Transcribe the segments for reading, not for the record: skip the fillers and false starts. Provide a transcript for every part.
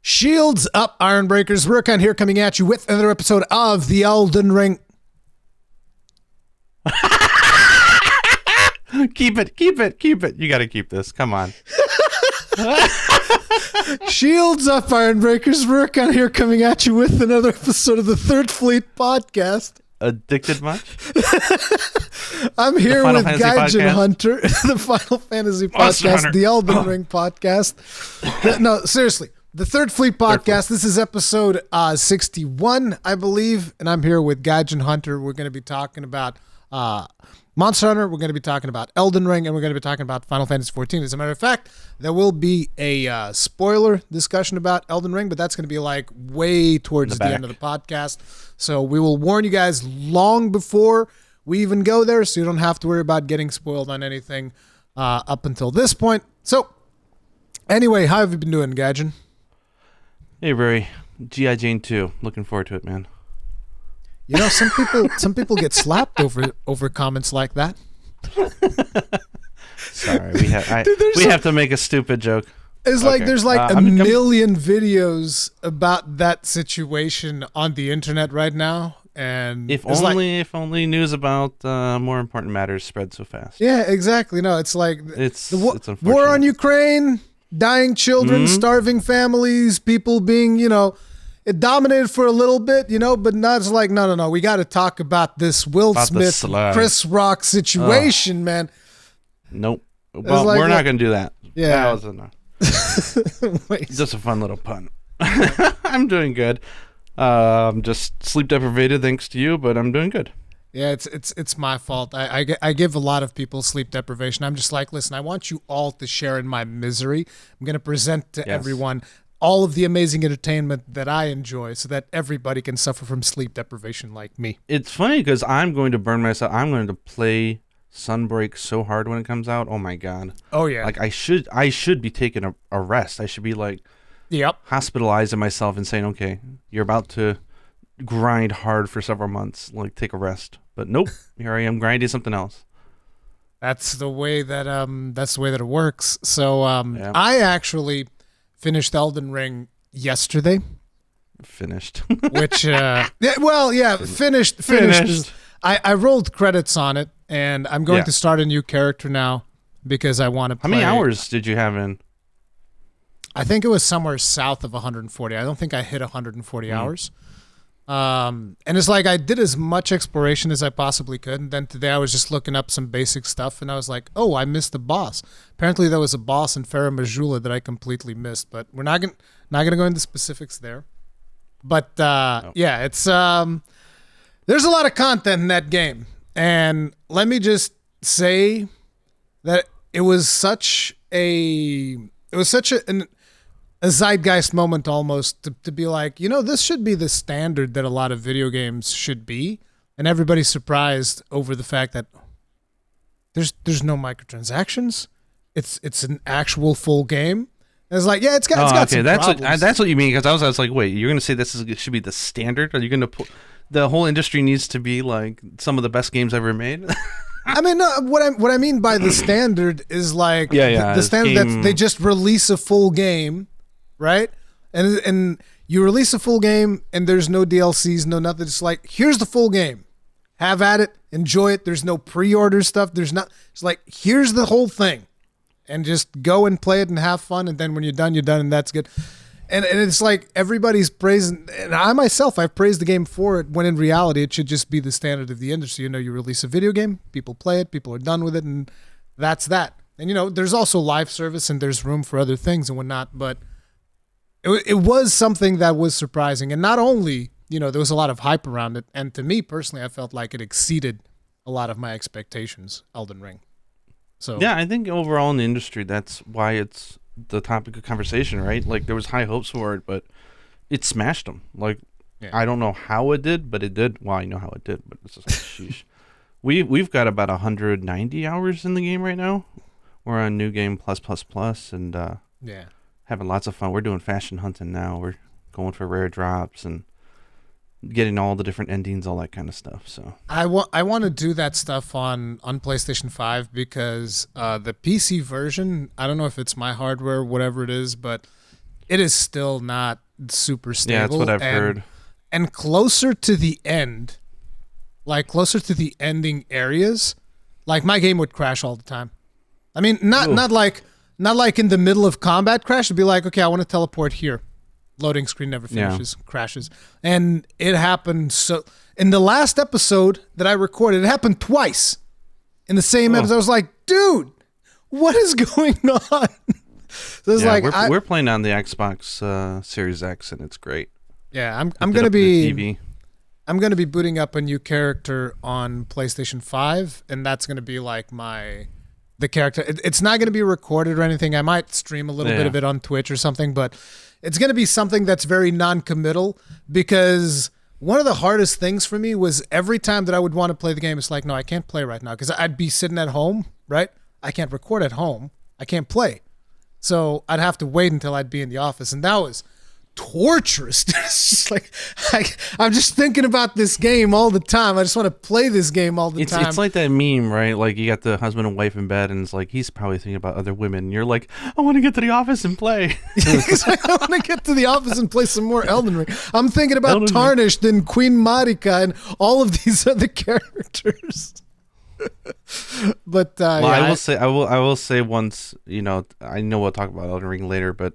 Shields up, Iron Breakers. Rurikhan here coming at you with another episode of the Elden Ring. Keep it. You got to keep this. Come on. Shields up, Iron Breakers. Rurikhan here coming at you with another episode of the Third Fleet podcast. Addicted much? I'm here with Gaijin Hunter, the Final Fantasy podcast, the Elden Ring podcast. No, seriously. The Third Fleet podcast. This is episode 61, I believe, and I'm here with Gaijin Hunter. We're going to be talking about Monster Hunter. We're going to be talking about Elden Ring, and we're going to be talking about Final Fantasy XIV. As a matter of fact, there will be a spoiler discussion about Elden Ring, but that's going to be like way towards the end of the podcast. So we will warn you guys long before we even go there, so you don't have to worry about getting spoiled on anything up until this point. So anyway, how have you been doing, Gaijin? Hey, Ruri. G.I. Jane 2. Looking forward to it, man. You know, some people get slapped over comments like that. Sorry, we have to make a stupid joke. It's like there's like a million videos about that situation on the internet right now, and if only news about more important matters spread so fast. Yeah, exactly. No, it's like it's war on Ukraine, dying children, starving families, people being, it dominated for a little bit, but now it's like, no, we got to talk about this Will Smith, Chris Rock situation, man. Nope. Well, we're not going to do that. Yeah. Just a fun little pun. I'm doing good. I'm just sleep deprived thanks to you, but I'm doing good. Yeah, it's my fault. I give a lot of people sleep deprivation. I'm just like, listen, I want you all to share in my misery. I'm going to present to everyone all of the amazing entertainment that I enjoy so that everybody can suffer from sleep deprivation like me. It's funny because I'm going to burn myself. I'm going to play Sunbreak so hard when it comes out. Oh my God. Oh yeah. Like I should be taking a rest. I should be like hospitalizing myself and saying, okay, you're about to grind hard for several months. Like take a rest. But nope, here I am grinding something else. That's the way that it works. So I actually finished Elden Ring yesterday. Finished. Which finished. I rolled credits on it, and I'm going to start a new character now because I want to play. How many hours did you have in? I think it was somewhere south of 140. I don't think I hit 140 hours. And it's like I did as much exploration as I possibly could, and then today I was just looking up some basic stuff, and I was like, oh, I missed the boss. Apparently there was a boss in Farah Majula that I completely missed, but we're not gonna go into specifics there. But it's there's a lot of content in that game, and let me just say that it was such a zeitgeist moment almost to be like, this should be the standard that a lot of video games should be, and everybody's surprised over the fact that there's no microtransactions. It's an actual full game. And it's like, it's got some problems. That's what you mean, because I was like, wait, you're gonna say should be the standard? Are you gonna put the whole industry needs to be like some of the best games ever made? I mean, no, what I mean by the standard is like the standard that they just release a full game, right? And you release a full game and there's no DLCs, no nothing. It's like, here's the full game. Have at it, enjoy it. There's no pre-order stuff. It's like, here's the whole thing. And just go and play it and have fun. And then when you're done, and that's good. And it's like everybody's praising, and I myself, I've praised the game for it, when in reality, it should just be the standard of the industry. You release a video game, people play it, people are done with it, and that's that. And, there's also live service and there's room for other things and whatnot, but it was something that was surprising. And not only, there was a lot of hype around it, and to me personally, I felt like it exceeded a lot of my expectations, Elden Ring. So yeah, I think overall in the industry, that's why it's the topic of conversation, right? Like there was high hopes for it, but it smashed them. Like I don't know how it did, but it did. Well, I know how it did, but it's just like sheesh. We've got about 190 hours in the game right now. We're on New Game Plus, and having lots of fun. We're doing fashion hunting now. We're going for rare drops and getting all the different endings, all that kind of stuff. So I want to do that stuff on PlayStation 5 because the PC version, I don't know if it's my hardware, whatever it is, but it is still not super stable. Yeah, that's what I've heard. And closer to the end, like closer to the ending areas, like my game would crash all the time. I mean, not like in the middle of combat crash. It'd be like, okay, I want to teleport here. Loading screen never finishes, crashes. And it happened so... In the last episode that I recorded, it happened twice. In the same episode, I was like, dude, what is going on? So it's like we're playing on the Xbox Series X, and it's great. Yeah, I'm gonna be booting up a new character on PlayStation 5, and that's gonna be like the character. It's not gonna be recorded or anything. I might stream a little bit of it on Twitch or something, but it's gonna be something that's very non-committal, because one of the hardest things for me was every time that I would want to play the game, it's like, no, I can't play right now, because I'd be sitting at home, right? I can't record at home. I can't play. So I'd have to wait until I'd be in the office, and that was torturous. It's just like I'm just thinking about this game all the time. I just want to play this game all the time. It's like that meme, right? Like you got the husband and wife in bed, and it's like he's probably thinking about other women. And you're like, I want to get to the office and play. I want to get to the office and play some more Elden Ring. I'm thinking about Tarnished and Queen Marika and all of these other characters. But I will say once, I know we'll talk about Elden Ring later, but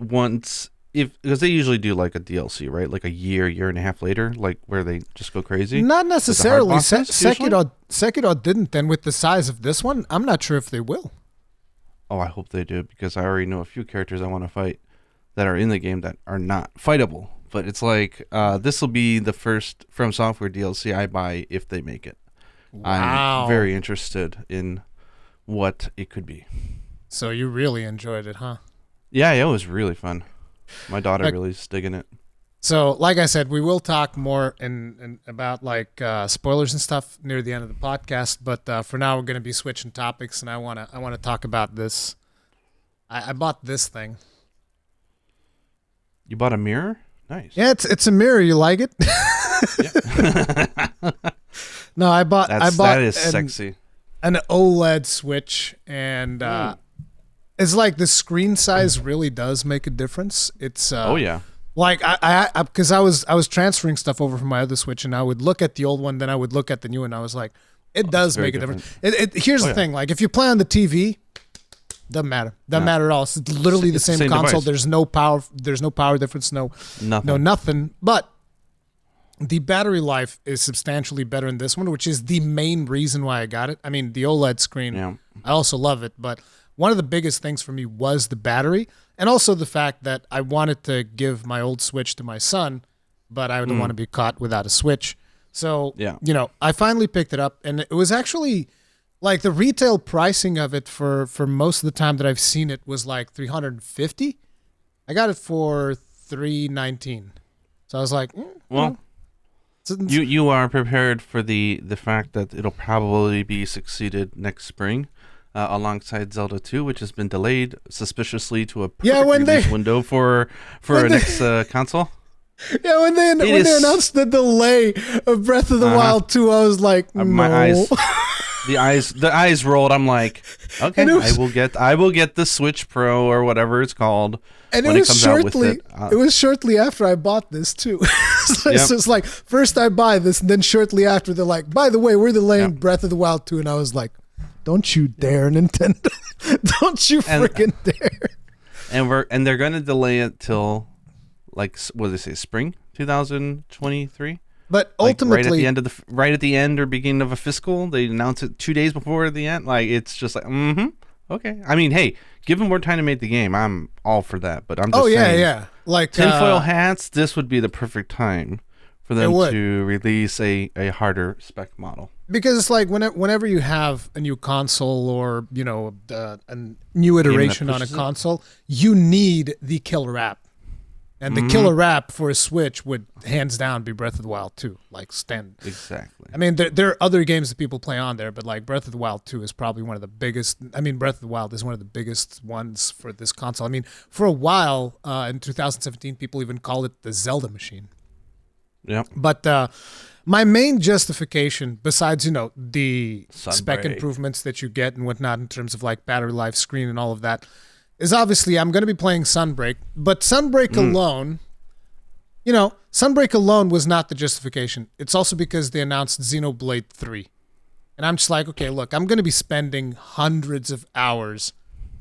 once, because they usually do like a DLC, right? Like a year and a half later, like where they just go crazy. Not necessarily. Sekiro didn't. And with the size of this one, I'm not sure if they will. Oh, I hope they do, because I already know a few characters I want to fight that are in the game that are not fightable. But it's like this will be the first From Software DLC I buy if they make it. Wow. I'm very interested in what it could be. So you really enjoyed it, huh? Yeah, it was really fun. My daughter really is digging it. So, like I said, we will talk more in about like spoilers and stuff near the end of the podcast. But for now, we're going to be switching topics, and I want to talk about this. I bought this thing. You bought a mirror? Nice. Yeah, it's a mirror. You like it? No, I bought. That is sexy. An OLED Switch, and it's like the screen size really does make a difference. It's like I because I was transferring stuff over from my other Switch, and I would look at the old one, then I would look at the new one. I was like, it does make a difference. Here's the thing: like if you play on the TV, doesn't matter. Doesn't matter at all. It's literally the same console. Device. There's no power. There's no power difference. Nothing. But the battery life is substantially better in this one, which is the main reason why I got it. I mean, the OLED screen, I also love it, but one of the biggest things for me was the battery, and also the fact that I wanted to give my old Switch to my son, but I didn't want to be caught without a Switch. So, I finally picked it up, and it was actually like the retail pricing of it for most of the time that I've seen it was like $350. I got it for $319. So I was like, You are prepared for the fact that it'll probably be succeeded next spring, alongside Zelda 2, which has been delayed suspiciously to a perfect release window for a next console. Yeah, when they announced the delay of Breath of the Wild 2, I was like, no. My eyes, the eyes rolled. I'm like, okay, I will get the Switch Pro or whatever it's called. And it was shortly after I bought this too. So it's like first I buy this, and then shortly after they're like, by the way, we're delaying Breath of the Wild 2, and I was like, don't you dare, Nintendo. Don't you freaking dare. And they're gonna delay it till like, what did they say, spring 2023? But ultimately, right at the end or beginning of a fiscal, they announce it 2 days before the end. Like, it's just like, okay. I mean, hey, give them more time to make the game. I'm all for that. But I'm just saying, like tinfoil hats. This would be the perfect time for them to release a harder spec model. Because it's like whenever you have a new console or a new iteration on a console, you need the killer app. And the killer app for a Switch would hands down be Breath of the Wild 2, like stand. Exactly. I mean, there are other games that people play on there, but like Breath of the Wild 2 is probably one of the biggest. I mean, Breath of the Wild is one of the biggest ones for this console. I mean, for a while in 2017, people even called it the Zelda machine. Yeah. But my main justification, besides the Sunbreak spec improvements that you get and whatnot in terms of like battery life, screen, and all of that, is obviously I'm going to be playing Sunbreak, but Sunbreak alone, Sunbreak alone was not the justification. It's also because they announced Xenoblade 3. And I'm just like, okay, look, I'm going to be spending hundreds of hours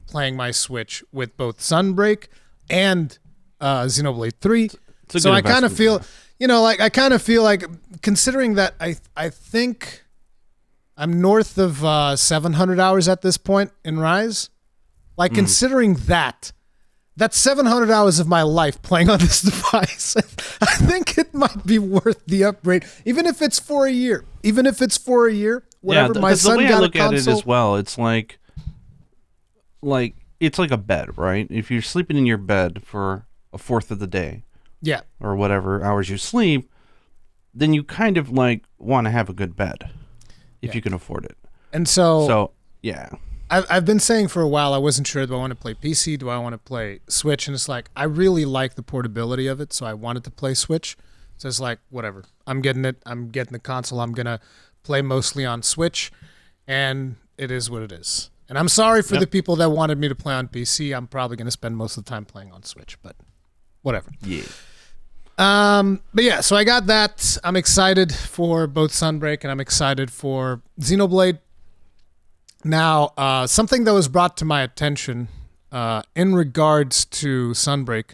playing my Switch with both Sunbreak and Xenoblade 3. So I kind of feel, considering that I think I'm north of 700 hours at this point in Rise, considering that's 700 hours of my life playing on this device. I think it might be worth the upgrade, even if it's for a year. Whatever. My son the way got I look a console. at it as well, it's like it's like a bed, right? If you're sleeping in your bed for a fourth of the day, or whatever hours you sleep, then you kind of want to have a good bed if you can afford it. And so yeah. I've been saying for a while I wasn't sure, do I want to play PC, do I want to play Switch? And it's like, I really like the portability of it, so I wanted to play Switch. So it's like, whatever. I'm getting it. I'm getting the console. I'm going to play mostly on Switch, and it is what it is. And I'm sorry for the people that wanted me to play on PC. I'm probably going to spend most of the time playing on Switch, but whatever. Yeah. But yeah, so I got that. I'm excited for both Sunbreak, and I'm excited for Xenoblade. Now, something that was brought to my attention in regards to Sunbreak,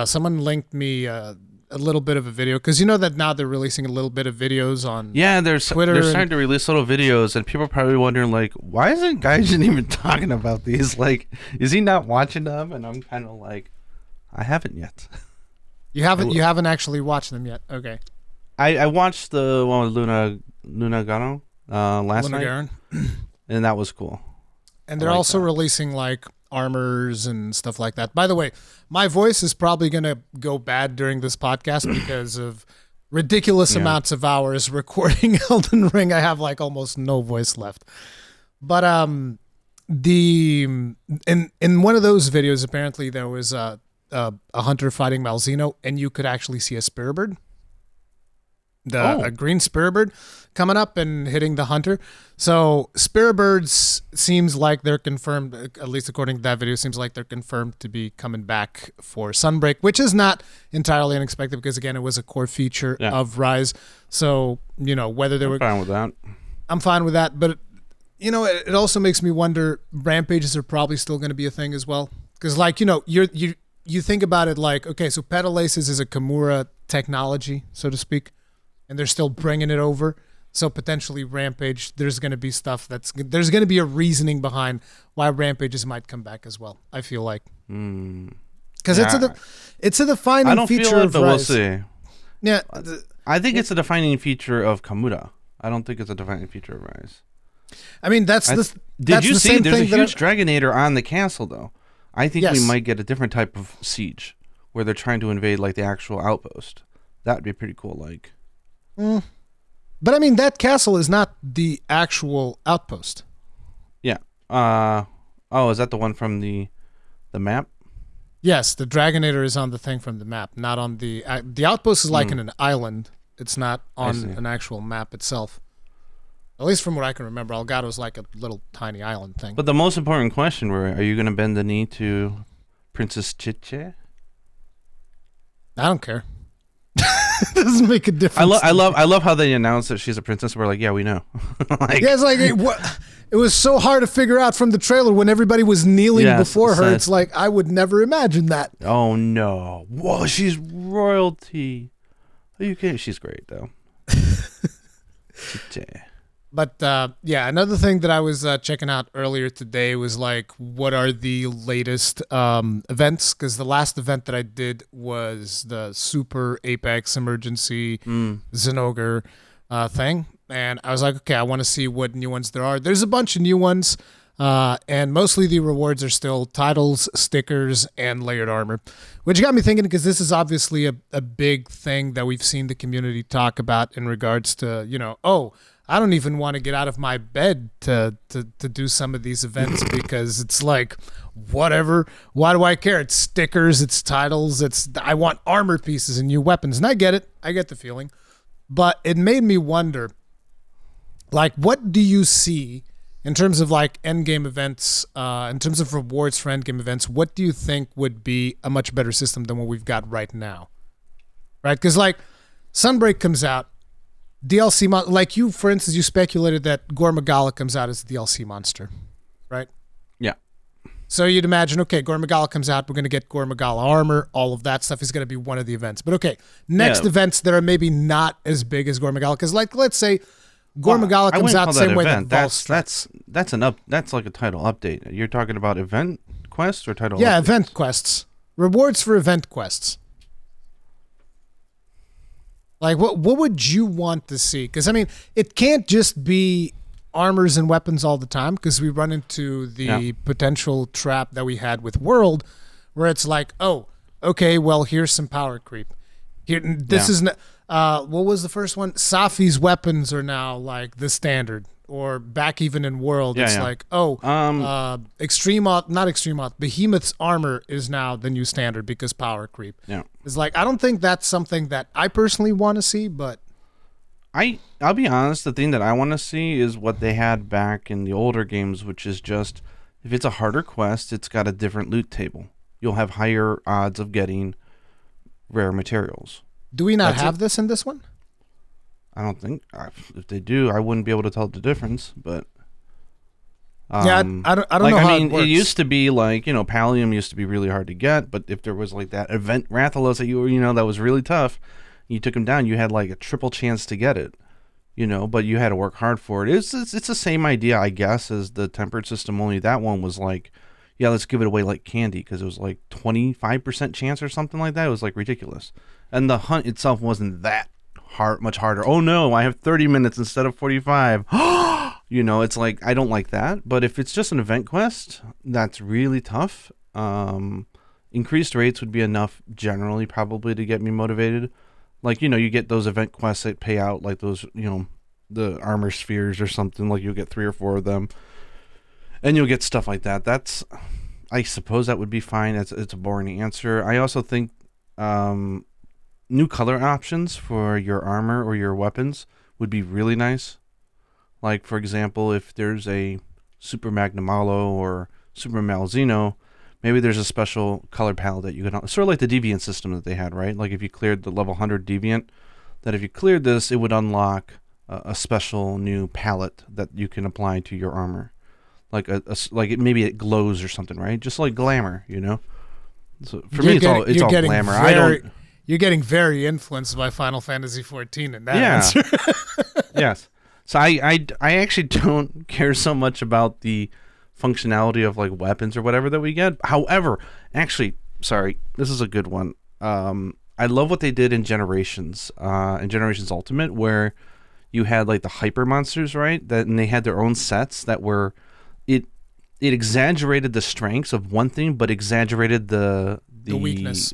someone linked me a little bit of a video, because you know that now they're releasing a little bit of videos on Twitter. They're starting to release little videos, and people are probably wondering, why isn't Gaijin even talking about these? Is he not watching them? And I'm kind of like, I haven't yet. You haven't actually watched them yet? Okay. I watched the one with Luna Gano last night. And that was cool. And they're also releasing armors and stuff like that. By the way, my voice is probably going to go bad during this podcast because of ridiculous amounts of hours recording Elden Ring. I have almost no voice left. But in one of those videos, apparently there was a hunter fighting Malzeno, and you could actually see a Spiribird. A green Spiribird coming up and hitting the hunter. So Spiribirds seems like they're confirmed, at least according to that video, seems like they're confirmed to be coming back for Sunbreak, which is not entirely unexpected because, again, it was a core feature of Rise. So, whether they were... I'm fine with that. I'm fine with that. But, it also makes me wonder, Rampages are probably still going to be a thing as well. Because, you think about it okay, so Petal Aces is a Kimura technology, so to speak. And they're still bringing it over. So potentially Rampage, there's going to be stuff there's going to be a reasoning behind why Rampages might come back as well, I feel like. Because it's a defining feature of Rise. We'll see. Yeah. I think it's a defining feature of Kamura. I don't think it's a defining feature of Rise. I mean, Did you see there's a huge Dragonator on the castle, though? I think we might get a different type of siege where they're trying to invade the actual outpost. That would be pretty cool, But I mean, that castle is not the actual outpost. Yeah. Is that the one from the map? Yes, the Dragonator is on the thing from the map, not on the outpost is in an island. It's not on an actual map itself. At least from what I can remember, Elgato's a little tiny island thing. But the most important question, are you going to bend the knee to Princess Chiche? I don't care. Doesn't make a difference. I love how they announced that she's a princess. We're we know. It was so hard to figure out from the trailer when everybody was kneeling before her. It's I would never imagine that. Oh no! Whoa, she's royalty. Are you kidding? She's great though. But another thing that I was checking out earlier today was what are the latest events? Because the last event that I did was the Super Apex Emergency Zenogre thing. And I was okay, I want to see what new ones there are. There's a bunch of new ones. And mostly the rewards are still titles, stickers, and layered armor. Which got me thinking, because this is obviously a big thing that we've seen the community talk about in regards to, I don't even want to get out of my bed to do some of these events because it's whatever. Why do I care? It's stickers, it's titles, I want armor pieces and new weapons. And I get it. I get the feeling. But it made me wonder, what do you see in terms of like end game events, in terms of rewards for end game events, what do you think would be a much better system than what we've got right now? Right? Because like Sunbreak comes out, DLC, like you, for instance, you speculated that Gore Magala comes out as a DLC monster, right? Yeah. So you'd imagine, okay, Gore Magala comes out, we're going to get Gore Magala armor, all of that stuff is going to be one of the events. But okay, next events that are maybe not as big as Gore Magala, because like let's say Gore Magala comes out the same way that that's like a title update. You're talking about event quests or title? Yeah, updates? Event quests, rewards for event quests. Like what would you want to see? Because I mean, it can't just be armors and weapons all the time, because we run into the potential trap that we had with World, where it's like, oh, okay, well here's some power creep. Here, this is what was the first one? Safi's weapons are now like the standard, or back even in World, it's like, Behemoth's armor is now the new standard because power creep. Yeah, it's like I don't think that's something that I personally want to see, but I'll be honest, the thing that I want to see is what they had back in the older games, which is just, if it's a harder quest, it's got a different loot table. You'll have higher odds of getting rare materials. Do we not have this in this one? I don't think. If they do, I wouldn't be able to tell the difference, but... I don't know how it works. It used to be like, Pallium used to be really hard to get, but if there was like that event Rathalos that that was really tough, you took him down, you had like a triple chance to get it, but you had to work hard for it. It's the same idea, I guess, as the tempered system, only that one was like, yeah, let's give it away like candy, because it was like 25% chance or something like that. It was like ridiculous. And the hunt itself wasn't that much harder. Oh no, I have 30 minutes instead of 45. It's like, I don't like that. But if it's just an event quest, that's really tough. Increased rates would be enough generally probably to get me motivated. Like, you get those event quests that pay out, like those, the armor spheres or something, like you'll get 3 or 4 of them. And you'll get stuff like that. I suppose that would be fine. It's a boring answer. I also think new color options for your armor or your weapons would be really nice. Like, for example, if there's a Super Magnamalo or Super Malzeno, maybe there's a special color palette that you can... Sort of like the Deviant system that they had, right? Like if you cleared the level 100 Deviant, that if you cleared this, it would unlock a special new palette that you can apply to your armor. Like maybe it glows or something, right? Just like glamour, So for me, it's all glamour. You're getting very influenced by Final Fantasy XIV in that answer. Yes. So I actually don't care so much about the functionality of like weapons or whatever that we get. However, actually, sorry, this is a good one. I love what they did in Generations Ultimate, where you had like the hyper monsters, right? And they had their own sets that were it exaggerated the strengths of one thing, but exaggerated the weakness,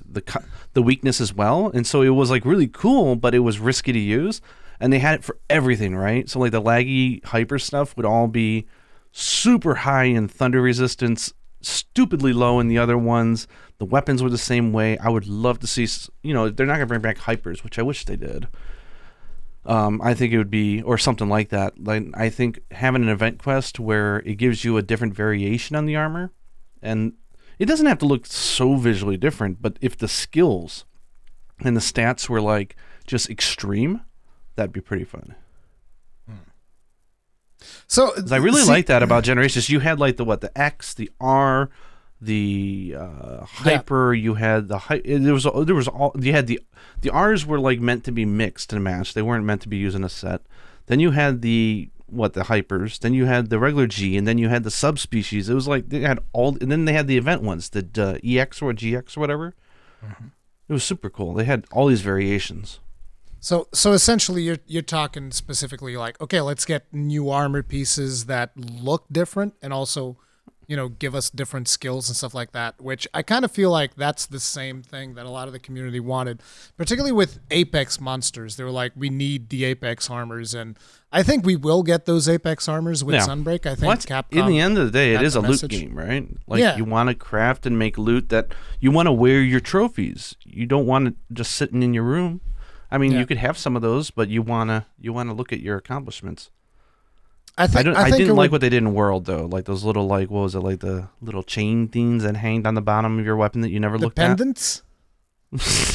the weakness as well. And so it was like really cool, but it was risky to use. And they had it for everything, right? So like the laggy hyper stuff would all be super high in thunder resistance, stupidly low in the other ones. The weapons were the same way. I would love to see, they're not going to bring back hypers, which I wish they did. I think it would be, or something like that. Like, I think having an event quest where it gives you a different variation on the armor, and it doesn't have to look so visually different, but if the skills and the stats were like just extreme, that'd be pretty fun. So I really like that about Generations. You had like the X, the R, the hyper. You had the you had the R's were like meant to be mixed and matched. They weren't meant to be used in a set. Then you had the hypers. Then you had the regular G, and then you had the subspecies. It was like they had all, and then they had the event ones, the EX or GX or whatever. Mm-hmm. It was super cool. They had all these variations. So essentially, you're talking specifically like, okay, let's get new armor pieces that look different and also, give us different skills and stuff like that, which I kind of feel like that's the same thing that a lot of the community wanted, particularly with Apex monsters. They were like, we need the Apex armors, and I think we will get those Apex armors with Sunbreak. I think Capcom... In the end of the day, it is a loot game, right? Like, you want to craft and make loot that you want to wear your trophies. You don't want it just sitting in your room. I mean, you could have some of those, but you wanna look at your accomplishments. I didn't like what they did in World though, like those little what was it, like the little chain things that hanged on the bottom of your weapon that you never looked at. Pendants.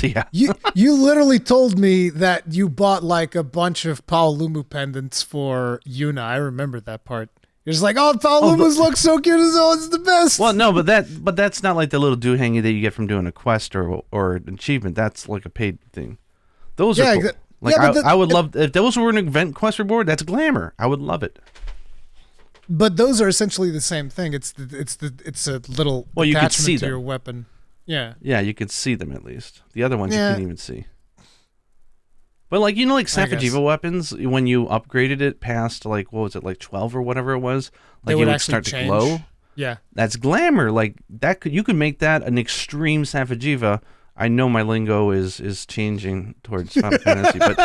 Yeah. You literally told me that you bought like a bunch of Paolumu pendants for Yuna. I remember that part. You're just like, Paolumus look so cute as well. It's the best. Well, no, but that's not like the little doohickey that you get from doing a quest or an achievement. That's like a paid thing. Those are cool. I would love if those were an event quest reward. That's glamour. I would love it. But those are essentially the same thing. It's a little attachment to your weapon. Yeah. Yeah, you could see them at least. The other ones you couldn't even see. But like FFXIV weapons, when you upgraded it past what was it, 12 or whatever it was, it would start to glow. Yeah. That's glamour. Like you could make that an extreme FFXIV. I know my lingo is changing towards Final Fantasy, but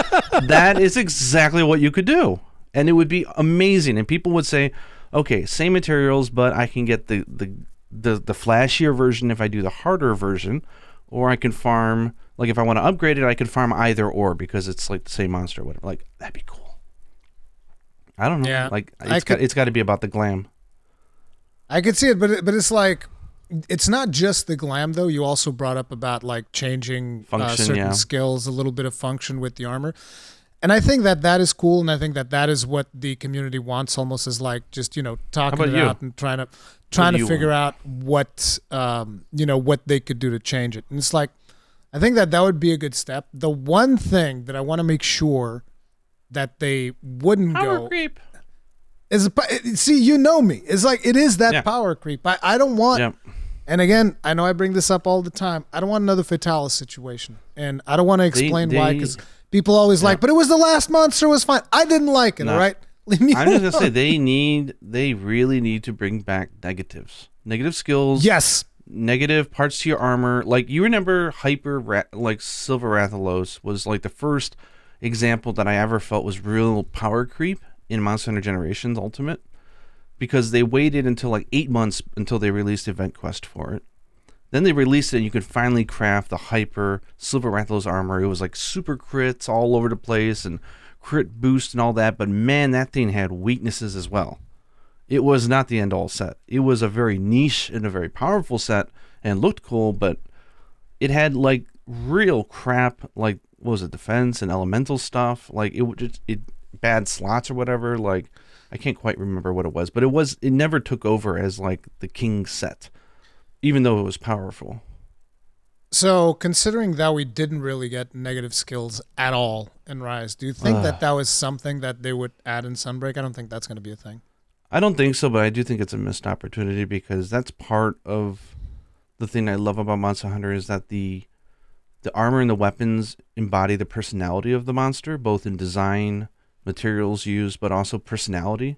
that is exactly what you could do. And it would be amazing. And people would say, okay, same materials, but I can get the flashier version if I do the harder version, or I can farm, if I want to upgrade it, I can farm either or because it's the same monster or whatever. That'd be cool. I don't know. Yeah, it's got to be about the glam. I could see it, but it's it's not just the glam though. You also brought up about changing function, certain skills, a little bit of function with the armor. And I think that is cool, and I think that is what the community wants, almost as just talking it out and trying to figure out what what they could do to change it. And it's I think that would be a good step. The one thing that I want to make sure that they wouldn't power creep is see, you know me. It's it is that power creep. I don't want. Yeah. And again, I know I bring this up all the time. I don't want another Fatalis situation, and I don't want to explain why, because people always but it was the last monster, was fine. I didn't like it. No. All right, leave me alone. I'm just gonna say they really need to bring back negative skills. Yes, negative parts to your armor. You remember Silver Rathalos was the first example that I ever felt was real power creep in Monster Hunter Generations Ultimate. Because they waited until 8 months until they released Event Quest for it. Then they released it and you could finally craft the hyper Silver Rathalos armor. It was super crits all over the place and crit boost and all that. But man, that thing had weaknesses as well. It was not the end all set. It was a very niche and a very powerful set and looked cool, but it had real crap, what was it, defense and elemental stuff. It bad slots or whatever. I can't quite remember what it was, but it never took over as the king set, even though it was powerful. So considering that we didn't really get negative skills at all in Rise, do you think that was something that they would add in Sunbreak? I don't think that's going to be a thing. I don't think so, but I do think it's a missed opportunity because that's part of the thing I love about Monster Hunter is that the armor and the weapons embody the personality of the monster, both in design, materials used, but also personality.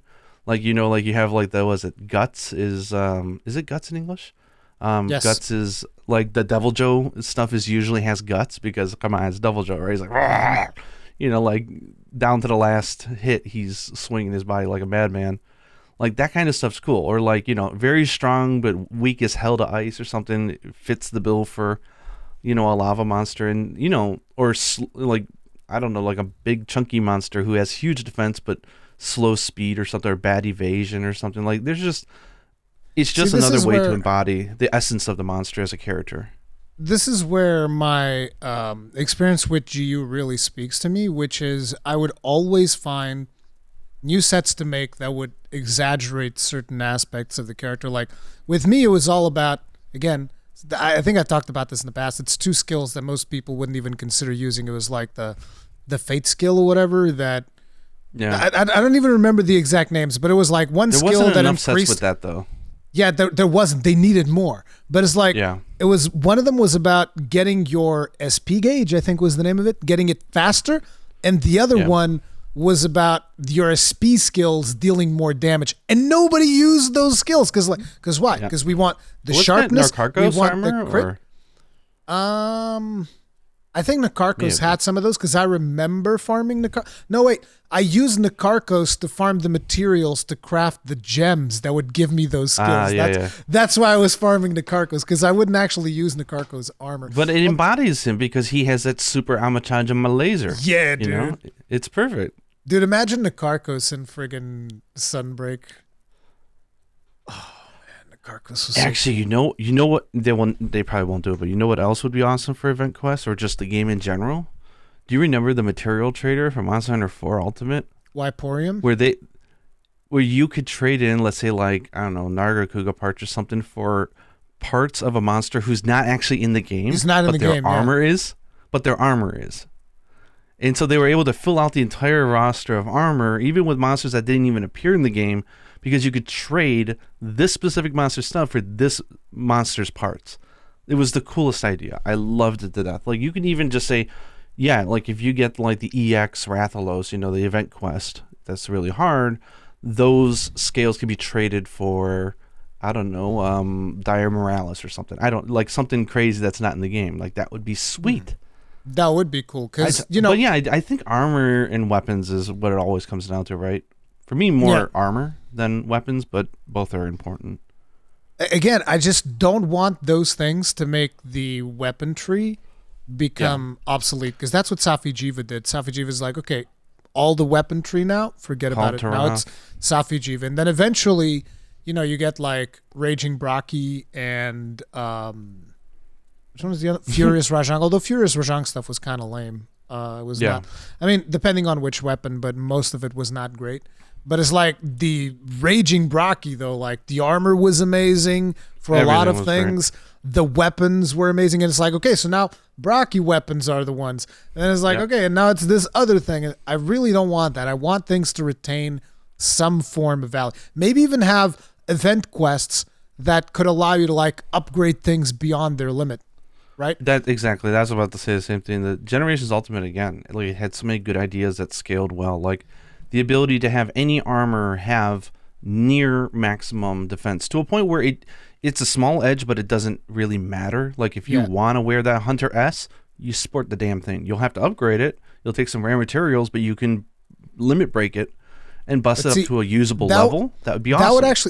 You have was it Guts is it Guts in English? Yes. Guts is the Devil Joe stuff is usually has guts because come on, it's Devil Joe, right? He's down to the last hit, he's swinging his body like a madman. That kind of stuff's cool. Or very strong but weak as hell to ice or something. It fits the bill for a lava monster, and or I don't know, a big chunky monster who has huge defense but slow speed or something, or bad evasion or something. It's just another way to embody the essence of the monster as a character. This is where my experience with GU really speaks to me, which is I would always find new sets to make that would exaggerate certain aspects of the character. With me, it was all about, again, I think I've talked about this in the past. It's two skills that most people wouldn't even consider using. It was the fate skill or whatever that. Yeah. I don't even remember the exact names, but it was one there skill wasn't that enough increased. Sets with that though. Yeah, there wasn't. They needed more. But it's it was, one of them was about getting your SP gauge, I think was the name of it, getting it faster, and the other one was about your SP skills dealing more damage, and nobody used those skills because why? Because we want the sharpness. We want the crit. I think Nakarkos had some of those because I remember farming Nakarkos. No, wait. I used Nakarkos to farm the materials to craft the gems that would give me those skills. That's why I was farming Nakarkos, because I wouldn't actually use Nakarkos' armor. But it embodies him because he has that super Amachajama laser. Yeah, dude. It's perfect. Dude, imagine the Carcos in friggin' Sunbreak. Oh man, the Carcos was actually, you know what they probably won't do it, but you know what else would be awesome for Event Quest or just the game in general? Do you remember the material trader from Monster Hunter 4 Ultimate? Wyporium? Where you could trade in, let's say, like, I don't know, Narga Kuga parts or something for parts of a monster who's not actually in the game. He's not in the game, but their armor is. And so they were able to fill out the entire roster of armor, even with monsters that didn't even appear in the game, because you could trade this specific monster stuff for this monster's parts. It was the coolest idea. I loved it to death. Like, you can even just say, yeah, like if you get like the EX Rathalos, the event quest, that's really hard, those scales can be traded for, I don't know, Dire Morales or something. I don't like something crazy that's not in the game. Like, that would be sweet. That would be cool because But yeah, I think armor and weapons is what it always comes down to, right? For me, more armor than weapons, but both are important. Again, I just don't want those things to make the weapon tree become obsolete, because that's what Safi Jiva did. Safi Jiva is like, okay, all the weapon tree now, forget about it. Now it's Safi Jiva, and then eventually, you get like Raging Braki and which one was the other? Furious Rajang. Although Furious Rajang stuff was kind of lame. It was not. I mean, depending on which weapon, but most of it was not great. But it's like the Raging Braki, though. Like, the armor was amazing for a lot of things. Great. The weapons were amazing, and it's like, okay, so now Braki weapons are the ones. And then it's like, okay, and now it's this other thing. And I really don't want that. I want things to retain some form of value. Maybe even have event quests that could allow you to like upgrade things beyond their limit. Right? Exactly. I was about to say the same thing. The Generations Ultimate, again, it had so many good ideas that scaled well. Like the ability to have any armor have near maximum defense to a point where it's a small edge, but it doesn't really matter. Like if you want to wear that Hunter S, you sport the damn thing. You'll have to upgrade it. You'll take some rare materials, but you can limit break it and bust it up to a usable level. That would be awesome.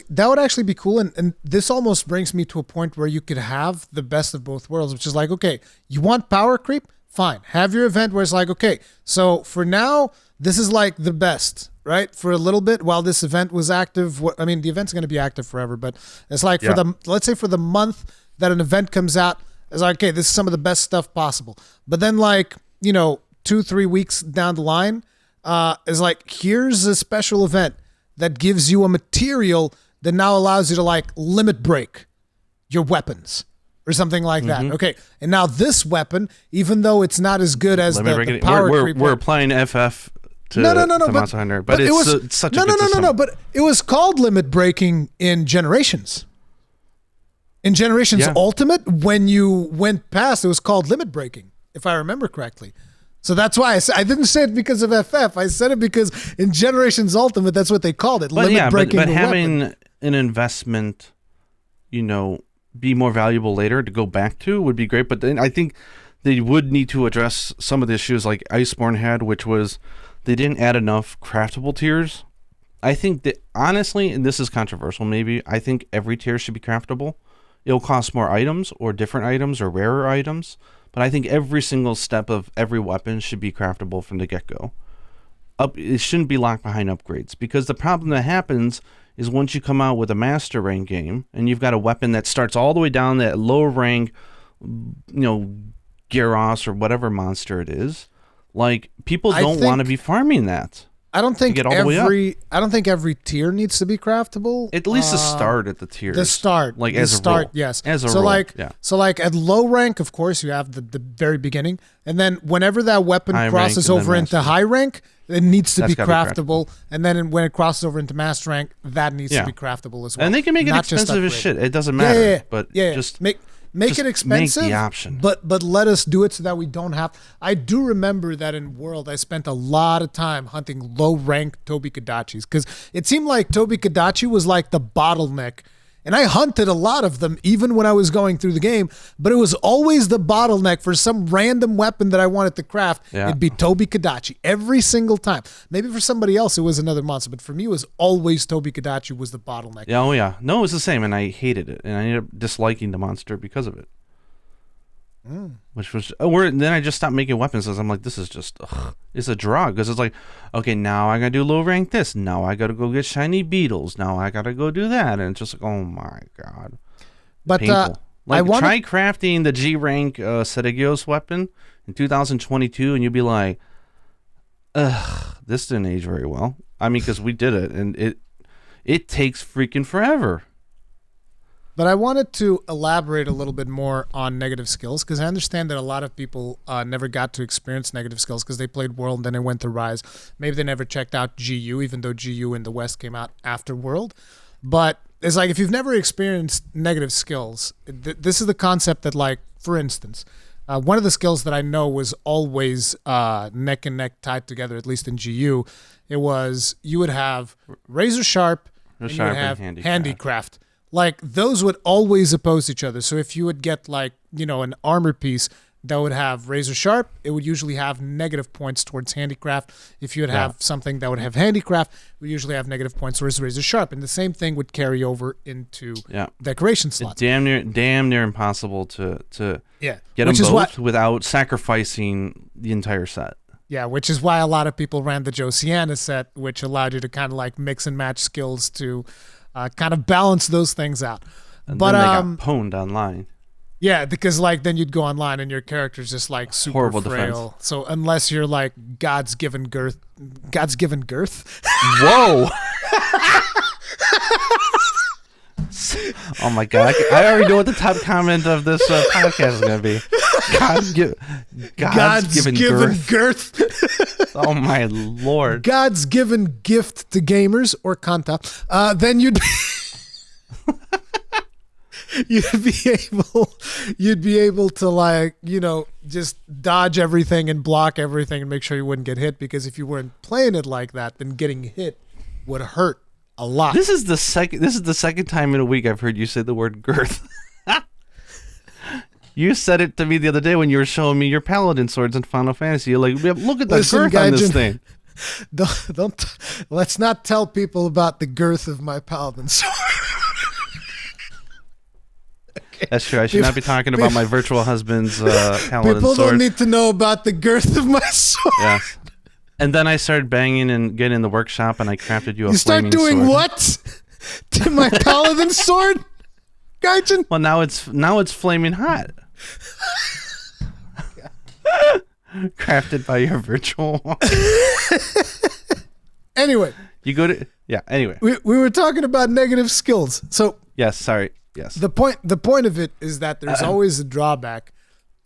That would actually be cool. And this almost brings me to a point where you could have the best of both worlds, which is like, okay, you want power creep? Fine. Have your event where it's like, okay, so for now, this is like the best, right? For a little bit while this event was active. I mean, the event's going to be active forever, but it's like let's say for the month that an event comes out, it's like, okay, this is some of the best stuff possible. But then 2-3 weeks down the line, is like, here's a special event that gives you a material that now allows you to like limit break your weapons or something like that. Okay, and now this weapon, even though it's not as good as the power creep, we're applying FF to Monster Hunter, but it's such a good system. No, but it was called limit breaking in Generations. In Generations Ultimate, when you went past, it was called limit breaking, if I remember correctly. So that's why I didn't say it because of FF. I said it because in Generations Ultimate, that's what they called it. Limit breaking. But having an investment, be more valuable later to go back to would be great. But then I think they would need to address some of the issues like Iceborne had, which was they didn't add enough craftable tiers. I think that, honestly, and this is controversial maybe, I think every tier should be craftable. It'll cost more items or different items or rarer items. But I think every single step of every weapon should be craftable from the get-go. It shouldn't be locked behind upgrades, because the problem that happens is once you come out with a master rank game and you've got a weapon that starts all the way down at lower rank, Gyros or whatever monster it is, like people don't want to be farming that. I don't think every tier needs to be craftable. At least the start at the tiers. The start, like as a rule. Yes. As a rule. So like at low rank, of course, you have the very beginning, and then whenever that weapon crosses over into high rank, it needs to be craftable. And then when it crosses over into master rank, that needs to be craftable as well. And they can make it expensive as shit. It doesn't matter. Just make it expensive, make the option. but let us do it so that we don't have. I do remember that in World, I spent a lot of time hunting low-rank Tobi Kadachis, because it seemed like Tobi Kadachi was like the bottleneck. And I hunted a lot of them even when I was going through the game, but it was always the bottleneck for some random weapon that I wanted to craft. Yeah. It'd be Tobi Kadachi every single time. Maybe for somebody else it was another monster, but for me it was always Tobi Kadachi was the bottleneck. Yeah, no, it was the same, and I hated it, and I ended up disliking the monster because of it. Which was then I just stopped making weapons because I'm like, this is just it's a drug, because it's like, okay, now I gotta do low rank this, now I gotta go get shiny beetles, now I gotta go do that, and it's just like, oh my god. But painful. Try crafting the G rank Sedegios weapon in 2022 and you'll be like, ugh, this didn't age very well. I mean, because we did it and it takes freaking forever. But I wanted to elaborate a little bit more on negative skills, because I understand that a lot of people never got to experience negative skills because they played World and then they went to Rise. Maybe they never checked out GU, even though GU in the West came out after World. But it's like, if you've never experienced negative skills, this is the concept that, like, for instance, one of the skills that I know was always neck and neck tied together, at least in GU, it was you would have Razor Sharp and you would have Handicraft. Like, those would always oppose each other. So if you would get, like, you know, an armor piece that would have Razor Sharp, it would usually have negative points towards Handicraft. If you would have something that would have Handicraft, it would usually have negative points towards Razor Sharp. And the same thing would carry over into decoration slots. It's damn near impossible to get them both without sacrificing the entire set. Yeah, which is why a lot of people ran the Josiana set, which allowed you to kind of like mix and match skills to kind of balance those things out. And then they got pwned online. Yeah, because like then you'd go online and your character's just like super horrible frail. Defense. So unless you're like God's given girth. Whoa. Oh my god! I already know what the top comment of this podcast is going to be. God's given girth. Oh my lord! God's given gift to gamers, or Kanta. Then you'd be able to, like, you know, just dodge everything and block everything and make sure you wouldn't get hit, because if you weren't playing it like that, then getting hit would hurt a lot. This is the second time in a week I've heard you say the word girth. You said it to me the other day when you were showing me your paladin swords in Final Fantasy. You're like, look at the girth Gaijin, on this thing. Let's not tell people about the girth of my paladin sword. Okay. That's true. I should not be talking about my virtual husband's paladin sword. People don't need to know about the girth of my sword. Yes. And then I started banging and getting in the workshop, and I crafted you a flaming sword. You start doing what to my paladin sword, Gaijin? Well, now it's flaming hot. Crafted by your virtual one. Anyway. Anyway. We were talking about negative skills. So yes, sorry. Yes. The point of it is that there's always a drawback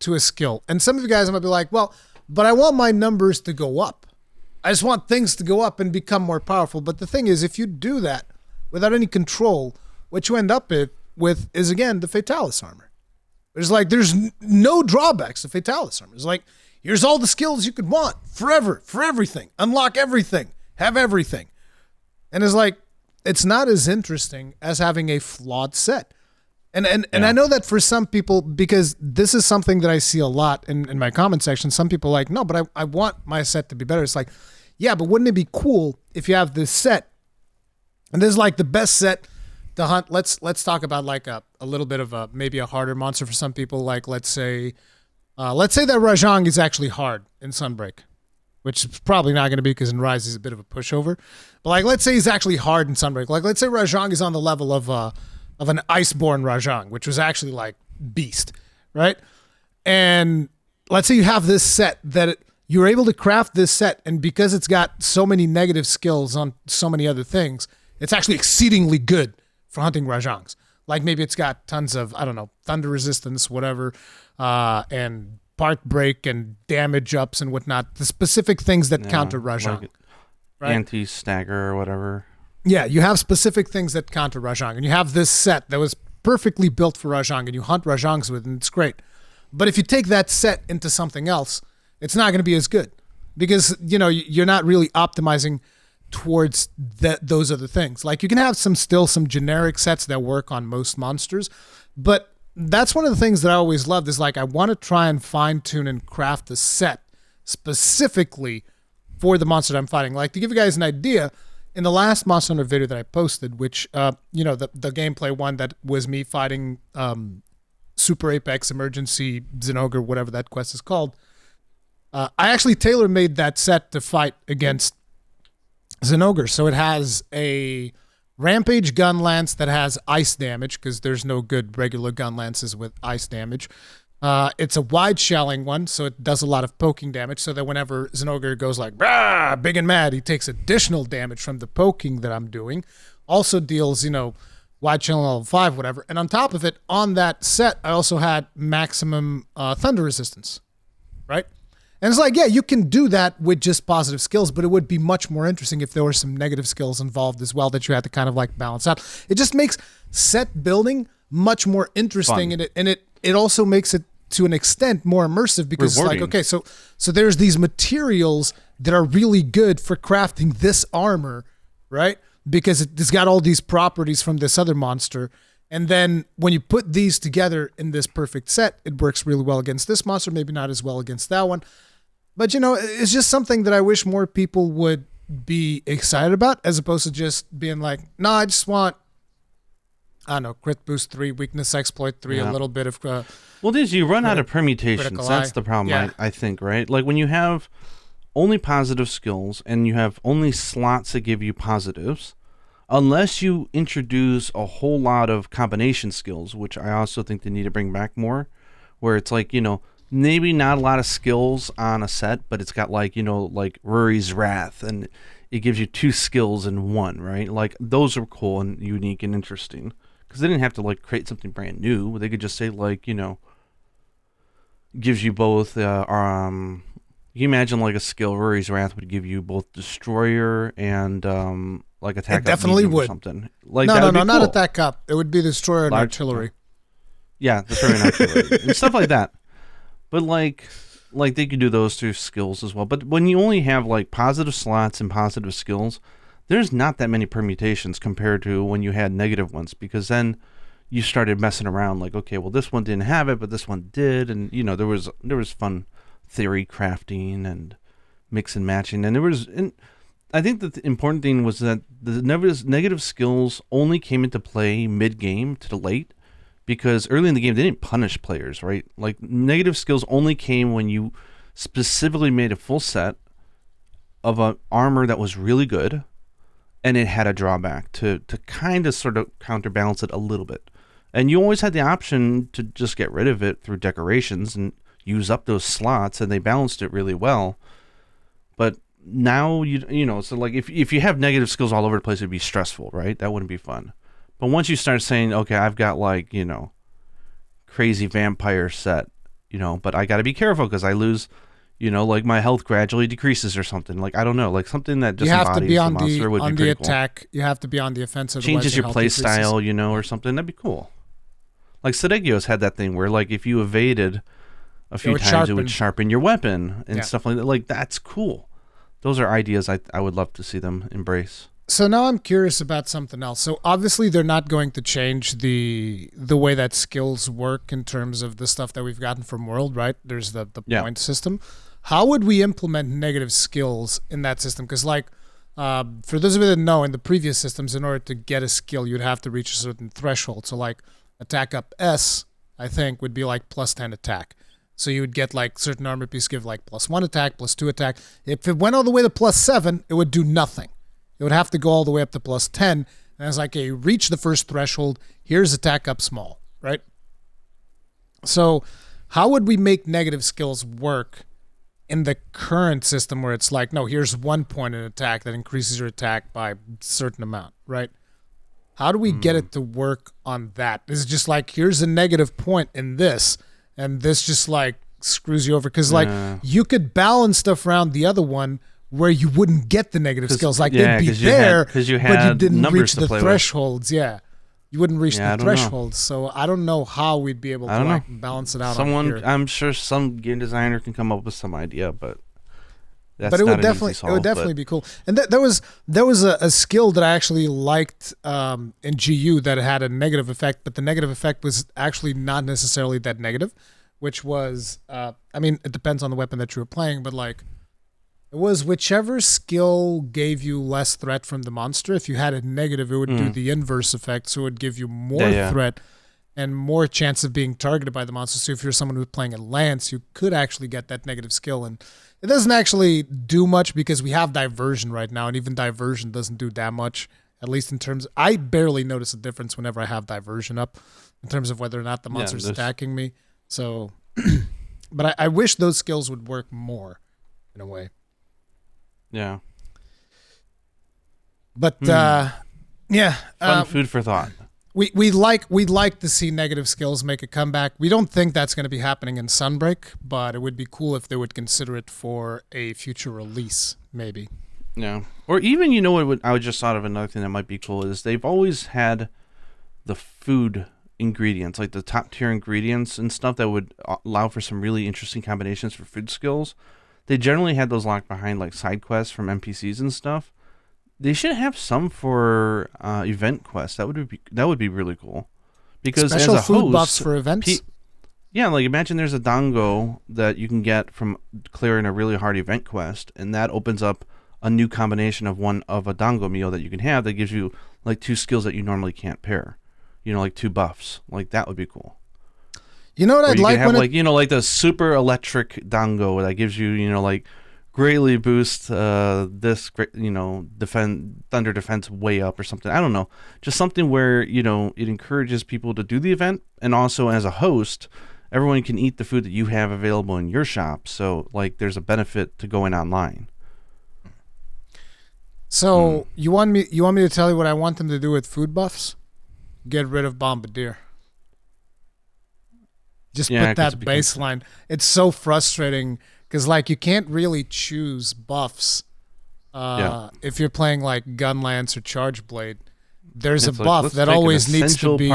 to a skill. And some of you guys might be like, well, but I want my numbers to go up. I just want things to go up and become more powerful. But the thing is, if you do that without any control, what you end up with is, again, the Fatalis armor. There's no drawbacks to Fatalis armor. It's like, here's all the skills you could want forever, for everything. Unlock everything. Have everything. And it's like, it's not as interesting as having a flawed set. And I know that for some people, because this is something that I see a lot in my comment section, some people are like, no, but I want my set to be better. It's like, yeah, but wouldn't it be cool if you have this set, and this is like the best set to hunt? Let's talk about like a little bit of maybe a harder monster for some people. Like let's say that Rajang is actually hard in Sunbreak, which is probably not going to be, because in Rise he's a bit of a pushover. But like, let's say he's actually hard in Sunbreak. Like let's say Rajang is on the level of an Iceborne Rajang, which was actually like beast, right? And let's say you have this set that you're able to craft this set, and because it's got so many negative skills on so many other things, it's actually exceedingly good for hunting Rajangs. Like maybe it's got tons of, I don't know, thunder resistance, whatever, and part break and damage ups and whatnot. The specific things that counter Rajang. Like right? Anti-stagger or whatever. Yeah, you have specific things that counter Rajang, and you have this set that was perfectly built for Rajang, and you hunt Rajangs with, and it's great. But if you take that set into something else, it's not going to be as good, because you're not really optimizing towards those other things. Like you can have some generic sets that work on most monsters, but that's one of the things that I always loved, is like I want to try and fine tune and craft a set specifically for the monster that I'm fighting. Like to give you guys an idea, in the last Monster Hunter video that I posted, which the gameplay one that was me fighting Super Apex Emergency Zinogre, whatever that quest is called. I actually tailor-made that set to fight against Zinogre. So it has a Rampage gun lance that has ice damage, because there's no good regular gun lances with ice damage. It's a wide shelling one, so it does a lot of poking damage, so that whenever Zinogre goes like, "Rah!" big and mad, he takes additional damage from the poking that I'm doing. Also deals, wide shelling level 5, whatever. And on top of it, on that set, I also had maximum thunder resistance, right? And it's like, yeah, you can do that with just positive skills, but it would be much more interesting if there were some negative skills involved as well that you had to kind of like balance out. It just makes set building much more interesting, and it also makes it to an extent more immersive, because rewarding. It's like, okay, so there's these materials that are really good for crafting this armor, right? Because it's got all these properties from this other monster. And then when you put these together in this perfect set, it works really well against this monster, maybe not as well against that one. But, it's just something that I wish more people would be excited about, as opposed to just being like, no, I just want, I don't know, crit boost 3, weakness exploit 3, a little bit of... well, you run out of permutations. That's the problem, I think, right? Like when you have only positive skills and you have only slots that give you positives, unless you introduce a whole lot of combination skills, which I also think they need to bring back more, where it's like, maybe not a lot of skills on a set, but it's got like Ruri's Wrath, and it gives you 2 skills in one, right? Like those are cool and unique and interesting, because they didn't have to like create something brand new. They could just say like, gives you both, you imagine like a skill, Ruri's Wrath would give you both Destroyer and like attack. It definitely would. Or something. Like no, cool. not attack up. It would be Destroyer and Artillery. Yeah, Destroyer and Artillery and stuff like that. But like they could do those 2 skills as well. But when you only have like positive slots and positive skills, there's not that many permutations compared to when you had negative ones, because then you started messing around like, okay, well this one didn't have it, but this one did, and there was fun theory crafting and mix and matching, and I think that the important thing was that the negative skills only came into play mid-game to the late, because early in the game they didn't punish players, right? Like negative skills only came when you specifically made a full set of an armor that was really good, and it had a drawback to kind of sort of counterbalance it a little bit. And you always had the option to just get rid of it through decorations and use up those slots, and they balanced it really well. But now so like if you have negative skills all over the place, it'd be stressful, right? That wouldn't be fun. But once you start saying, okay, I've got like, crazy vampire set, but I got to be careful because I lose, like my health gradually decreases or something. Like, I don't know, like something that just embodies the monster would be pretty cool. Attack. You have to be on the offensive. Changes your play style, or something. That'd be cool. Like Sedegio's had that thing where like if you evaded a few times, it would sharpen your weapon and stuff like that. Like, that's cool. Those are ideas I would love to see them embrace. So now I'm curious about something else. So obviously they're not going to change the way that skills work in terms of the stuff that we've gotten from World, right? There's the point system. How would we implement negative skills in that system? Because like, for those of you that know, in the previous systems, in order to get a skill, you'd have to reach a certain threshold. So like attack up S, I think, would be like plus 10 attack. So you would get like certain armor piece give like plus 1 attack, plus 2 attack. If it went all the way to plus 7, it would do nothing. It would have to go all the way up to plus 10. And it's like, okay, you reach the first threshold. Here's attack up small, right? So how would we make negative skills work in the current system where it's like, no, here's 1 point in attack that increases your attack by a certain amount, right? How do we get it to work on that? Is it just like, here's a negative point in this, and this just like screws you over? Because like you could balance stuff around the other one where you wouldn't get the negative skills. Like they'd be there, but you didn't reach the thresholds. Yeah. You wouldn't reach the thresholds. So I don't know how we'd be able to like balance it out. I'm sure some game designer can come up with some idea, but it would definitely be cool. And there was a skill that I actually liked in GU that had a negative effect, but the negative effect was actually not necessarily that negative, which was it depends on the weapon that you were playing, but like it was whichever skill gave you less threat from the monster. If you had it negative, it would do the inverse effect, so it would give you more threat. and more chance of being targeted by the monster. So if you're someone who's playing a lance, you could actually get that negative skill. And it doesn't actually do much because we have diversion right now, and even diversion doesn't do that much, at least in terms I barely notice a difference whenever I have diversion up in terms of whether or not the monster's attacking me. So, but I wish those skills would work more in a way. Yeah. But, Fun food for thought. We'd like to see negative skills make a comeback. We don't think that's going to be happening in Sunbreak, but it would be cool if they would consider it for a future release, maybe. Yeah. Or even, you know what, I just thought of another thing that might be cool is they've always had the food ingredients, like the top tier ingredients and stuff that would allow for some really interesting combinations for food skills. They generally had those locked behind like side quests from NPCs and stuff. They should have some for event quests. That would be really cool. Because special as a food host, buffs for events. Like imagine there's a dango that you can get from clearing a really hard event quest, and that opens up a new combination of a dango meal that you can have that gives you like 2 skills that you normally can't pair. You know, like 2 buffs. Like that would be cool. You know what I'd like have like the super electric dango that gives you, like greatly boost thunder defense way up or something. I don't know. Just something where, it encourages people to do the event, and also as a host, everyone can eat the food that you have available in your shop. So like there's a benefit to going online. So you want me to tell you what I want them to do with food buffs? Get rid of Bombardier. Just put that baseline. It's so frustrating because like you can't really choose buffs if you're playing like Gun Lance or Charge Blade. There's a buff that always needs to be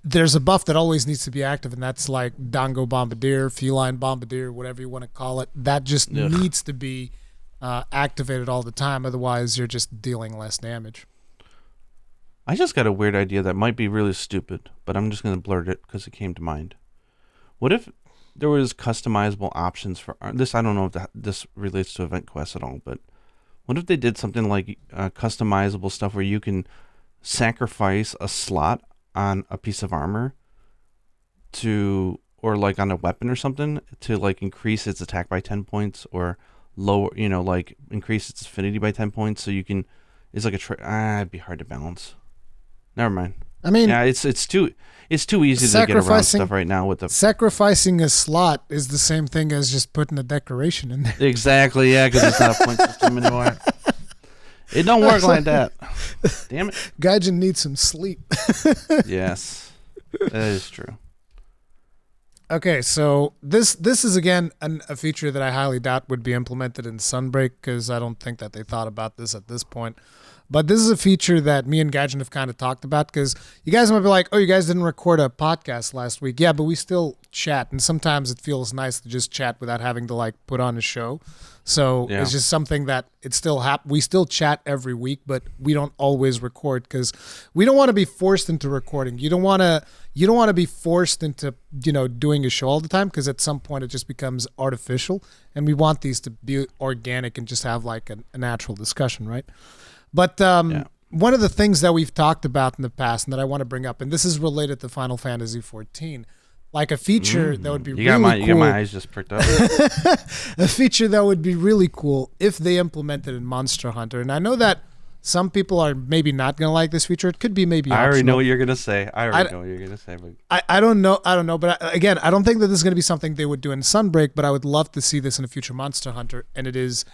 there's a buff that always needs to be active, and that's like Dango Bombardier, Feline Bombardier, whatever you want to call it. That just needs to be activated all the time. Otherwise, you're just dealing less damage. I just got a weird idea that might be really stupid, but I'm just going to blurt it because it came to mind. What if there was customizable options for this? I don't know if this relates to event quests at all, but what if they did something like customizable stuff where you can sacrifice a slot on a piece of armor or like on a weapon or something to like increase its attack by 10 points or lower, like increase its affinity by 10 points. So you can, it's like it'd be hard to balance. Never mind. I mean, yeah, it's too easy to get around stuff right now with the sacrificing a slot is the same thing as just putting a decoration in there. Exactly, yeah, because it's not a point system anymore. It don't work like that. Damn it. Gaijin needs some sleep. Yes, that is true. Okay, so this is again a feature that I highly doubt would be implemented in Sunbreak because I don't think that they thought about this at this point. But this is a feature that me and Gaijin have kind of talked about because you guys might be like, oh, you guys didn't record a podcast last week. Yeah, but we still chat, and sometimes it feels nice to just chat without having to like put on a show. So it's just something that it still we still chat every week, but we don't always record because we don't want to be forced into recording. You don't want to be forced into doing a show all the time because at some point it just becomes artificial, and we want these to be organic and just have like a natural discussion, right? But one of the things that we've talked about in the past and that I want to bring up, and this is related to Final Fantasy XIV, like a feature that would be cool. You got my eyes just pricked up. A feature that would be really cool if they implemented in Monster Hunter. And I know that some people are maybe not going to like this feature. It could be maybe optional. I already know what you're going to say. But I don't know. But again, I don't think that this is going to be something they would do in Sunbreak, but I would love to see this in a future Monster Hunter. And it is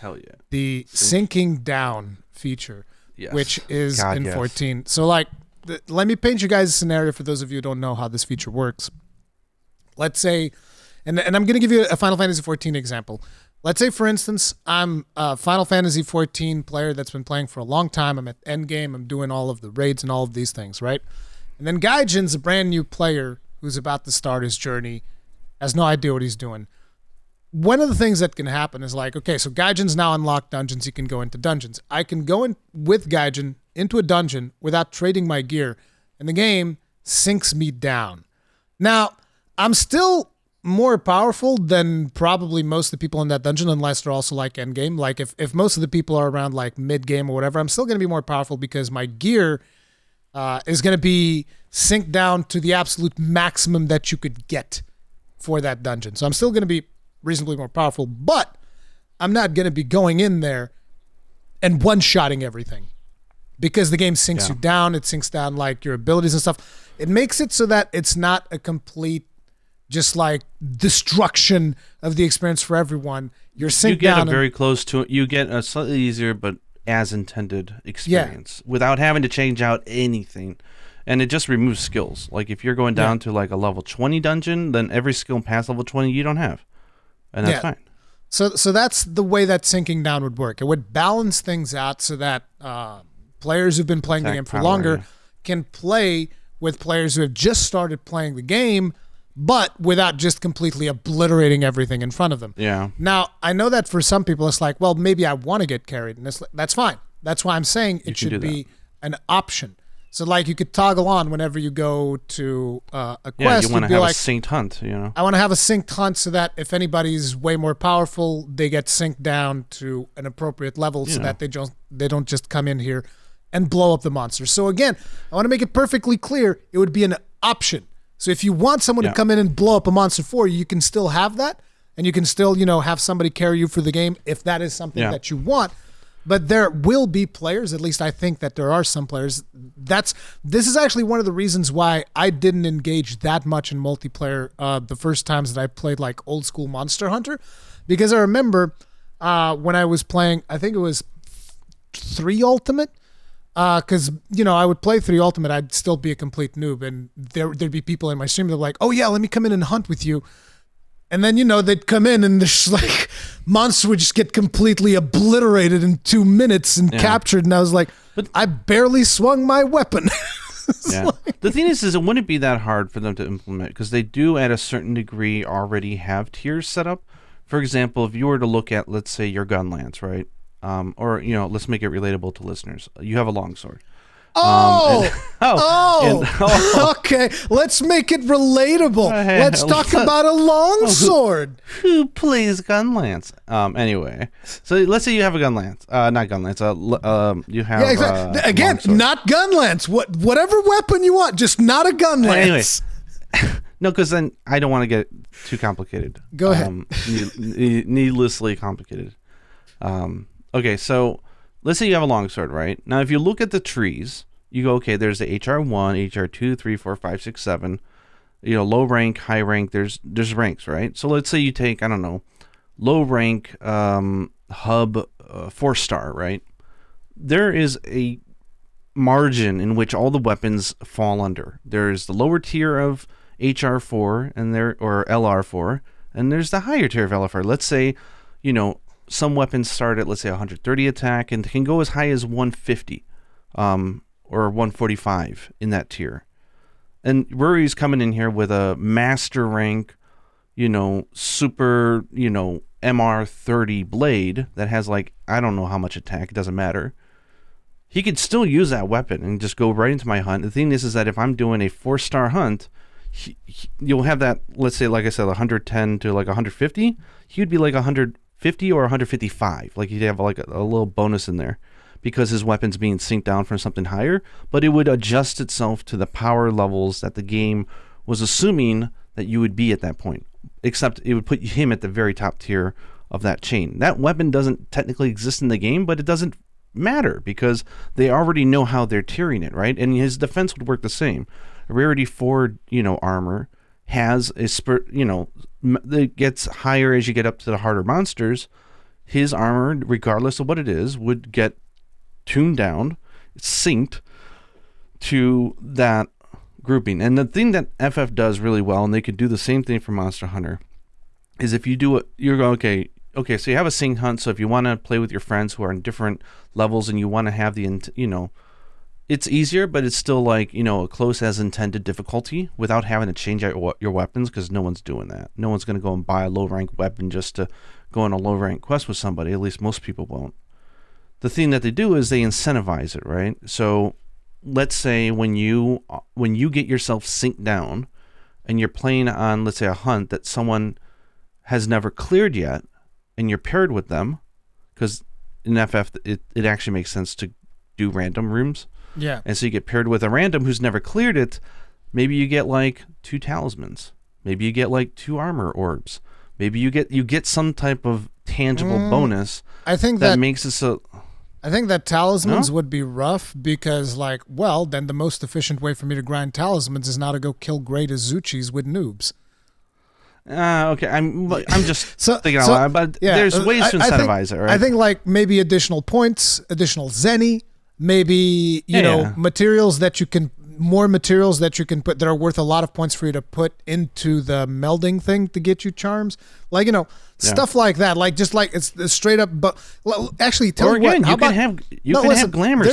the sinking down feature, which is in 14. So like, let me paint you guys a scenario for those of you who don't know how this feature works. Let's say, and I'm going to give you a Final Fantasy XIV example. Let's say, for instance, I'm a Final Fantasy XIV player that's been playing for a long time. I'm at endgame. I'm doing all of the raids and all of these things, right? And then Gaijin's a brand new player who's about to start his journey, has no idea what he's doing. One of the things that can happen is like, okay, so Gaijin's now unlocked dungeons. He can go into dungeons. I can go in with Gaijin into a dungeon without trading my gear, and the game sinks me down. Now, I'm still more powerful than probably most of the people in that dungeon, unless they're also like endgame. Like if most of the people are around like mid-game or whatever, I'm still going to be more powerful because my gear is going to be synced down to the absolute maximum that you could get for that dungeon. So I'm still going to be reasonably more powerful, but I'm not going to be going in there and one-shotting everything because the game syncs you down. It syncs down like your abilities and stuff. It makes it so that it's not a complete just like destruction of the experience for everyone. You're synced down. You get a slightly easier but as intended experience without having to change out anything. And it just removes skills. Like if you're going down to like a level 20 dungeon, then every skill past level 20 you don't have. And that's fine. So that's the way that syncing down would work. It would balance things out so that players who've been playing the game for longer can play with players who have just started playing the game, but without just completely obliterating everything in front of them. Yeah. Now, I know that for some people it's like, well, maybe I want to get carried. And that's fine. That's why I'm saying it should be an option. So, like, you could toggle on whenever you go to a quest. Yeah, you want to have a synced hunt, you know? I want to have a synced hunt so that if anybody's way more powerful, they get synced down to an appropriate level so that they don't just come in here and blow up the monster. So, again, I want to make it perfectly clear. It would be an option. So, if you want someone to come in and blow up a monster for you, you can still have that. And you can still, have somebody carry you for the game if that is something that you want. But there will be players, at least I think that there are some players. This is actually one of the reasons why I didn't engage that much in multiplayer the first times that I played like old school Monster Hunter. Because I remember when I was playing, I think it was 3 Ultimate. Because, I would play 3 Ultimate, I'd still be a complete noob. And there'd be people in my stream that were like, oh yeah, let me come in and hunt with you. And then, they'd come in and there's like monster would just get completely obliterated in 2 minutes and captured. And I was like, but I barely swung my weapon. The thing is it wouldn't be that hard for them to implement because they do at a certain degree already have tiers set up. For example, if you were to look at, let's say, your gun lance, right? Or, let's make it relatable to listeners. You have a longsword. Okay. Let's make it relatable. Let's talk about a longsword. Who plays gun lance? Anyway, so let's say you have a gun lance. Not gun lance. You have exactly. Again, longsword. Not gun lance. Whatever weapon you want, just not a gun lance. Anyway. No, because then I don't want to get too complicated. Go ahead. Needlessly complicated. Okay, so let's say you have a longsword, right? Now, if you look at the trees, you go, okay, there's the HR1, HR2, 3, 4, 5, 6, 7. Low rank, high rank. There's ranks, right? So let's say you take, I don't know, low rank hub 4-star, right? There is a margin in which all the weapons fall under. There's the lower tier of HR4 or LR4, and there's the higher tier of LR4. Let's say, some weapons start at, let's say, 130 attack and can go as high as 150 or 145 in that tier. And Ruri's coming in here with a master rank, super, MR30 blade that has like, I don't know how much attack, it doesn't matter. He could still use that weapon and just go right into my hunt. The thing is that if I'm doing a 4-star hunt, you'll have that, let's say, like I said, 110 to like 150. He would be like 150 or 155. Like he'd have like a little bonus in there because his weapon's being synced down from something higher, but it would adjust itself to the power levels that the game was assuming that you would be at that point, except it would put him at the very top tier of that chain. That weapon doesn't technically exist in the game, but it doesn't matter because they already know how they're tiering it, right? And his defense would work the same. A rarity 4, armor has a that gets higher as you get up to the harder monsters. His armor, regardless of what it is, would get tuned down, synced to that grouping. And the thing that FF does really well, and they could do the same thing for Monster Hunter, is if you do it, you're going, okay, so you have a synced hunt, so if you want to play with your friends who are in different levels and you want to have the, it's easier, but it's still like, a close as intended difficulty without having to change out your weapons because no one's doing that. No one's going to go and buy a low rank weapon just to go on a low rank quest with somebody. At least most people won't. The thing that they do is they incentivize it, right? So let's say when you get yourself synced down and you're playing on, let's say, a hunt that someone has never cleared yet and you're paired with them, because in FF it actually makes sense to do random rooms. Yeah. And so you get paired with a random who's never cleared it. Maybe you get like 2 talismans. Maybe you get like 2 armor orbs. Maybe you get some type of tangible bonus. I think that makes it so. I think that talismans would be rough because, like, well, then the most efficient way for me to grind talismans is now to go kill great Azuchis with noobs. Okay, I'm just thinking out loud, but there's ways to incentivize it, right? I think like maybe additional points, additional zenny, maybe you know materials that you can put that are worth a lot of points for you to put into the melding thing to get you charms, like stuff like that, like just like it's straight up. But actually, tell you what, you can have glamour.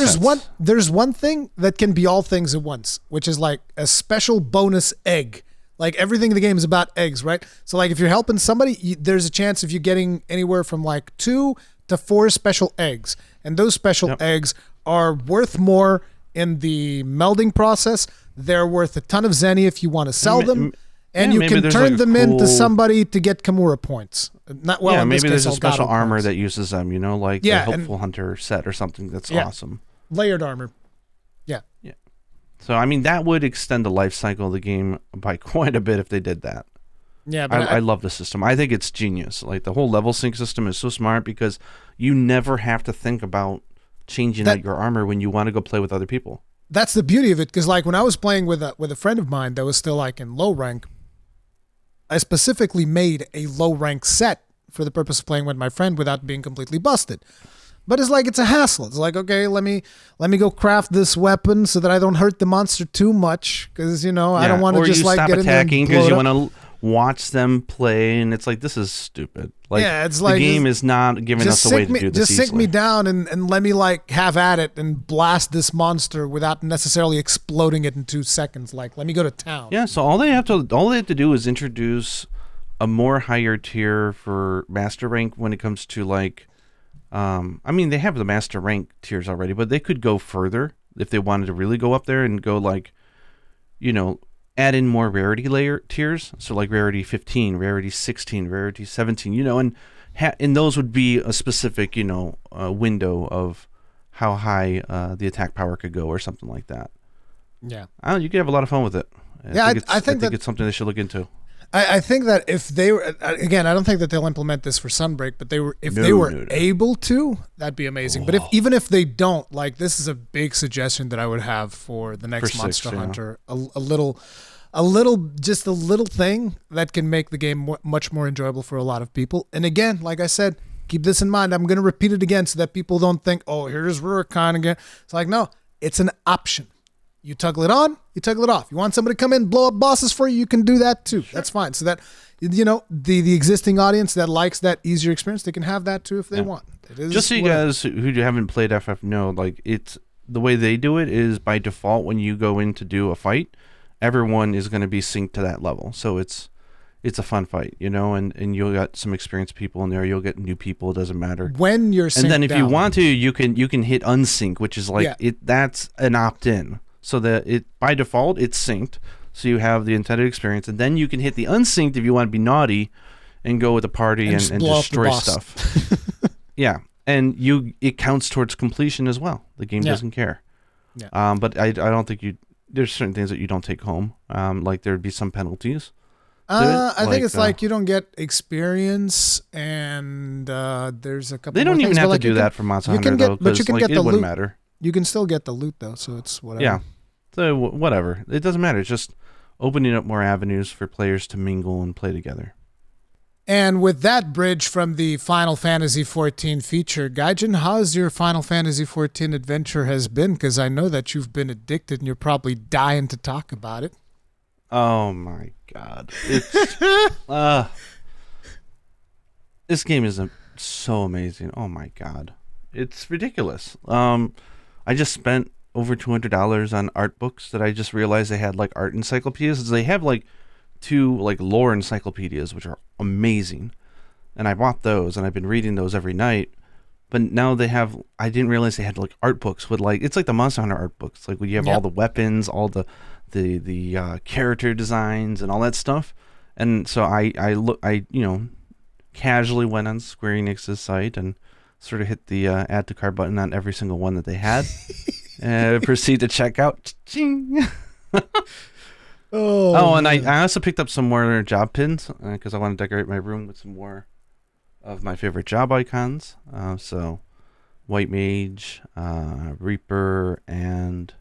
There's one thing that can be all things at once, which is like a special bonus egg. Like everything in the game is about eggs, right? So like if you're helping somebody, there's a chance of you getting anywhere from like 2 to 4 special eggs. And those special eggs are worth more in the melding process. They're worth a ton of zenny if you want to sell them. And you can turn them into somebody to get Kimura points. Maybe there's a special armor that uses them, like the Hopeful Hunter set or something that's awesome. Layered armor. Yeah. So, I mean, that would extend the life cycle of the game by quite a bit if they did that. Yeah, but I love the system. I think it's genius. Like, the whole level sync system is so smart because you never have to think about changing out your armor when you want to go play with other people. That's the beauty of it, because, like, when I was playing with a friend of mine that was still, like, in low rank, I specifically made a low rank set for the purpose of playing with my friend without being completely busted. But it's like, it's a hassle. It's like, okay, let me go craft this weapon so that I don't hurt the monster too much, because I don't want to just like get in there and blow it up. Because you want to watch them play, and it's like, this is stupid. Like, it's like the game is not giving us a way to do this easily. Just sink me down and let me like have at it and blast this monster without necessarily exploding it in 2 seconds. Like, let me go to town. Yeah. So all they have to do is introduce a more higher tier for master rank when it comes to like. I mean, they have the master rank tiers already, but they could go further if they wanted to really go up there and go like, add in more rarity layer tiers. So like rarity 15, rarity 16, rarity 17, and those would be a specific, window of how high the attack power could go or something like that. Yeah. You could have a lot of fun with it. I think it's something they should look into. I think that if they were, again, I don't think that they'll implement this for Sunbreak, but if they were able to, that'd be amazing. But even if they don't, like, this is a big suggestion that I would have for the next Monster Hunter. A little thing that can make the game much more enjoyable for a lot of people. And again, like I said, keep this in mind. I'm going to repeat it again so that people don't think, oh, here's Rurikhan again. It's like, no, it's an option. You toggle it on, you toggle it off. You want somebody to come in, blow up bosses for you, you can do that too. Sure. That's fine. So that, the existing audience that likes that easier experience, they can have that too if they want. Just so you guys who haven't played FF know, like, it's the way they do it is by default when you go in to do a fight, everyone is going to be synced to that level. So it's a fun fight, and you'll get some experienced people in there. You'll get new people. It doesn't matter when you're synced. And then if you want to, you can hit unsync, which is like that's an opt-in. So that by default it's synced, so you have the intended experience, and then you can hit the unsynced if you want to be naughty, and go with a party and destroy stuff. Yeah, and it counts towards completion as well. The game doesn't care. Yeah. But I don't think there's certain things that you don't take home. Like there'd be some penalties. I think it's like you don't get experience, and there's a couple. They don't even have to do that for Monster Hunter though, but you can get the loot. It wouldn't wouldn't matter. You can still get the loot though, so it's whatever. Yeah, so whatever. It doesn't matter. It's just opening up more avenues for players to mingle and play together. And with that bridge from the Final Fantasy XIV feature, Gaijin, how's your Final Fantasy XIV adventure has been? Because I know that you've been addicted and you're probably dying to talk about it. Oh my god. It's this game is so amazing. Oh my god. It's ridiculous. I just spent over $200 on art books that I just realized they had like art encyclopedias. They have like 2 like lore encyclopedias, which are amazing. And I bought those and I've been reading those every night. But now I didn't realize they had like art books with like, it's like the Monster Hunter art books. Like when you have all the weapons, all the character designs and all that stuff. And so I casually went on Square Enix's site and sort of hit the add to cart button on every single one that they had. Proceed to check out. Ching. And I also picked up some more job pins because I want to decorate my room with some more of my favorite job icons. So White Mage, Reaper, and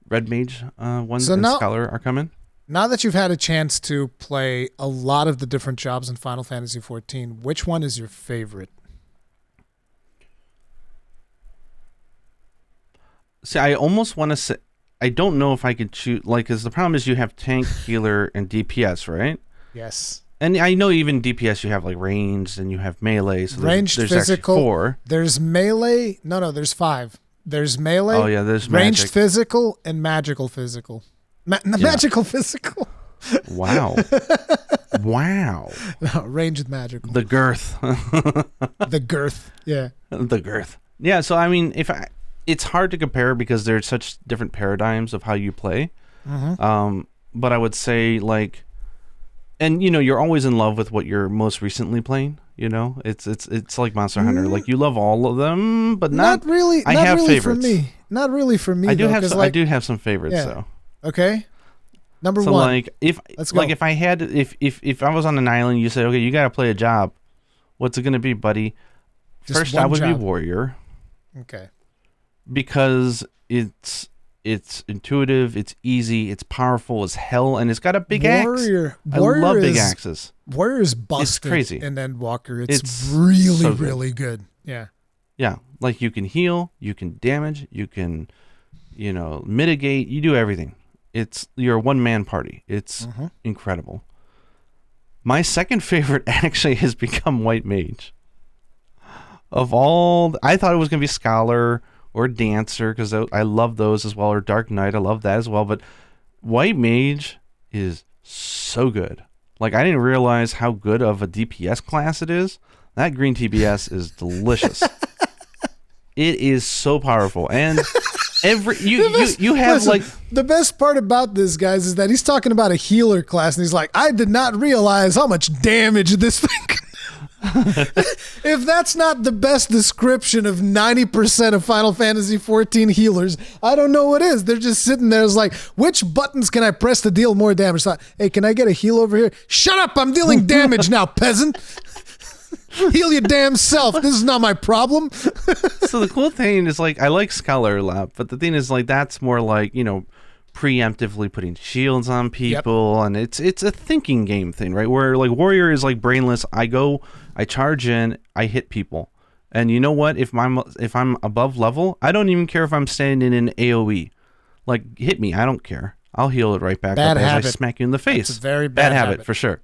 Red Mage ones and Scholar are coming. Now that you've had a chance to play a lot of the different jobs in Final Fantasy XIV, which one is your favorite? See, I almost want to say, I don't know if I could choose, because the problem is you have tank, healer, and DPS, right? Yes. And I know even DPS you have ranged and you have melee. So ranged there's physical. Actually 4. There's melee. No, there's 5. There's melee. Oh yeah, there's ranged magic. Physical and magical physical. Magical physical. Wow. Wow. No, ranged magical. The girth. The girth. Yeah. The girth. Yeah. So I mean, it's hard to compare because there's such different paradigms of how you play. Mm-hmm. But I would say and you're always in love with what you're most recently playing. It's like Monster Hunter. Like you love all of them, but not really. I not have really favorites. For me. Not really for me. I do have some favorites though. Okay. Number so one. If I had if I was on an island, you said, okay, you got to play a job. What's it gonna be, buddy? First, I would be Warrior. Okay. Because it's intuitive, it's easy, it's powerful as hell, and it's got a big axe. Warrior I love big axes. Warrior is busted. It's crazy. And then Walker, it's really, so good. Really good. Yeah. Yeah, you can heal, you can damage, you can, mitigate. You do everything. You're a one-man party. It's incredible. My second favorite actually has become White Mage. Of all, I thought it was going to be Scholar or Dancer because I love those as well, or Dark Knight. I love that as well. But White Mage is so good. I didn't realize how good of a DPS class it is. That green TBS is delicious. It is so powerful, and you have the best part about this, guys, is that he's talking about a healer class, and he's like, I did not realize how much damage this thing can. If that's not the best description of 90% of Final Fantasy XIV healers, I don't know what is. They're just sitting there, it's like, which buttons can I press to deal more damage? So, hey, can I get a heal over here? Shut up! I'm dealing damage now, peasant. Heal your damn self. This is not my problem. So the cool thing is, I like Scholar a lot, but the thing is, that's more preemptively putting shields on people, and it's a thinking game thing, right? Where Warrior is brainless. I charge in, I hit people, and you know what? If I'm above level, I don't even care if I'm standing in AOE. Hit me, I don't care. I'll heal it right back up as I smack you in the face. That's a very bad habit for sure.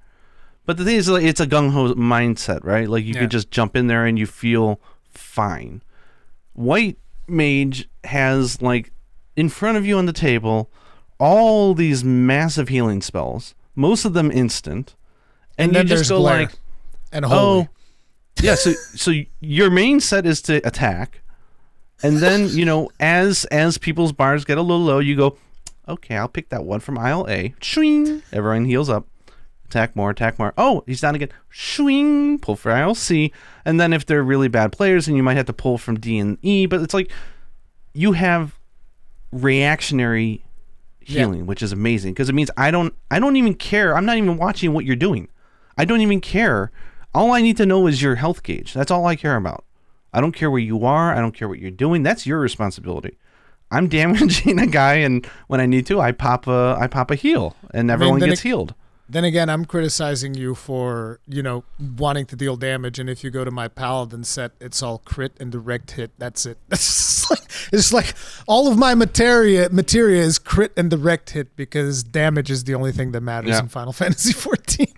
But the thing is, it's a gung-ho mindset, right? You could just jump in there and you feel fine. White Mage has, in front of you on the table, all these massive healing spells, most of them instant. And you just go Blair and Holy. Yeah, so your main set is to attack. And then, as people's bars get a little low, you go, okay, I'll pick that one from aisle A. Shwing! Everyone heals up. Attack more. Oh, he's down again. Shwing! Pull for aisle C. And then if they're really bad players, then you might have to pull from D and E. But it's you have reactionary healing, which is amazing. Because it means I don't even care. I'm not even watching what you're doing. I don't even care. All I need to know is your health gauge. That's all I care about. I don't care where you are. I don't care what you're doing. That's your responsibility. I'm damaging a guy, and when I need to, I pop a heal, and everyone gets healed. Then again, I'm criticizing you for, wanting to deal damage, and if you go to my Paladin set, it's all crit and direct hit. That's it. It's like all of my materia is crit and direct hit because damage is the only thing that matters in Final Fantasy XIV.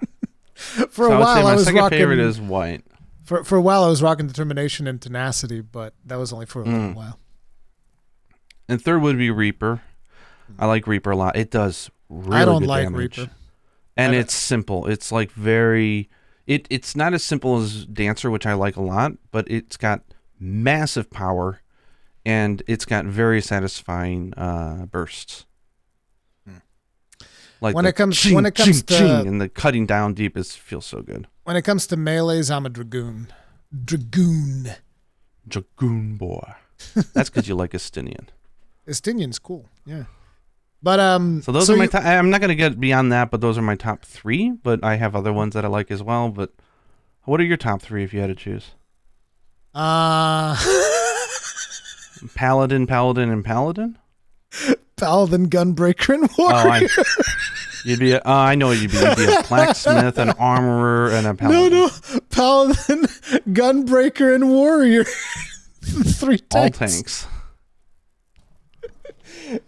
For a while, I was rocking. My second favorite is White. For a while, I was rocking Determination and Tenacity, but that was only for a little while. And third would be Reaper. I like Reaper a lot. It does really good damage. I don't like Reaper. And it's simple. It's very... It's not as simple as Dancer, which I like a lot, but it's got massive power, and it's got very satisfying bursts. When it comes to and the cutting down deep feels so good. When it comes to melees, I'm a Dragoon. Dragoon Dragoon boy. That's because you like Estinian. Estinian's cool. Yeah. But so those are my top. I'm not gonna get beyond that, but those are my top 3. But I have other ones that I like as well. But what are your top 3 if you had to choose? Paladin, and Paladin. Paladin, Gunbreaker, and Warrior. You'd be. I know what you'd be. You'd be a blacksmith, an armorer, and a paladin. No, Paladin, Gunbreaker, and Warrior. 3 tanks. All tanks.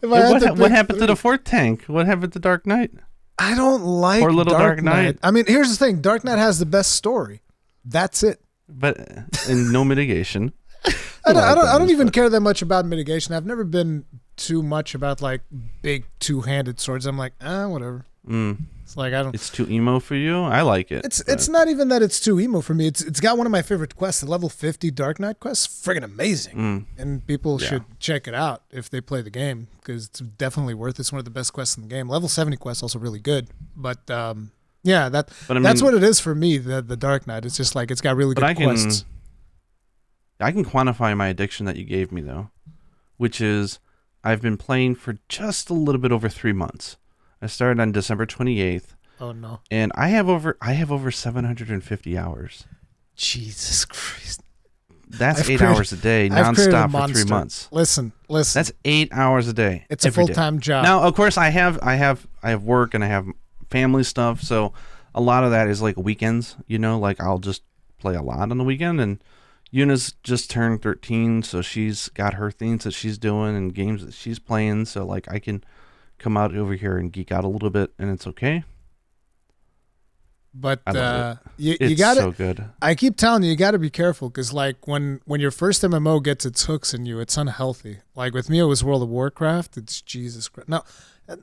What happened to the 4th tank? What happened to Dark Knight? I don't like Poor little Dark Knight. I mean, here's the thing. Dark Knight has the best story. That's it. But and no mitigation. I don't even care that much about mitigation. I've never been too much about like big 2-handed swords. I'm like, whatever. It's like It's too emo for you. I like it. It's not even that it's too emo for me. It's got one of my favorite quests. The level 50 Dark Knight quest, friggin' amazing. And people should check it out if they play the game because it's definitely worth it. It's one of the best quests in the game. Level 70 quest also really good, but that's what it is for me. The Dark Knight. It's just like it's got really good quests. I can quantify my addiction that you gave me though, which is I've been playing for just a little bit over 3 months. I started on December 28th. Oh no! And I have over 750 hours. Jesus Christ! That's 8 hours a day, nonstop for 3 months. Listen. That's 8 hours a day. It's a full-time job. Now, of course, I have work and I have family stuff, so a lot of that is like weekends. Like I'll just play a lot on the weekend. And Yuna's just turned 13, so she's got her things that she's doing and games that she's playing. So like I can come out over here and geek out a little bit, and it's okay. But you got so good. I keep telling you got to be careful because like when your first MMO gets its hooks in you, it's unhealthy. Like with me, it was World of Warcraft. It's Jesus Christ. Now,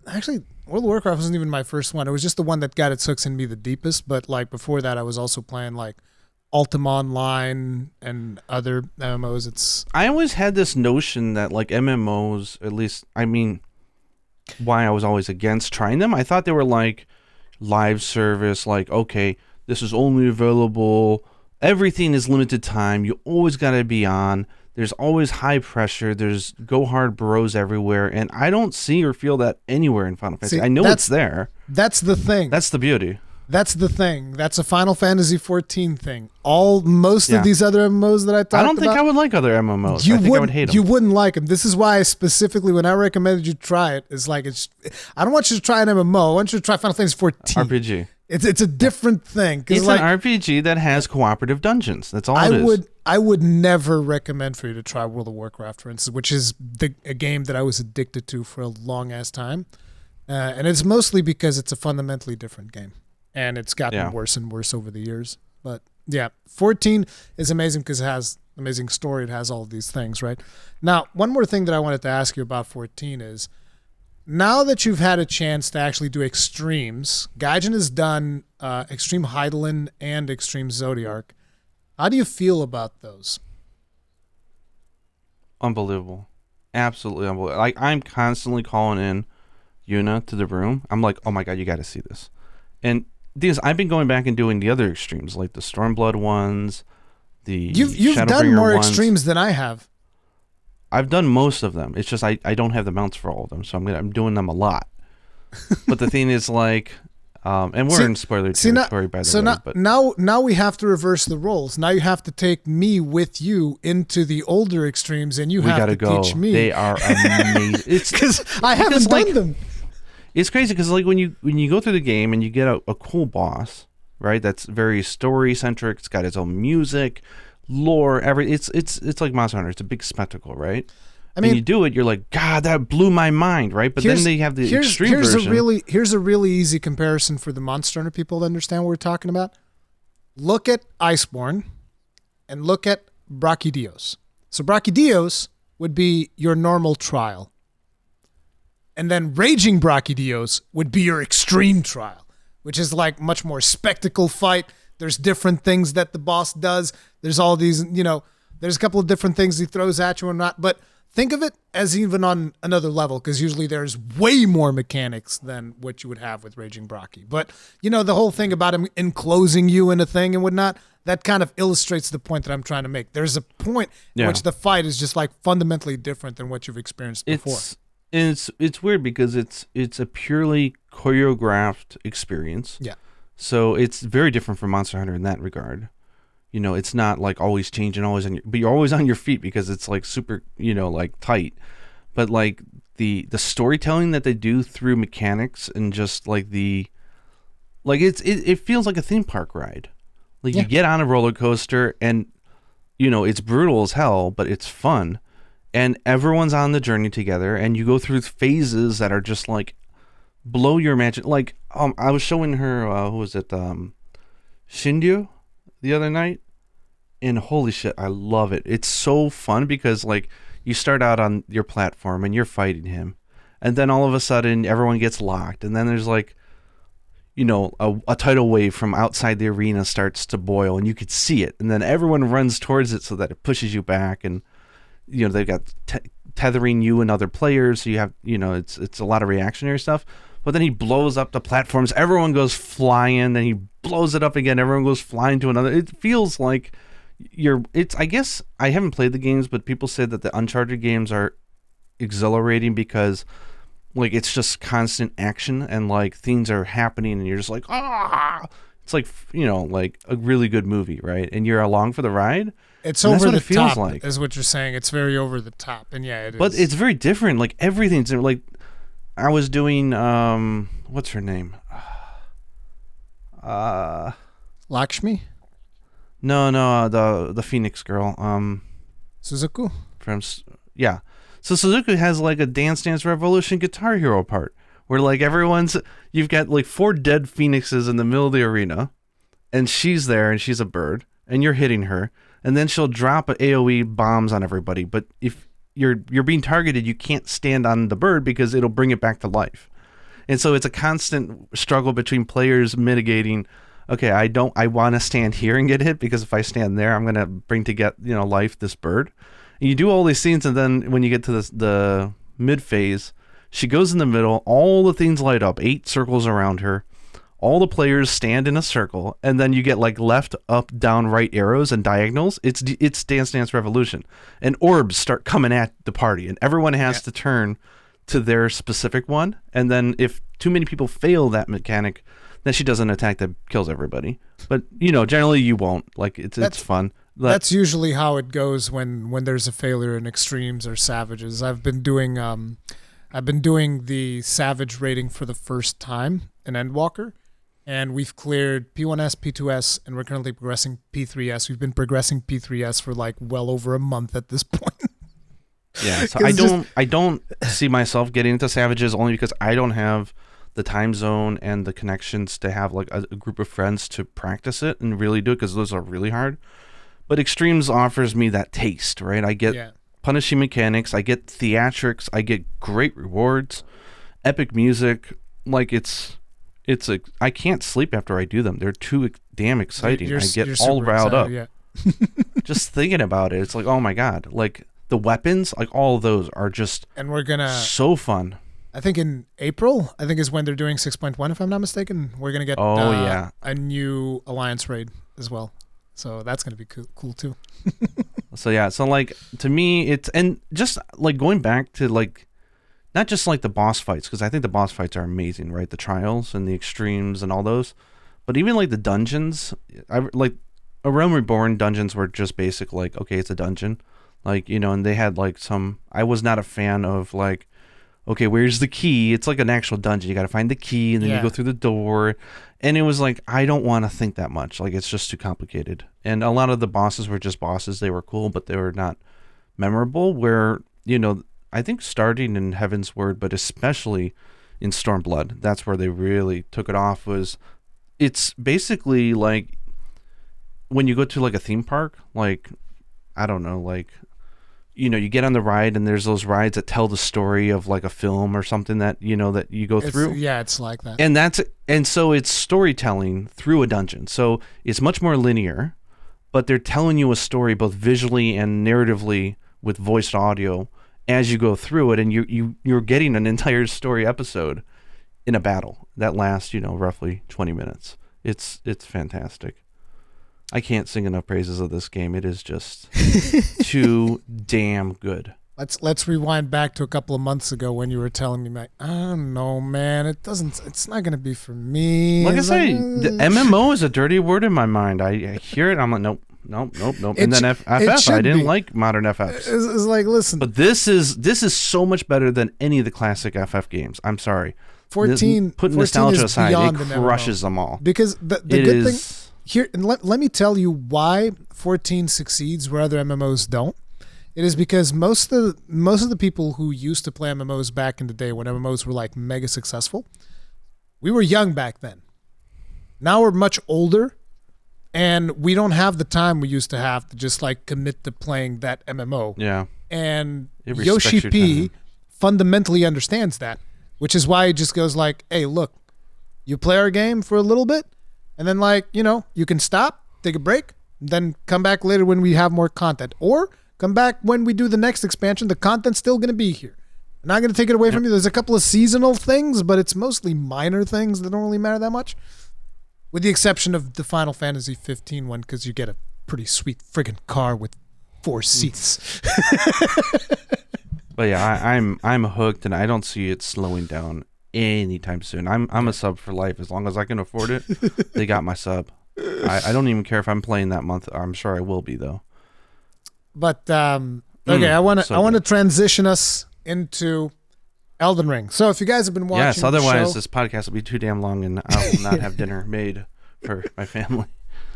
actually, World of Warcraft wasn't even my first one. It was just the one that got its hooks in me the deepest. But like before that, I was also playing like Ultima Online and other MMOs. I always had this notion that like MMOs, at least, I mean, why I was always against trying them. I thought they were like live service, like, okay, this is only available, everything is limited time, you always got to be on, there's always high pressure, there's go hard bros everywhere, and I don't see or feel that anywhere in Final Fantasy. I know it's there. That's the thing. That's the beauty. That's the thing. That's a Final Fantasy 14 thing. Most of these other MMOs that I talked about. I don't think I would like other MMOs. I think I would hate them. You wouldn't like them. This is why specifically when I recommended you try it, it's like I don't want you to try an MMO. I want you to try Final Fantasy 14. RPG. It's a different thing. It's like, an RPG that has cooperative dungeons. That's all it is. I would never recommend for you to try World of Warcraft, for instance, which is a game that I was addicted to for a long ass time, and it's mostly because it's a fundamentally different game. And it's gotten worse and worse over the years. But yeah, 14 is amazing because it has amazing story. It has all of these things, right? Now, one more thing that I wanted to ask you about 14 is, now that you've had a chance to actually do extremes, Gaijin has done Extreme Hydaelyn and Extreme Zodiark. How do you feel about those? Unbelievable. Absolutely unbelievable. Like, I'm constantly calling in Yuna to the room. I'm like, oh my God, you got to see this. And these, I've been going back and doing the other extremes, like the Stormblood ones, the You've done more extremes than I have. I've done most of them. It's just I don't have the mounts for all of them, so I'm doing them a lot. But the thing is, like, and we're in spoiler territory, by the way. But now we have to reverse the roles. Now you have to take me with you into the older extremes, and you have to teach me. They are amazing. It's because I haven't done them. It's crazy because like when you go through the game and you get a cool boss, right? That's very story centric. It's got its own music, lore, it's like Monster Hunter. It's a big spectacle, right? I mean, you do it, you're like, God, that blew my mind, right? But then they have the extreme version. Here's a really easy comparison for the Monster Hunter people to understand what we're talking about. Look at Iceborne and look at Brachydios. So Brachydios would be your normal trial. And then Raging Brachydios would be your extreme trial, which is like much more spectacle fight. There's different things that the boss does. There's all these, there's a couple of different things he throws at you and not. But think of it as even on another level, because usually there's way more mechanics than what you would have with Raging Brachy. But, the whole thing about him enclosing you in a thing and whatnot, that kind of illustrates the point that I'm trying to make. There's a point in which the fight is just like fundamentally different than what you've experienced before. It's weird because it's a purely choreographed experience. Yeah. So it's very different from Monster Hunter in that regard. You know, it's not like always changing, but you're always on your feet because it's like super, you know, like tight. But like the storytelling that they do through mechanics and just like it feels like a theme park ride. Like you get on a roller coaster and, you know, it's brutal as hell, but it's fun. And everyone's on the journey together and you go through phases that are just like blow your imagination. Like, I was showing her, who was it? Shinryu the other night. And holy shit, I love it. It's so fun because like you start out on your platform and you're fighting him. And then all of a sudden everyone gets locked. And then there's like, you know, a tidal wave from outside the arena starts to boil and you could see it. And then everyone runs towards it so that it pushes you back. And, you know, they've got tethering you and other players. So you have, you know, it's a lot of reactionary stuff. But then he blows up the platforms. Everyone goes flying. Then he blows it up again. Everyone goes flying to another. It feels like I guess I haven't played the games, but people say that the Uncharted games are exhilarating because like it's just constant action and like things are happening and you're just like, it's like, you know, like a really good movie, right? And you're along for the ride. It's over the top, like. Is what you're saying. It's very over the top, and yeah, it is. But it's very different. Like everything's like, I was doing what's her name? Lakshmi? No, the Phoenix girl. Suzuku? Yeah. So Suzuku has like a Dance Dance Revolution Guitar Hero part where like you've got like 4 dead phoenixes in the middle of the arena and she's there and she's a bird and you're hitting her and then she'll drop AoE bombs on everybody. But if you're being targeted, you can't stand on the bird because it'll bring it back to life. And so it's a constant struggle between players mitigating, okay, I want to stand here and get hit because if I stand there, I'm going to bring to get, you know, life this bird. And you do all these scenes, and then when you get to the mid phase, she goes in the middle, all the things light up, 8 circles around her, all the players stand in a circle, and then you get like left, up, down, right arrows and diagonals. It's Dance Dance Revolution. And orbs start coming at the party, and everyone has to turn to their specific one, and then if too many people fail that mechanic, then she does an attack that kills everybody. But, you know, generally you won't. Like, it's fun. That's usually how it goes when there's a failure in extremes or savages. I've been doing the savage rating for the first time in Endwalker, and we've cleared P1S, P2S, and we're currently progressing P3S. We've been progressing P3S for like well over a month at this point. Yeah, so I don't see myself getting into savages only because I don't have the time zone and the connections to have like a group of friends to practice it and really do it because those are really hard. But Extremes offers me that taste, right? I get punishing mechanics, I get theatrics, I get great rewards, epic music. Like I can't sleep after I do them. They're too damn exciting. I get all riled up. Yeah. Just thinking about it, it's like, oh my god! Like the weapons, like all of those are just so fun. I think in April, is when they're doing 6.1, if I'm not mistaken. We're gonna get a new Alliance raid as well. So that's going to be cool too. So like to me it's, and just like going back to like not just like the boss fights, because I think the boss fights are amazing, right? The trials and the extremes and all those, but even like the dungeons, like A Realm Reborn dungeons were just basic, like, okay, it's a dungeon, like, you know, and they had like I was not a fan of like, okay, where's the key? It's like an actual dungeon. You got to find the key, and then you go through the door. And it was like, I don't want to think that much. Like, it's just too complicated. And a lot of the bosses were just bosses. They were cool, but they were not memorable. Where, you know, I think starting in Heaven's Word, but especially in Stormblood, that's where they really took it off. It's basically like when you go to like a theme park, like, I don't know, like, you know, you get on the ride and there's those rides that tell the story of like a film or something that, you know, that you go through. Yeah, it's like that. And so it's storytelling through a dungeon. So it's much more linear, but they're telling you a story both visually and narratively with voiced audio as you go through it. And you're getting an entire story episode in a battle that lasts, you know, roughly 20 minutes. It's fantastic. I can't sing enough praises of this game. It is just too damn good. Let's rewind back to a couple of months ago when you were telling me, like, I don't know, man, it's not gonna be for me. Like I say, the MMO is a dirty word in my mind. I hear it, I'm like, nope. And then FF, I didn't like modern FFs. It's like, listen, but this is so much better than any of the classic FF games. I'm sorry. 14, putting nostalgia aside, it crushes them all. Because the good thing here, and let me tell you why 14 succeeds where other MMOs don't. It is because most of the people who used to play MMOs back in the day when MMOs were like mega successful, we were young back then. Now we're much older, and we don't have the time we used to have to just like commit to playing that MMO. Yeah. And Yoshi P fundamentally understands that, which is why he just goes like, hey, look, you play our game for a little bit, and then like, you can stop, take a break, and then come back later when we have more content. Or come back when we do the next expansion. The content's still going to be here. I'm not going to take it away from you. There's a couple of seasonal things, but it's mostly minor things that don't really matter that much. With the exception of the Final Fantasy 15 one, because you get a pretty sweet friggin' car with 4 seats. But yeah, I'm hooked, and I don't see it slowing down anytime soon. I'm a sub for life. As long as I can afford it, they got my sub. I don't even care if I'm playing that month. I'm sure I will be, though. But okay, I want to transition us into Elden Ring. So if you guys have been watching, yes, otherwise this podcast will be too damn long, and I will not have dinner made for my family.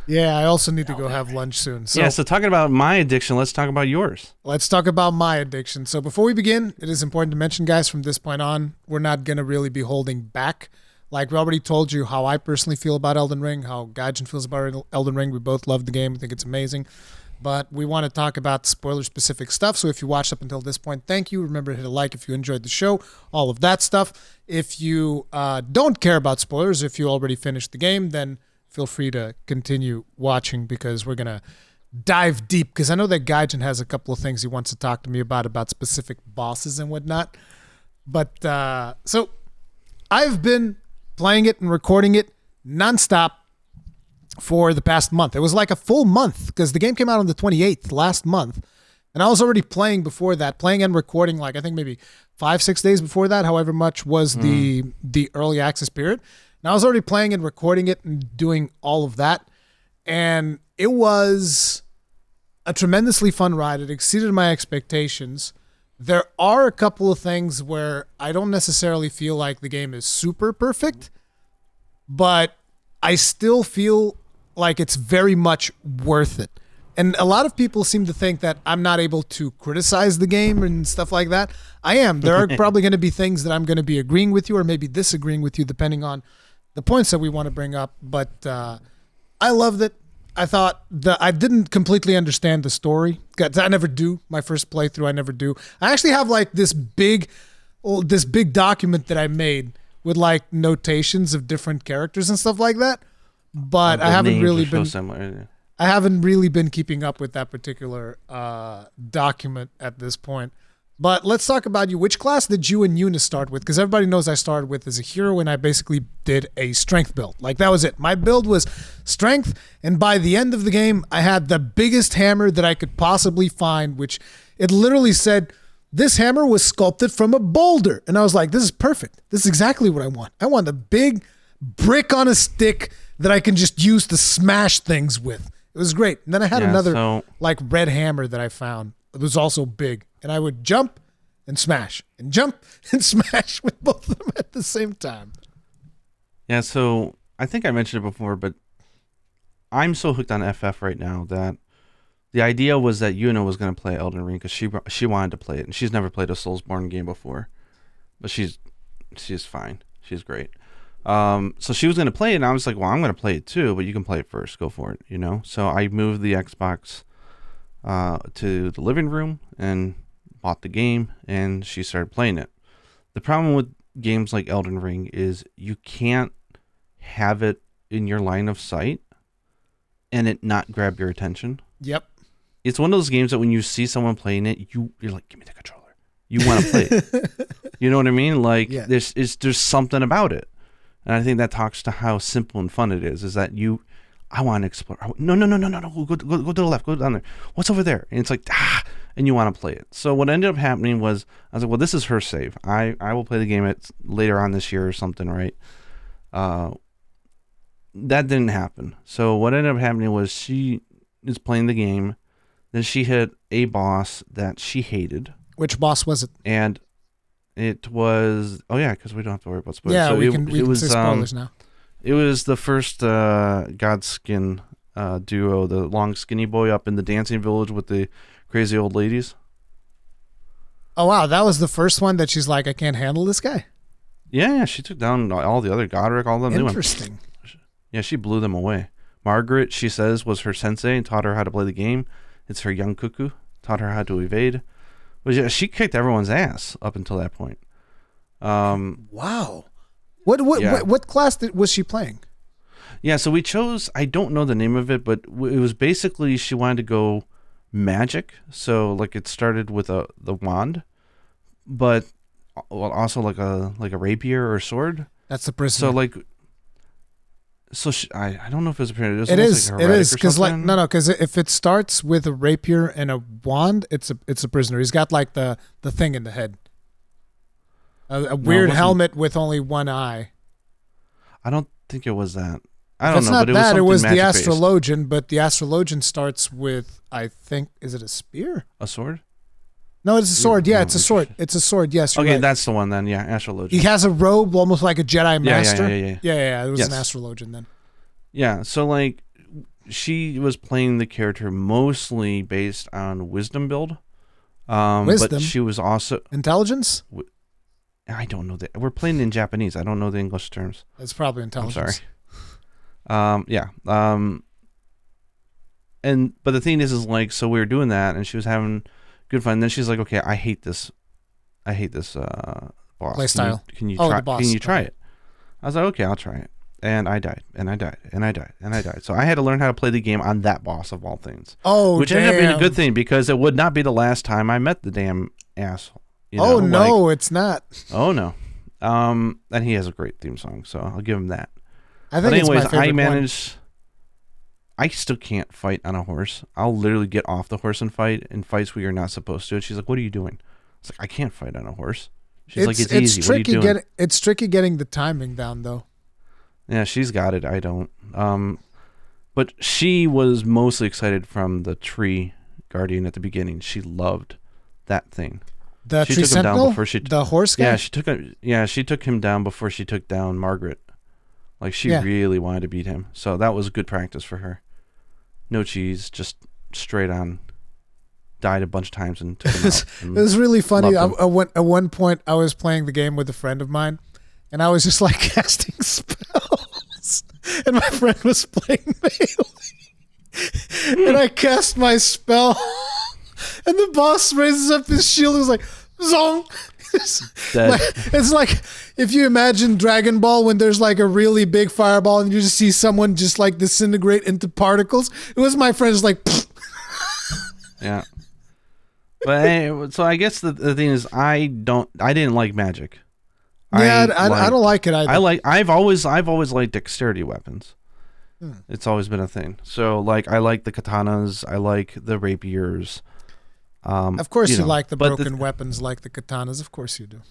Yeah, I also need to go have lunch soon. So, so talking about my addiction, let's talk about yours. Let's talk about my addiction. So before we begin, it is important to mention, guys, from this point on, we're not going to really be holding back. Like we already told you how I personally feel about Elden Ring, how Gaijin feels about Elden Ring. We both love the game. We think it's amazing. But we want to talk about spoiler-specific stuff. So if you watched up until this point, thank you. Remember to hit a like if you enjoyed the show, all of that stuff. If you don't care about spoilers, if you already finished the game, then feel free to continue watching because we're going to dive deep. Because I know that Gaijin has a couple of things he wants to talk to me about specific bosses and whatnot. But so I've been playing it and recording it nonstop for the past month. It was like a full month because the game came out on the 28th last month. And I was already playing before that, playing and recording like I think maybe 5-6 days before that, however much was the early access period. And I was already playing and recording it and doing all of that. And it was a tremendously fun ride. It exceeded my expectations. There are a couple of things where I don't necessarily feel like the game is super perfect, but I still feel like it's very much worth it. And a lot of people seem to think that I'm not able to criticize the game and stuff like that. I am. There are probably going to be things that I'm going to be agreeing with you or maybe disagreeing with you depending on the points that we want to bring up. But I loved it. I thought I didn't completely understand the story. I never do. My first playthrough, I never do. I actually have like this big document that I made with like notations of different characters and stuff like that. But I haven't really been similar. I haven't really been keeping up with that particular document at this point. But let's talk about you. Which class did you and Eunice start with? Because everybody knows I started with as a hero and I basically did a strength build. Like that was it. My build was strength, and by the end of the game, I had the biggest hammer that I could possibly find, which it literally said, this hammer was sculpted from a boulder. And I was like, this is perfect. This is exactly what I want. I want a big brick on a stick that I can just use to smash things with. It was great. And then I had another like red hammer that I found. It was also big. And I would jump and smash and jump and smash with both of them at the same time. Yeah, so I think I mentioned it before, but I'm so hooked on FF right now that the idea was that Yuna was going to play Elden Ring because she wanted to play it. And she's never played a Soulsborne game before. But she's fine. She's great. So she was going to play it, and I was like, well, I'm going to play it too, but you can play it first. Go for it, So I moved the Xbox to the living room and bought the game, and she started playing it. The problem with games like Elden Ring is you can't have it in your line of sight and it not grab your attention. Yep. It's one of those games that when you see someone playing it, you're like, give me the controller. You want to play it. You know what I mean? Like, yeah. There's something about it. And I think that talks to how simple and fun it is that I want to explore. No. Go to the left. Go down there. What's over there? And it's like, and you want to play it. So what ended up happening was, I was like, well, this is her save. I will play the game later on this year or something, right? That didn't happen. So what ended up happening was she is playing the game. Then she hit a boss that she hated. Which boss was it? And it was, because we don't have to worry about spoilers. Yeah, so we can say spoilers now. It was the first Godskin duo, the long skinny boy up in the dancing village with the crazy old ladies. Oh, wow. That was the first one that she's like, I can't handle this guy? Yeah, she took down all the other Godric, all of them. Interesting. Yeah, she blew them away. Margaret, she says, was her sensei and taught her how to play the game. It's her young cuckoo, taught her how to evade. But yeah, she kicked everyone's ass up until that point. Wow. What class was she playing? Yeah, so we chose, I don't know the name of it, but it was basically she wanted to go magic. So like it started with the wand, but also like a rapier or sword. That's the prisoner. So I don't know if it was a prisoner. It is because because if it starts with a rapier and a wand, it's a prisoner. He's got like the thing in the head. A weird helmet with only one eye. I don't think it was that. I don't know. Not but that. It was the magic-based. Astrologian, but the Astrologian starts with, I think, is it a spear? A sword? No, it's a sword. Yeah, it's a sword. It's a sword. Yes. Okay, right. that's the one then. Yeah, Astrologian. He has a robe, almost like a Jedi Master. Yeah. It was an Astrologian then. Yeah. So like, she was playing the character mostly based on wisdom build. Wisdom. But she was also intelligence. I don't know that. We're playing in Japanese. I don't know the English terms. It's probably intelligence. I'm sorry. But the thing is like, so we were doing that, and she was having good fun. And then she's like, okay, I hate this boss. Play style. Can you try it? I was like, okay, I'll try it. And I died. So I had to learn how to play the game on that boss of all things. Oh, which ended up being a good thing, because it would not be the last time I met the damn asshole. It's not. Oh no. And he has a great theme song, so I'll give him that. I think it's my favorite I still can't fight on a horse. I'll literally get off the horse and fight in fights where you're not supposed to. And she's like, "What are you doing?" It's like, "I can't fight on a horse." She's like, "It's easy. What are you doing?" It's tricky getting the timing down, though. Yeah, she's got it. I don't. But she was mostly excited from the tree guardian at the beginning. She loved that thing. The tree sentinel, the horse guy. She took him down before she took down Margaret. Like she really wanted to beat him, so that was good practice for her. No cheese, just straight on. Died a bunch of times and took him out. It was really funny. At one point, I was playing the game with a friend of mine, and I was just like casting spells, and my friend was playing melee, and I cast my spell, and the boss raises up his shield and was like, "Zong." It's like if you imagine Dragon Ball when there's like a really big fireball and you just see someone just like disintegrate into particles. It was my friends like. Yeah. But so I guess the thing is I didn't like magic. Yeah, I don't like it either. I've always liked dexterity weapons. It's always been a thing. So like I like the katanas, I like the rapiers. Of course you like the broken weapons like the katanas. Of course you do.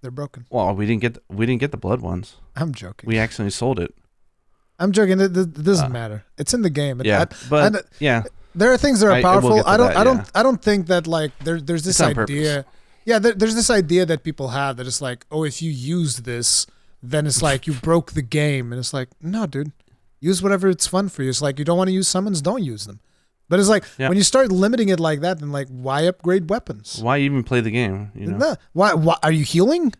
They're broken. Well, we didn't get the blood ones. I'm joking. We accidentally sold it. I'm joking. It doesn't matter. It's in the game. Yeah, there are things that are powerful. I don't think that like there's this idea. Yeah, there's this idea that people have that it's like, oh, if you use this, then it's like you broke the game, and it's like, no, dude, use whatever it's fun for you. It's like you don't want to use summons, don't use them. But it's like when you start limiting it like that, then like why upgrade weapons? Why even play the game? You know? Why are you healing?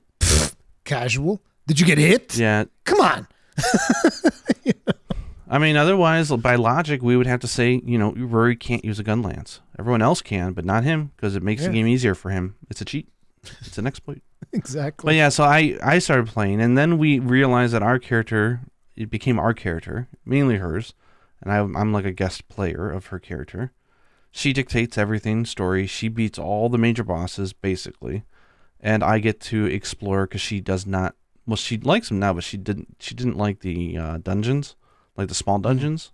Casual. Did you get hit? Yeah. Come on. I mean, otherwise, by logic, we would have to say, Ruri can't use a gun lance. Everyone else can, but not him, because it makes the game easier for him. It's a cheat. It's an exploit. Exactly. But yeah, so I started playing, and then we realized that it became our character, mainly hers. And I'm like a guest player of her character. She dictates everything, story. She beats all the major bosses, basically. And I get to explore because she does not... Well, she likes them now, but she didn't like the dungeons. like the small dungeons.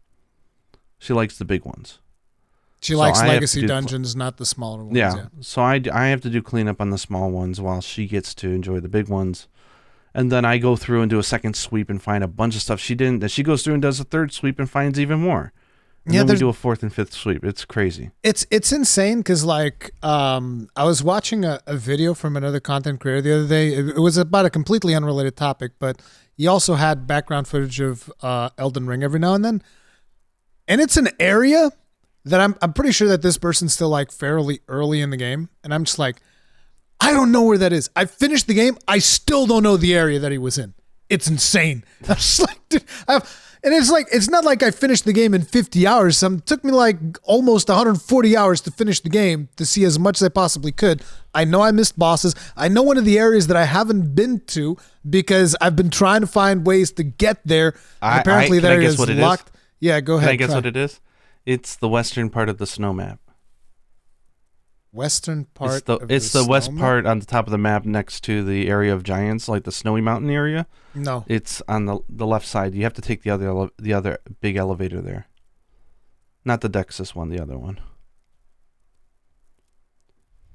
She likes the big ones. She likes legacy dungeons, not the smaller ones. Yeah. So I have to do cleanup on the small ones while she gets to enjoy the big ones. And then I go through and do a second sweep and find a bunch of stuff she didn't. Then she goes through and does a third sweep and finds even more. And then we do a fourth and fifth sweep. It's crazy. It's insane because like I was watching a video from another content creator the other day. It was about a completely unrelated topic, but he also had background footage of Elden Ring every now and then. And it's an area that I'm pretty sure that this person's still like fairly early in the game. And I'm just like, I don't know where that is. I finished the game. I still don't know the area that he was in. It's insane. I'm just like, dude, and it's like, it's not like I finished the game in 50 hours. It took me like almost 140 hours to finish the game to see as much as I possibly could. I know I missed bosses. I know one of the areas that I haven't been to because I've been trying to find ways to get there. Apparently that area is locked. Yeah, go ahead. Can I guess what it is? It's the western part of the snow map. Western part it's the west part on the top of the map next to the area of giants, like the snowy mountain area. No. It's on the left side. You have to take the other big elevator there. Not the Dexus one, the other one.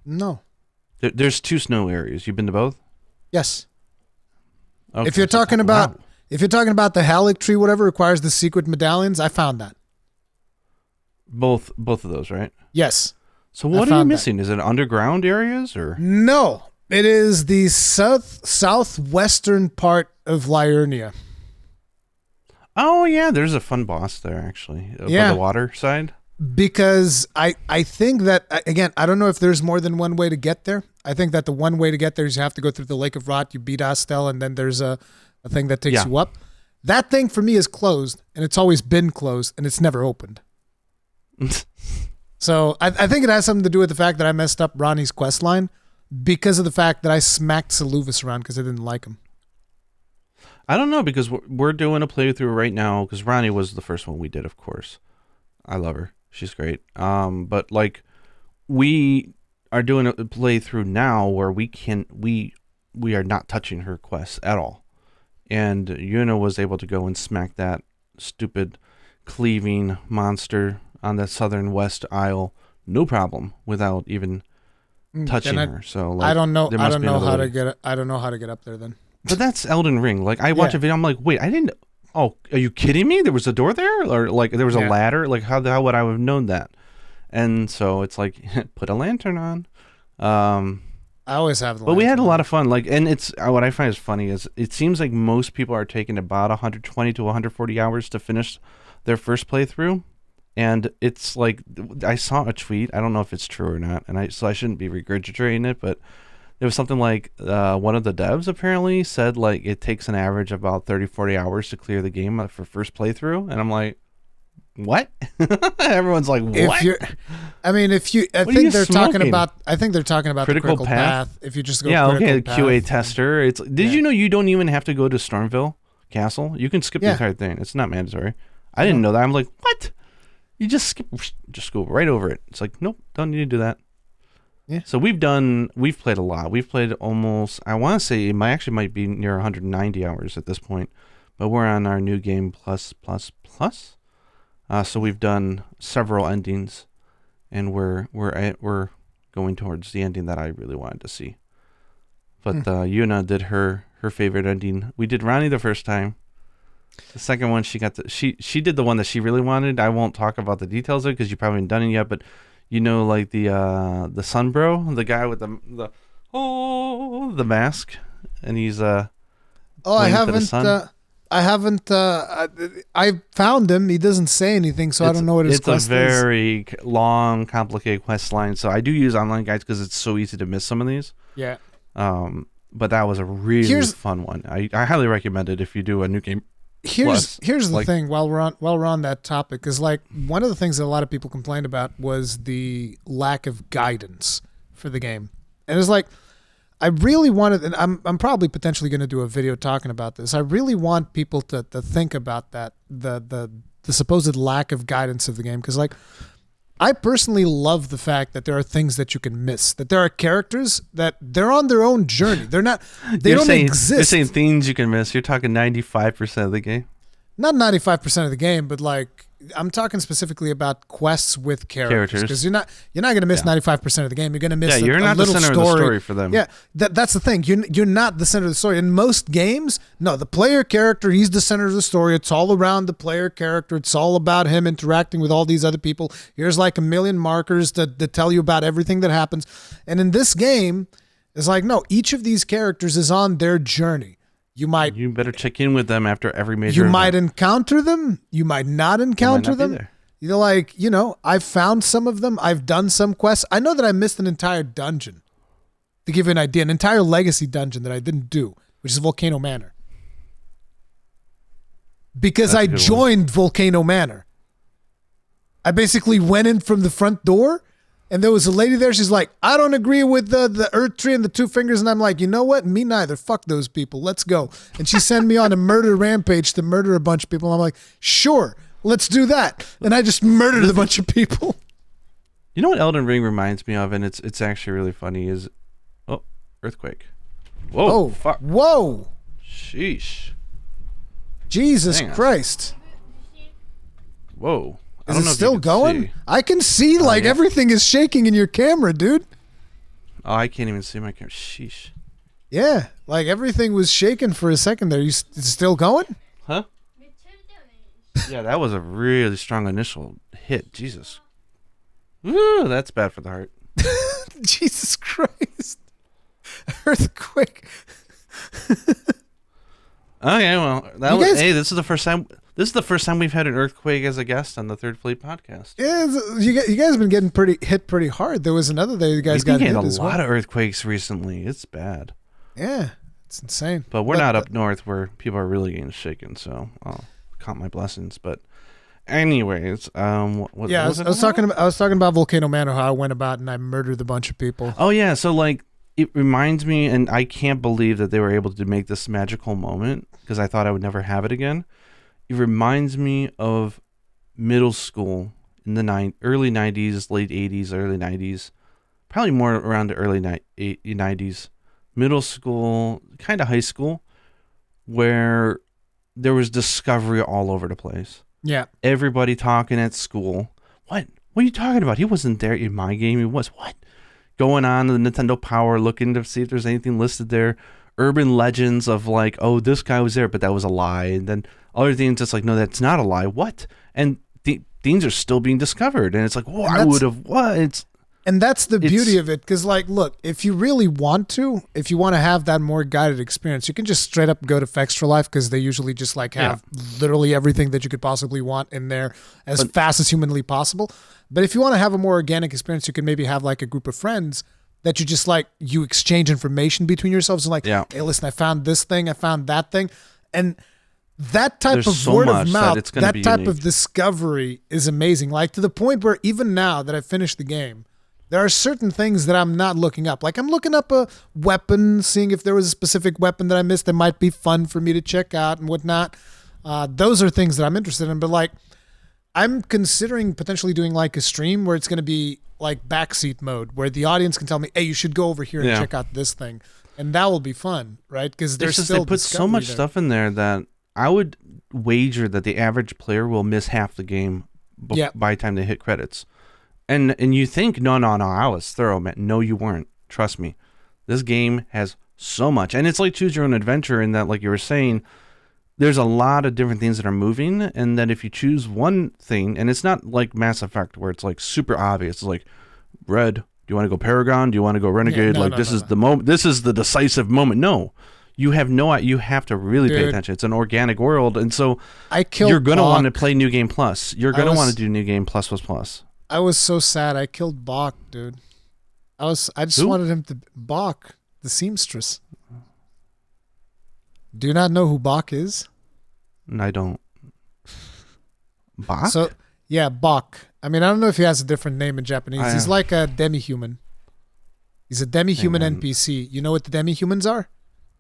No. There's two snow areas. You've been to both? Yes. Okay. If you're talking about the Halleck tree, whatever requires the secret medallions, I found that. Both of those, right? Yes. So what are you missing? Is it underground areas or? No, it is the southwestern part of Liurnia. Oh yeah, there's a fun boss there actually. On the water side. Because I think that, again, I don't know if there's more than one way to get there. I think that the one way to get there is you have to go through the Lake of Rot, you beat Astel, and then there's a thing that takes you up. That thing for me is closed, and it's always been closed, and it's never opened. So I think it has something to do with the fact that I messed up Ronnie's quest line because of the fact that I smacked Saluvis around because I didn't like him. I don't know, because we're doing a playthrough right now, because Ronnie was the first one we did, of course. I love her. She's great. But like we are doing a playthrough now where we are not touching her quests at all. And Yuna was able to go and smack that stupid cleaving monster on the southern west aisle, no problem, without even touching her. So like, I don't know how to get up there then. But that's Elden Ring. Like I watch a video, I'm like, wait, I didn't. Oh, are you kidding me? There was a door there, or like there was a ladder. Like how would I have known that? And so it's like put a lantern on. I always have the lantern. But we had a lot of fun. Like, and it's what I find is funny is it seems like most people are taking about 120 to 140 hours to finish their first playthrough. And it's like, I saw a tweet, I don't know if it's true or not, and so I shouldn't be regurgitating it, but there was something like one of the devs apparently said like it takes an average of about 30-40 hours to clear the game for first playthrough, and I'm like, what? Everyone's like, what? I think they're talking about the critical path. If you just go QA tester. Did you know you don't even have to go to Stormville Castle? You can skip the entire thing. It's not mandatory. I didn't know that. I'm like, what? You just go right over it. It's like, nope, don't need to do that. Yeah. So we've played a lot. We've played almost, I want to say it might be near 190 hours at this point, but we're on our new game plus. So we've done several endings, and we're going towards the ending that I really wanted to see. But Yuna did her favorite ending. We did Ronnie the first time. The second one, she did the one that she really wanted. I won't talk about the details of it because you probably haven't done it yet. But you know, like the sun bro, the guy with the mask, and he's I found him. He doesn't say anything, so I don't know what his quest is. It's a very long, complicated quest line. So I do use online guides because it's so easy to miss some of these. Yeah. But that was a really fun one. I highly recommend it if you do a new game. Here's the thing. While we're on that topic, is like one of the things that a lot of people complained about was the lack of guidance for the game, and it's like I really wanted, and I'm probably potentially going to do a video talking about this. I really want people to think about that the supposed lack of guidance of the game, because like I personally love the fact that there are things that you can miss, that there are characters that they're on their own journey. They don't exist. You're saying things you can miss. You're talking 95% of the game. not 95% of the game, but like I'm talking specifically about quests with characters because you're not going to miss 95% of the game. You're going to miss you're not the center of the story for them. Yeah, that's the thing. You're not the center of the story. In most games, no, the player character, he's the center of the story. It's all around the player character. It's all about him interacting with all these other people. Here's like a million markers that tell you about everything that happens. And in this game, it's like, no, each of these characters is on their journey. You better check in with them after every major event. Might encounter them. You might not encounter them. You're like, I've found some of them. I've done some quests. I know that I missed an entire dungeon. To give you an idea, an entire legacy dungeon that I didn't do, which is Volcano Manor. Because I joined Volcano Manor. I basically went in from the front door. And there was a lady there. She's like, I don't agree with the earth tree and the two fingers. And I'm like, you know what? Me neither. Fuck those people. Let's go. And she sent me on a murder rampage to murder a bunch of people. I'm like, sure, let's do that. And I just murdered a bunch of people. You know what Elden Ring reminds me of? And it's actually really funny is, earthquake. Whoa. Oh, fuck. Whoa. Sheesh. Jesus Christ. Whoa. Is it still going? I can see everything is shaking in your camera, dude. Oh, I can't even see my camera. Sheesh. Yeah, like everything was shaking for a second there. It's still going? Huh? Yeah, that was a really strong initial hit. Jesus. Ooh, that's bad for the heart. Jesus Christ. Earthquake. Okay, well, this is the first time. This is the first time we've had an earthquake as a guest on the Third Fleet podcast. Yeah, you guys have been getting hit pretty hard. There was another day you guys got hit as well. A lot of earthquakes recently. It's bad. Yeah, it's insane. But we're not up north where people are really getting shaken, so I'll count my blessings. But anyways, I was talking about Volcano Manor, how I went about and I murdered a bunch of people. Oh yeah, so like it reminds me, and I can't believe that they were able to make this magical moment because I thought I would never have it again. It reminds me of middle school in the early 90s, late 80s, early 90s, probably more around the early 90s. Middle school, kind of high school, where there was discovery all over the place. Yeah. Everybody talking at school. What are you talking about? He wasn't there in my game. He was. What? Going on the Nintendo Power, looking to see if there's anything listed there. Urban legends of like, oh, this guy was there, but that was a lie. And then other things just like, no, that's not a lie. What? And things are still being discovered. And it's like, well, I would have, what? And that's the beauty of it. Because like, look, if you really want to, if you want to have that more guided experience, you can just straight up go to FFXIV because they usually just like have literally everything that you could possibly want in there as fast as humanly possible. But if you want to have a more organic experience, you can maybe have like a group of friends that you just like, you exchange information between yourselves and like, hey, listen, I found this thing, I found that thing. And that type of word of mouth, that type of discovery is amazing. Like to the point where even now that I've finished the game, there are certain things that I'm not looking up. Like I'm looking up a weapon, seeing if there was a specific weapon that I missed that might be fun for me to check out and whatnot. Those are things that I'm interested in. But like, I'm considering potentially doing like a stream where it's going to be like backseat mode, where the audience can tell me, hey, you should go over here and check out this thing. And that will be fun, right? Because they put so much stuff in there that I would wager that the average player will miss half the game by the time they hit credits. And you think, no, I was thorough, man. No, you weren't. Trust me. This game has so much. And it's like choose your own adventure in that, like you were saying, there's a lot of different things that are moving. And that if you choose one thing, and it's not like Mass Effect where it's like super obvious. It's like, Red, do you want to go Paragon? Do you want to go Renegade? This is the moment. This is the decisive moment. No. You have to really pay attention. It's an organic world. And so you're going to want to play New Game Plus. You're going to want to do New Game Plus. I was so sad. I killed Bach, dude. I just wanted him to Bach, the seamstress. Do you not know who Bach is? I don't. Bach? So yeah, Bach. I mean, I don't know if he has a different name in Japanese. He's like a demi-human. He's a demi-human NPC. You know what the demi-humans are?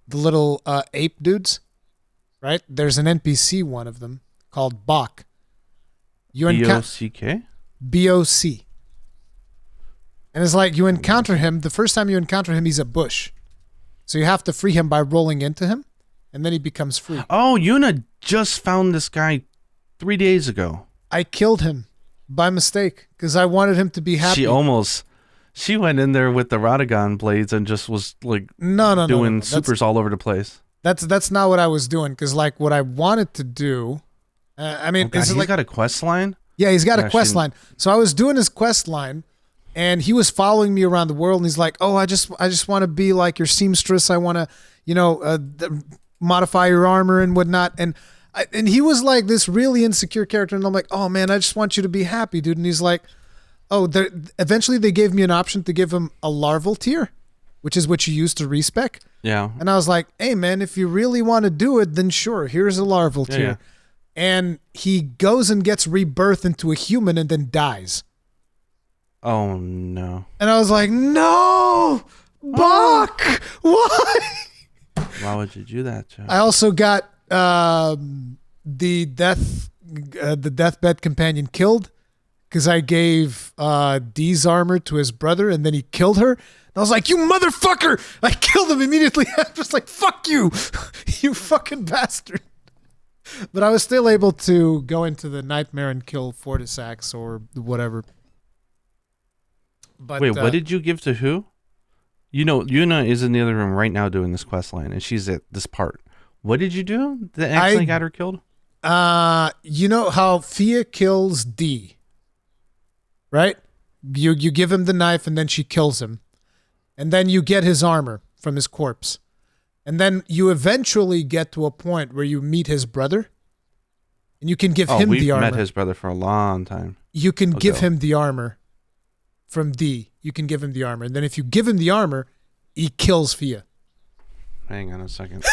The little ape dudes, right? There's an NPC, one of them, called Bach. B-O-C-K? B-O-C. And it's like you encounter him. The first time you encounter him, he's a bush. So you have to free him by rolling into him. and then he becomes free. Oh, Yuna just found this guy 3 days ago. I killed him by mistake because I wanted him to be happy. She went in there with the Rurikhan blades and just was like doing supers all over the place. That's not what I was doing, because like what I wanted to do, he's got a quest line? Yeah, he's got a quest line. So I was doing his quest line, and he was following me around the world, and he's like, "Oh, I just want to be like your seamstress. I want to, modify your armor and whatnot." And he was like this really insecure character, and I'm like, "Oh man, I just want you to be happy, dude." And he's like, "Oh, eventually they gave me an option to give him a larval tier, which is what you use to respec." Yeah. And I was like, "Hey man, if you really want to do it, then sure, here's a larval tier." Yeah. And he goes and gets rebirthed into a human and then dies. Oh no. And I was like, "No! Bach! Why?" Why would you do that, Joe? I also got the deathbed companion killed because I gave Dee's armor to his brother, and then he killed her. And I was like, "You motherfucker!" I killed him immediately. I was like, "Fuck you, you fucking bastard." But I was still able to go into the nightmare and kill Fortisax or whatever. But, wait, what did you give to who? Yuna is in the other room right now doing this quest line, and she's at this part. What did you do that actually got her killed? You know how Fia kills D, right? You give him the knife, and then she kills him. And then you get his armor from his corpse. And then you eventually get to a point where you meet his brother, and you can give him the armor. We've met his brother for a long time. You can give him the armor from D. You can give him the armor. And then if you give him the armor, he kills Fia. Hang on a second.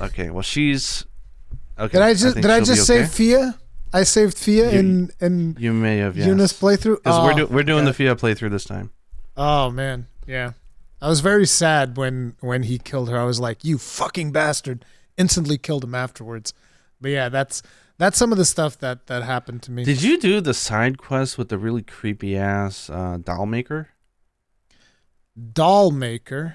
Okay, well she's... Okay, did I just save Fia? I saved Fia in you may have, yes. Yuna's playthrough. Because we're doing the Fia playthrough this time. Oh man, yeah. I was very sad when he killed her. I was like, "You fucking bastard!" Instantly killed him afterwards. But yeah, that's some of the stuff that happened to me. Did you do the side quest with the really creepy ass doll maker? Doll maker.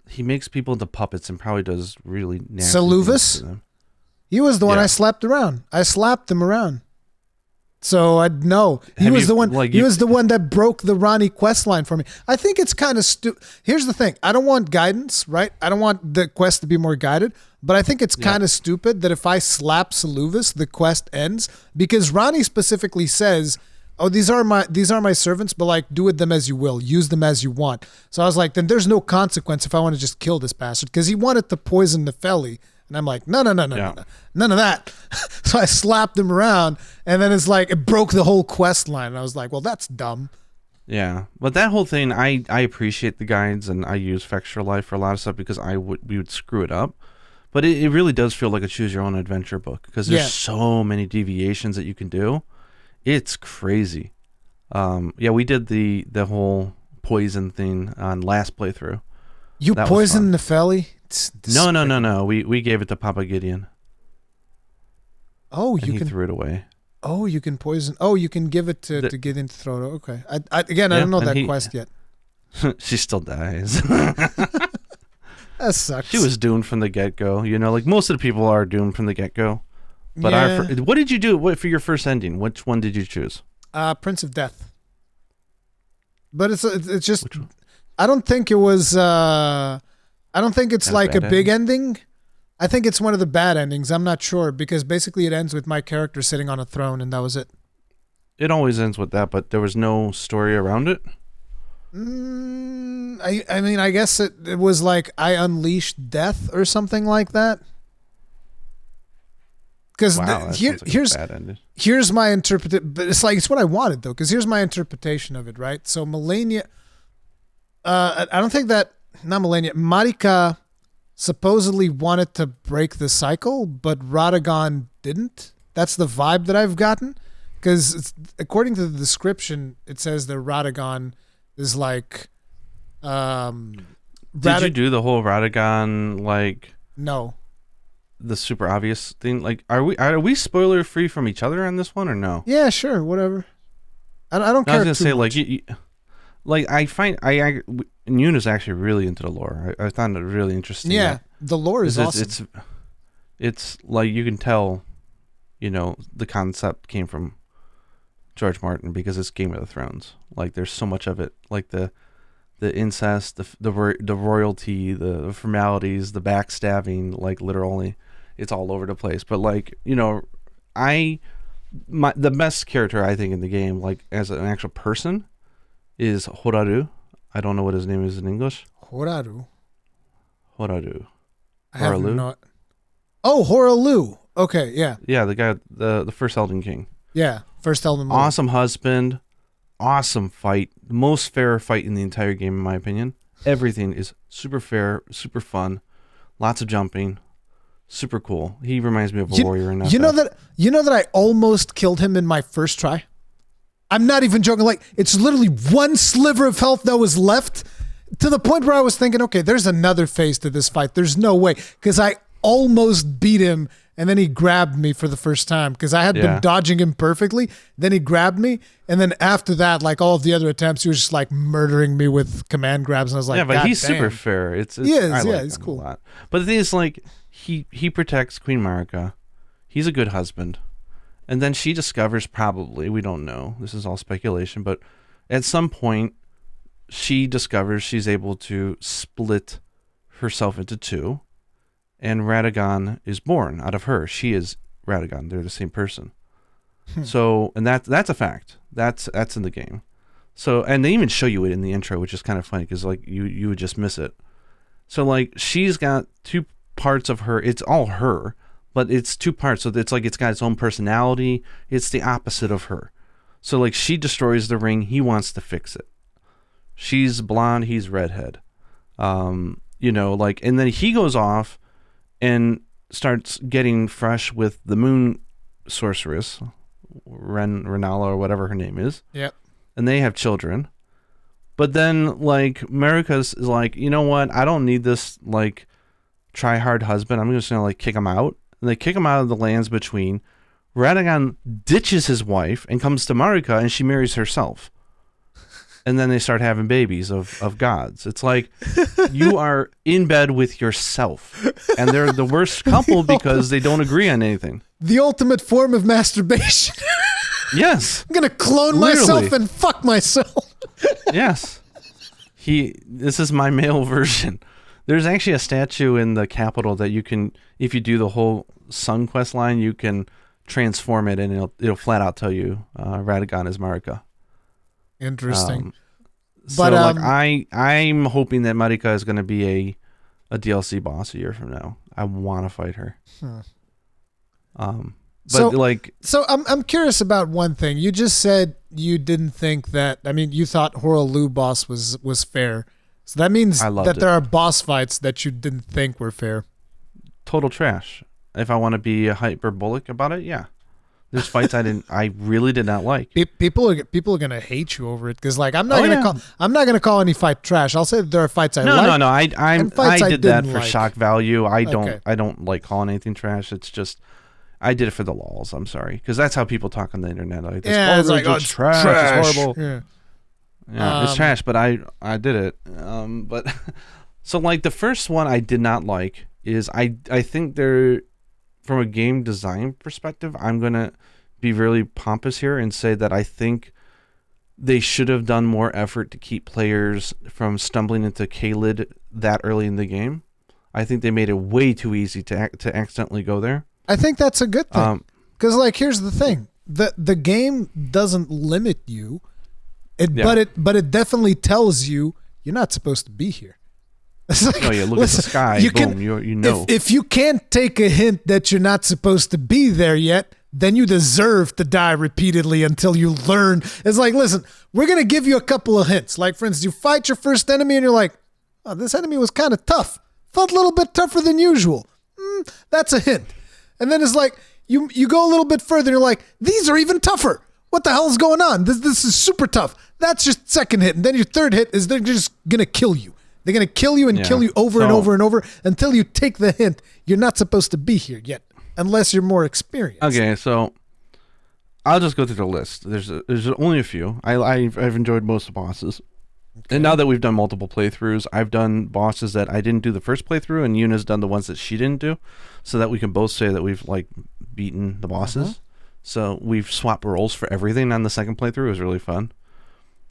He makes people into puppets and probably does really nasty Saluvis? things to them. He was the one I slapped around. I slapped him around. So I'd know. He was the one that broke the Ronnie quest line for me. I think it's kind of stupid. Here's the thing. I don't want guidance, right? I don't want the quest to be more guided, but I think it's kind of stupid that if I slap Saluvis, the quest ends, because Ronnie specifically says, "Oh, these are my servants, but like do with them as you will. Use them as you want." So I was like, then there's no consequence if I want to just kill this bastard, because he wanted to poison Nefeli. And I'm like, no, none of that. So I slapped him around, and then it's like it broke the whole quest line. And I was like, well, that's dumb. Yeah, but that whole thing, I appreciate the guides, and I use Fextra Life for a lot of stuff because we would screw it up. But it really does feel like a choose your own adventure book because there's so many deviations that you can do. It's crazy. We did the whole poison thing on last playthrough. You poisoned Nefeli? No. We gave it to Papa Gideon. Oh, he threw it away. Oh, you can poison. Oh, you can give it to Gideon to throw it. Okay. I don't know that quest yet. She still dies. That sucks. She was doomed from the get-go. Like most of the people are doomed from the get-go. But what did you do for your first ending? Which one did you choose? Prince of Death. But it's just... I don't think it was... I don't think it's like a big ending. I think it's one of the bad endings. I'm not sure, because basically it ends with my character sitting on a throne, and that was it. It always ends with that, but there was no story around it? I mean, I guess it was like I unleashed death or something like that. Because here's my interpretation, but it's what I wanted though. Because here's my interpretation of it, right? So Malenia, I don't think that. Not Malenia. Marika supposedly wanted to break the cycle, but Rurikhan didn't. That's the vibe that I've gotten. Because according to the description, it says that Rurikhan is like... Did you do the whole Rurikhan, like... No. The super obvious thing? Like, are we spoiler free from each other on this one or no? Yeah, sure, whatever. I don't care. I was going to say, like... like I find Yuna's actually really into the lore. I found it really interesting. Yeah, the lore is awesome. It's like you can tell, the concept came from George Martin because it's Game of the Thrones. Like there's so much of it, like the incest, the royalty, the formalities, the backstabbing, like literally, it's all over the place. But like the best character I think in the game, like as an actual person, is Horaru. I don't know what his name is in English. Horaru. I have not. Oh, Horalu. Okay, yeah. Yeah, the guy, the first Elden King. Yeah, first Elden Ring. Awesome husband, awesome fight, the most fair fight in the entire game, in my opinion. Everything is super fair, super fun, lots of jumping, super cool. He reminds me of a warrior in that. You know that I almost killed him in my first try. I'm not even joking. Like it's literally one sliver of health that was left, to the point where I was thinking, okay, there's another phase to this fight. There's no way, because I almost beat him. And then he grabbed me for the first time because I had been dodging him perfectly. Then he grabbed me. And then after that, like all of the other attempts, he was just like murdering me with command grabs. And I was like, yeah, but he's super fair. He is, he's cool. A lot. But the thing is, like, he protects Queen Marika. He's a good husband. And then she discovers, probably, we don't know, this is all speculation, but at some point, she discovers she's able to split herself into two. And Radagon is born out of her. She is Radagon. They're the same person. So, and that's a fact. That's in the game. So, and they even show you it in the intro, which is kind of funny because like you would just miss it. So like she's got two parts of her. It's all her, but it's two parts. So it's like it's got its own personality. It's the opposite of her. So like she destroys the ring. He wants to fix it. She's blonde. He's redhead. Like, and then he goes off and starts getting fresh with the moon sorceress, Renala or whatever her name is. Yep. And they have children. But then, like, Marika's is like, you know what? I don't need this, like, try-hard husband. I'm just going to, like, kick him out. And they kick him out of the lands between. Radagon ditches his wife and comes to Marika, and she marries herself. And then they start having babies of gods. It's like, you are in bed with yourself. And they're the worst couple because they don't agree on anything. The ultimate form of masturbation. Yes. I'm going to clone myself and fuck myself. Yes. This is my male version. There's actually a statue in the Capitol that you can, if you do the whole Sun Quest line, you can transform it and it'll flat out tell you Radagon is Marika. Interesting. But I'm hoping that Marika is going to be a DLC boss a year from now. I want to fight her. So I'm curious about one thing. You just said you didn't think that. I mean, you thought Horalu boss was fair. So that means that there are boss fights that you didn't think were fair. Total trash. If I want to be hyperbolic about it, yeah. There's fights I really did not like. People are gonna hate you over it because like I'm not gonna call any fight trash. I'll say that there are fights I like. No. I did that for shock value. I don't like calling anything trash. It's just I did it for the lols. I'm sorry because that's how people talk on the internet. Like, it's trash. It's horrible. Yeah, it's trash. But I did it. But so like the first one I did not like is I think they're. From a game design perspective, I'm going to be really pompous here and say that I think they should have done more effort to keep players from stumbling into Caelid that early in the game. I think they made it way too easy to accidentally go there. I think that's a good thing. Because, like, here's the thing. The game doesn't limit you, but it definitely tells you you're not supposed to be here. Like, look at the sky. You know. If you can't take a hint that you're not supposed to be there yet, then you deserve to die repeatedly until you learn. It's like, listen, we're going to give you a couple of hints. Like, for instance, you fight your first enemy and you're like, oh, this enemy was kind of tough. Felt a little bit tougher than usual. That's a hint. And then it's like, you go a little bit further and you're like, these are even tougher. What the hell is going on? This is super tough. That's your second hit. And then your third hit is they're just going to kill you. They're going to kill you and kill you over and over and over until you take the hint you're not supposed to be here yet, unless you're more experienced. Okay, so I'll just go through the list. There's only a few. I've enjoyed most of the bosses. Okay. And now that we've done multiple playthroughs, I've done bosses that I didn't do the first playthrough, and Yuna's done the ones that she didn't do, so that we can both say that we've like beaten the bosses. So we've swapped roles for everything on the second playthrough. It was really fun.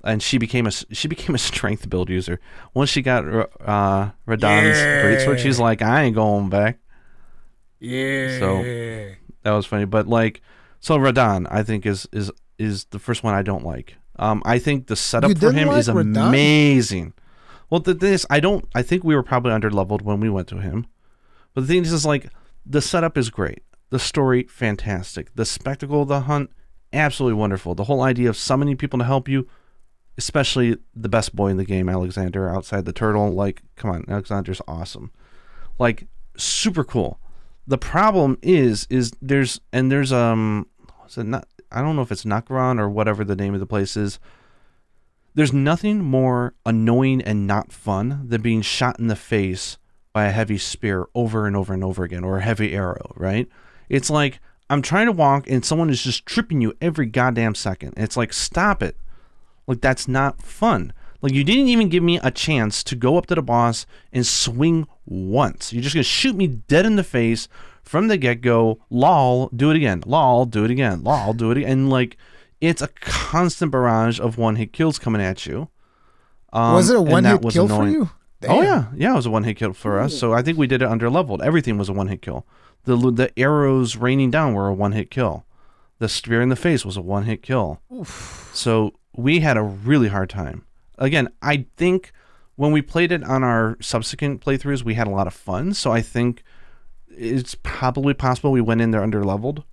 And she became a strength build user. Once she got Radahn's greatsword, she's like, I ain't going back. Yeah. So that was funny. But like, so Radahn, I think is the first one I don't like. I think the setup for him is amazing. Well, I think we were probably underleveled when we went to him. But the thing is like, the setup is great. The story, fantastic. The spectacle of the hunt, absolutely wonderful. The whole idea of summoning people to help you, especially the best boy in the game, Alexander, outside the turtle. Like, come on, Alexander's awesome. Like, super cool. The problem is there's I don't know if it's Nakaran or whatever the name of the place is. There's nothing more annoying and not fun than being shot in the face by a heavy spear over and over and over again, or a heavy arrow, right? It's like, I'm trying to walk and someone is just tripping you every goddamn second. It's like, stop it. Like, that's not fun. Like, you didn't even give me a chance to go up to the boss and swing once. You're just going to shoot me dead in the face from the get-go. Lol, do it again. Lol, do it again. Lol, do it again. And, like, it's a constant barrage of one-hit kills coming at you. Was it a one-hit kill for you? Damn. Oh, yeah. Yeah, it was a one-hit kill for us. So I think we did it under-leveled. Everything was a one-hit kill. The arrows raining down were a one-hit kill. The spear in the face was a one-hit kill. Oof. So we had a really hard time. Again, I think when we played it on our subsequent playthroughs, we had a lot of fun. So I think it's probably possible we went in there under-leveled.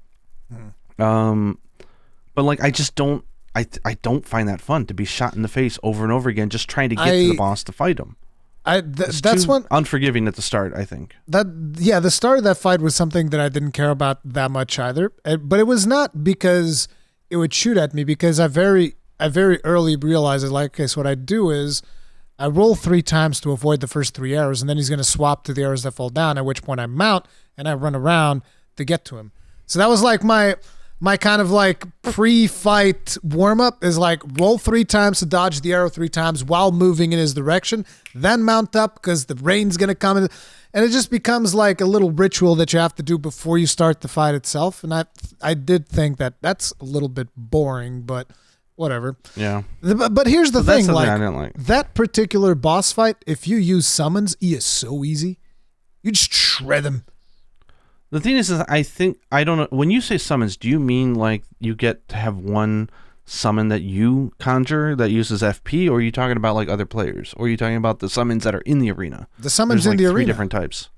But like, I just don't... I don't find that fun to be shot in the face over and over again, just trying to get to the boss to fight him. That's one unforgiving at the start, I think. The start of that fight was something that I didn't care about that much either. But it was not because it would shoot at me, because I very early realized that, like, okay, so what I do is I roll 3 times to avoid the first 3 arrows, and then he's going to swap to the arrows that fall down, at which point I mount and I run around to get to him. So that was like my kind of like pre-fight warm-up, is like roll 3 times to dodge the arrow 3 times while moving in his direction, then mount up because the rain's going to come in. And it just becomes like a little ritual that you have to do before you start the fight itself. And I did think that that's a little bit boring, but whatever. Yeah. But here's the thing, like, I didn't like that particular boss fight, if you use summons, he is so easy. You just shred him. The thing is I don't know, when you say summons, do you mean like you get to have one summon that you conjure that uses FP, or are you talking about like other players? Or are you talking about the summons that are in the arena? The summons There's in the 3 arena. different types.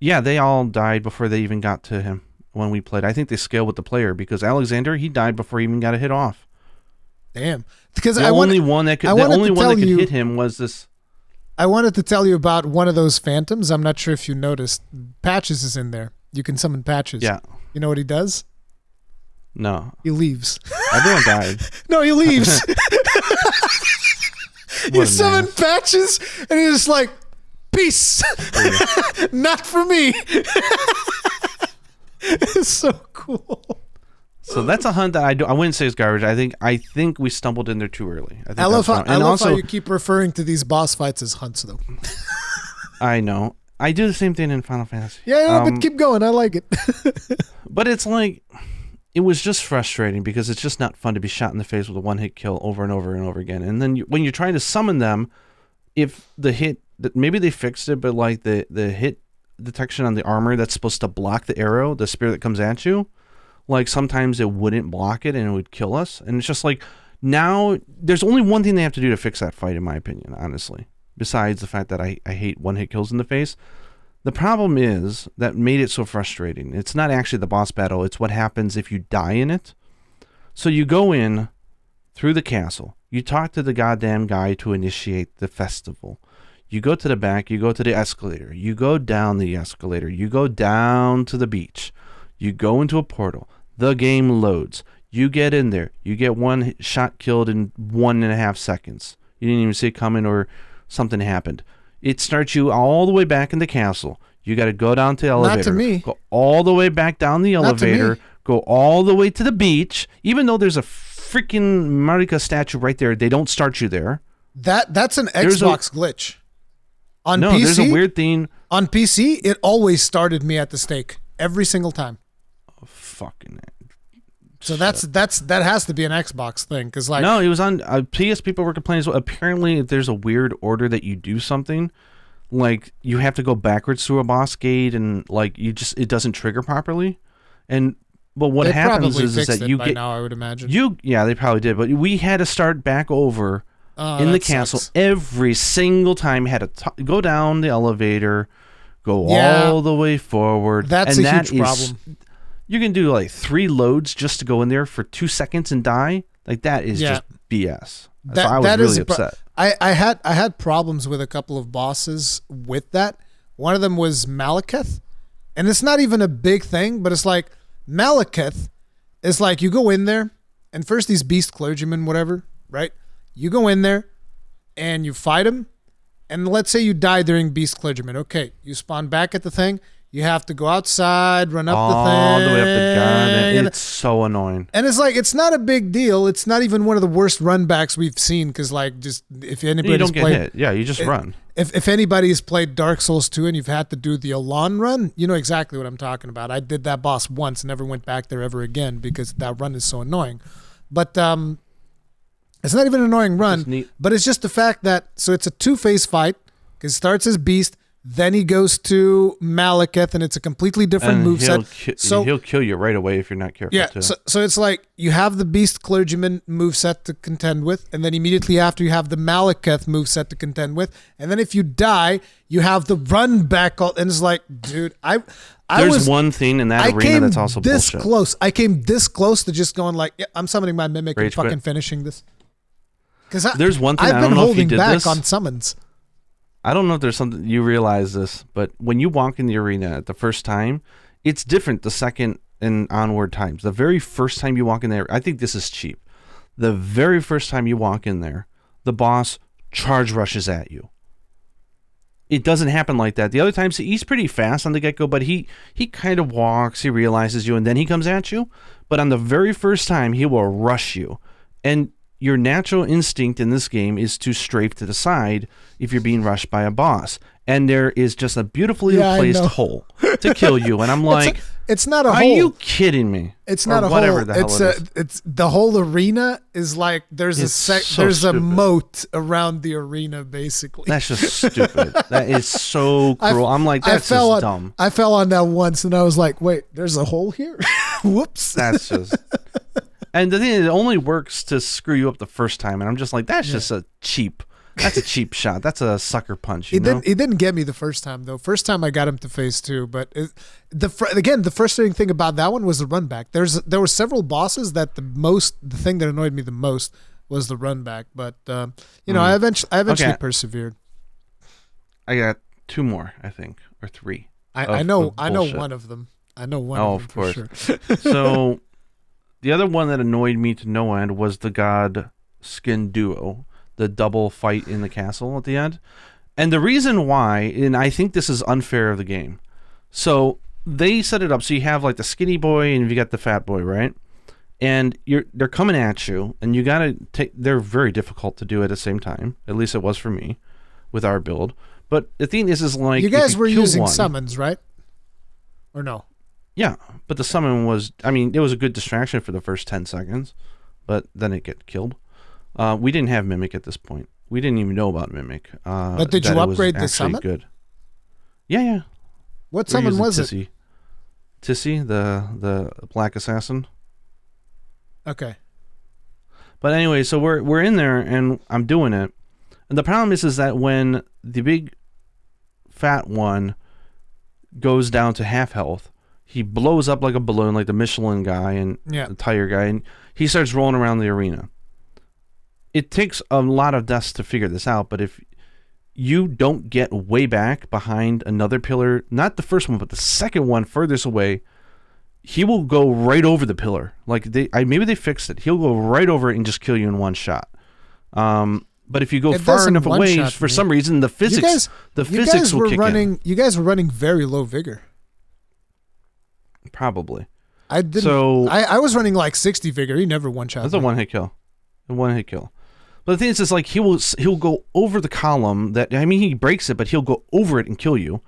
Yeah, they all died before they even got to him when we played. I think they scale with the player, because Alexander, he died before he even got a hit off. Damn. Because the only one that could hit him was this. I wanted to tell you about one of those phantoms. I'm not sure if you noticed. Patches is in there. You can summon Patches. Yeah. You know what he does? No. He leaves. Everyone died. No, he leaves. You summon Patches, and he's just like, peace. Not for me. It's so cool. So that's a hunt that I wouldn't say is garbage. I think we stumbled in there too early. I love how you keep referring to these boss fights as hunts, though. I know. I do the same thing in Final Fantasy. Yeah, but keep going. I like it. But it's like, it was just frustrating because it's just not fun to be shot in the face with a one-hit kill over and over and over again. And then when you're trying to summon them, if the hit, maybe they fixed it, but like the hit detection on the armor that's supposed to block the arrow, the spear that comes at you, like sometimes it wouldn't block it and it would kill us. And it's just like, now there's only one thing they have to do to fix that fight, in my opinion, honestly. Besides the fact that I hate one-hit kills in the face. The problem is that made it so frustrating. It's not actually the boss battle. It's what happens if you die in it. So you go in through the castle. You talk to the goddamn guy to initiate the festival. You go to the back. You go to the escalator. You go down the escalator. You go down to the beach. You go into a portal. The game loads. You get in there. You get one shot killed in 1.5 seconds. You didn't even see it coming or something happened. It starts you all the way back in the castle. You got to go down to the elevator. Not to me. Go all the way back down the elevator. Go all the way to the beach. Even though there's a freaking Marika statue right there, they don't start you there. That's an Xbox glitch. On PC, there's a weird thing. On PC, it always started me at the stake every single time. Oh, fucking. So that has to be an Xbox thing, because like no, it was on PS. People were complaining as well. Apparently, if there's a weird order that you do something, like you have to go backwards through a boss gate, and like it doesn't trigger properly. And but what happens is that you get now, I would imagine. They probably did, but we had to start back over in the castle every single time. Had to go down the elevator, go all the way forward. That's a huge problem. You can do like 3 loads just to go in there for 2 seconds and die. Like that is just BS. So I was really upset. I had problems with a couple of bosses with that. One of them was Malekith, and it's not even a big thing, but it's like Malekith is like you go in there, and first these beast clergymen, whatever, right? You go in there, and you fight him, and let's say you die during beast clergyman. Okay, you spawn back at the thing. You have to go outside, run up the thing. All the way up the gun. It's so annoying. And it's like, it's not a big deal. It's not even one of the worst run backs we've seen, because like, just if anybody's you don't get hit. Yeah, you just run. If anybody's played Dark Souls 2 and you've had to do the Elan run, you know exactly what I'm talking about. I did that boss once, never went back there ever again because that run is so annoying. But it's not even an annoying run, but it's just the fact that, so it's a 2-phase fight, because it starts as Beast, then he goes to Malekith, and it's a completely different moveset. So he'll kill you right away if you're not careful. Yeah, too. So it's like you have the Beast Clergyman moveset to contend with, and then immediately after you have the Malekith moveset to contend with, and then if you die, you have the run back. And it's like, dude, there's one thing in that arena that's also bullshit. I came this close to just going like, yeah, I'm summoning my Mimic and fucking finishing this. Because there's one thing I've been holding back on summons. I don't know if there's something you realize this, but when you walk in the arena the first time, it's different the second and onward times. The very first time you walk in there, I think this is cheap. The very first time you walk in there, the boss charge rushes at you. It doesn't happen like that. The other times he's pretty fast on the get-go, but he kind of walks, he realizes you, and then he comes at you. But on the very first time, he will rush you. And your natural instinct in this game is to strafe to the side if you're being rushed by a boss. And there is just a beautifully placed hole to kill you. And I'm like, it's not a hole. Are you kidding me? It's not a whatever hole. The hell it is. It's the whole arena is like there's a moat around the arena basically. That's just stupid. That is so cruel. I'm like, that's just dumb. I fell on that once and I was like, wait, there's a hole here? Whoops. That's just. And the thing is, it only works to screw you up the first time, and I'm just like, that's just that's a cheap shot. That's a sucker punch. He didn't get me the first time though. First time I got him to phase 2, but the frustrating thing about that one was the run back. There were several bosses that the thing that annoyed me the most was the run back, but I eventually persevered. I got 2 more, I think, or 3. I know one of them. I know one of them for sure. So. The other one that annoyed me to no end was the God Skin Duo, the double fight in the castle at the end. And the reason why, and I think this is unfair of the game. So they set it up so you have like the skinny boy and you got the fat boy, right? And they're coming at you, and you gotta take. They're very difficult to do at the same time. At least it was for me with our build. But the thing is like you guys were using summons, right? Or no? Yeah, but the summon was, it was a good distraction for the first 10 seconds, but then it get killed. We didn't have Mimic at this point. We didn't even know about Mimic. But did you upgrade the summon? Good. Yeah. What summon was it? Tissy, the Black Assassin. Okay. But anyway, so we're in there, and I'm doing it. And the problem is that when the big fat one goes down to half health, he blows up like a balloon, like the Michelin guy and the tire guy, and he starts rolling around the arena. It takes a lot of deaths to figure this out, but if you don't get way back behind another pillar, not the first one, but the second one furthest away, he will go right over the pillar. Like maybe they fixed it. He'll go right over it and just kill you in one shot. But if you go far enough away, for some reason, the physics will kick in. You guys were running very low vigor. Probably. I didn't. So I was running like 60 vigor. He never one shot. That's a one hit kill. But the thing is like he'll go over the column he breaks it, but he'll go over it and kill you.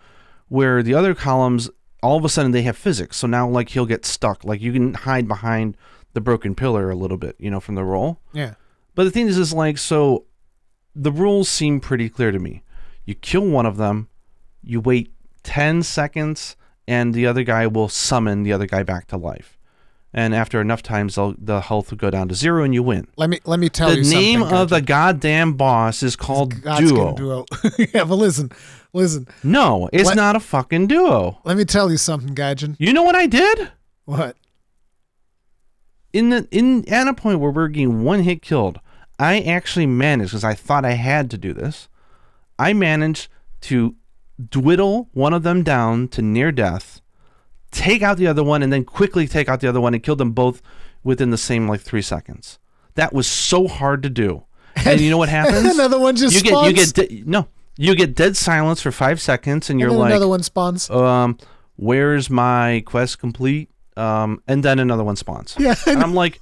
Where the other columns, all of a sudden they have physics. So now like he'll get stuck. Like you can hide behind the broken pillar a little bit, from the roll. Yeah. But the thing is like, so the rules seem pretty clear to me. You kill one of them, you wait 10 seconds, and the other guy will summon the other guy back to life. And after enough times, the health will go down to 0, and you win. Let me tell you something. The name of the goddamn boss is called Duo. Yeah, but listen. No, it's not a fucking duo. Let me tell you something, Gaijin. You know what I did? What? At a point where we're getting one hit killed, I actually managed, because I thought I had to do this, I managed to dwiddle one of them down to near death, take out the other one, and then quickly take out the other one and kill them both within the same 3 seconds. That was so hard to do. And you know what happens? Another one just spawns? You get dead silence for 5 seconds, and you're like, another one spawns. Where's my quest complete? And then another one spawns. Yeah. And I'm like,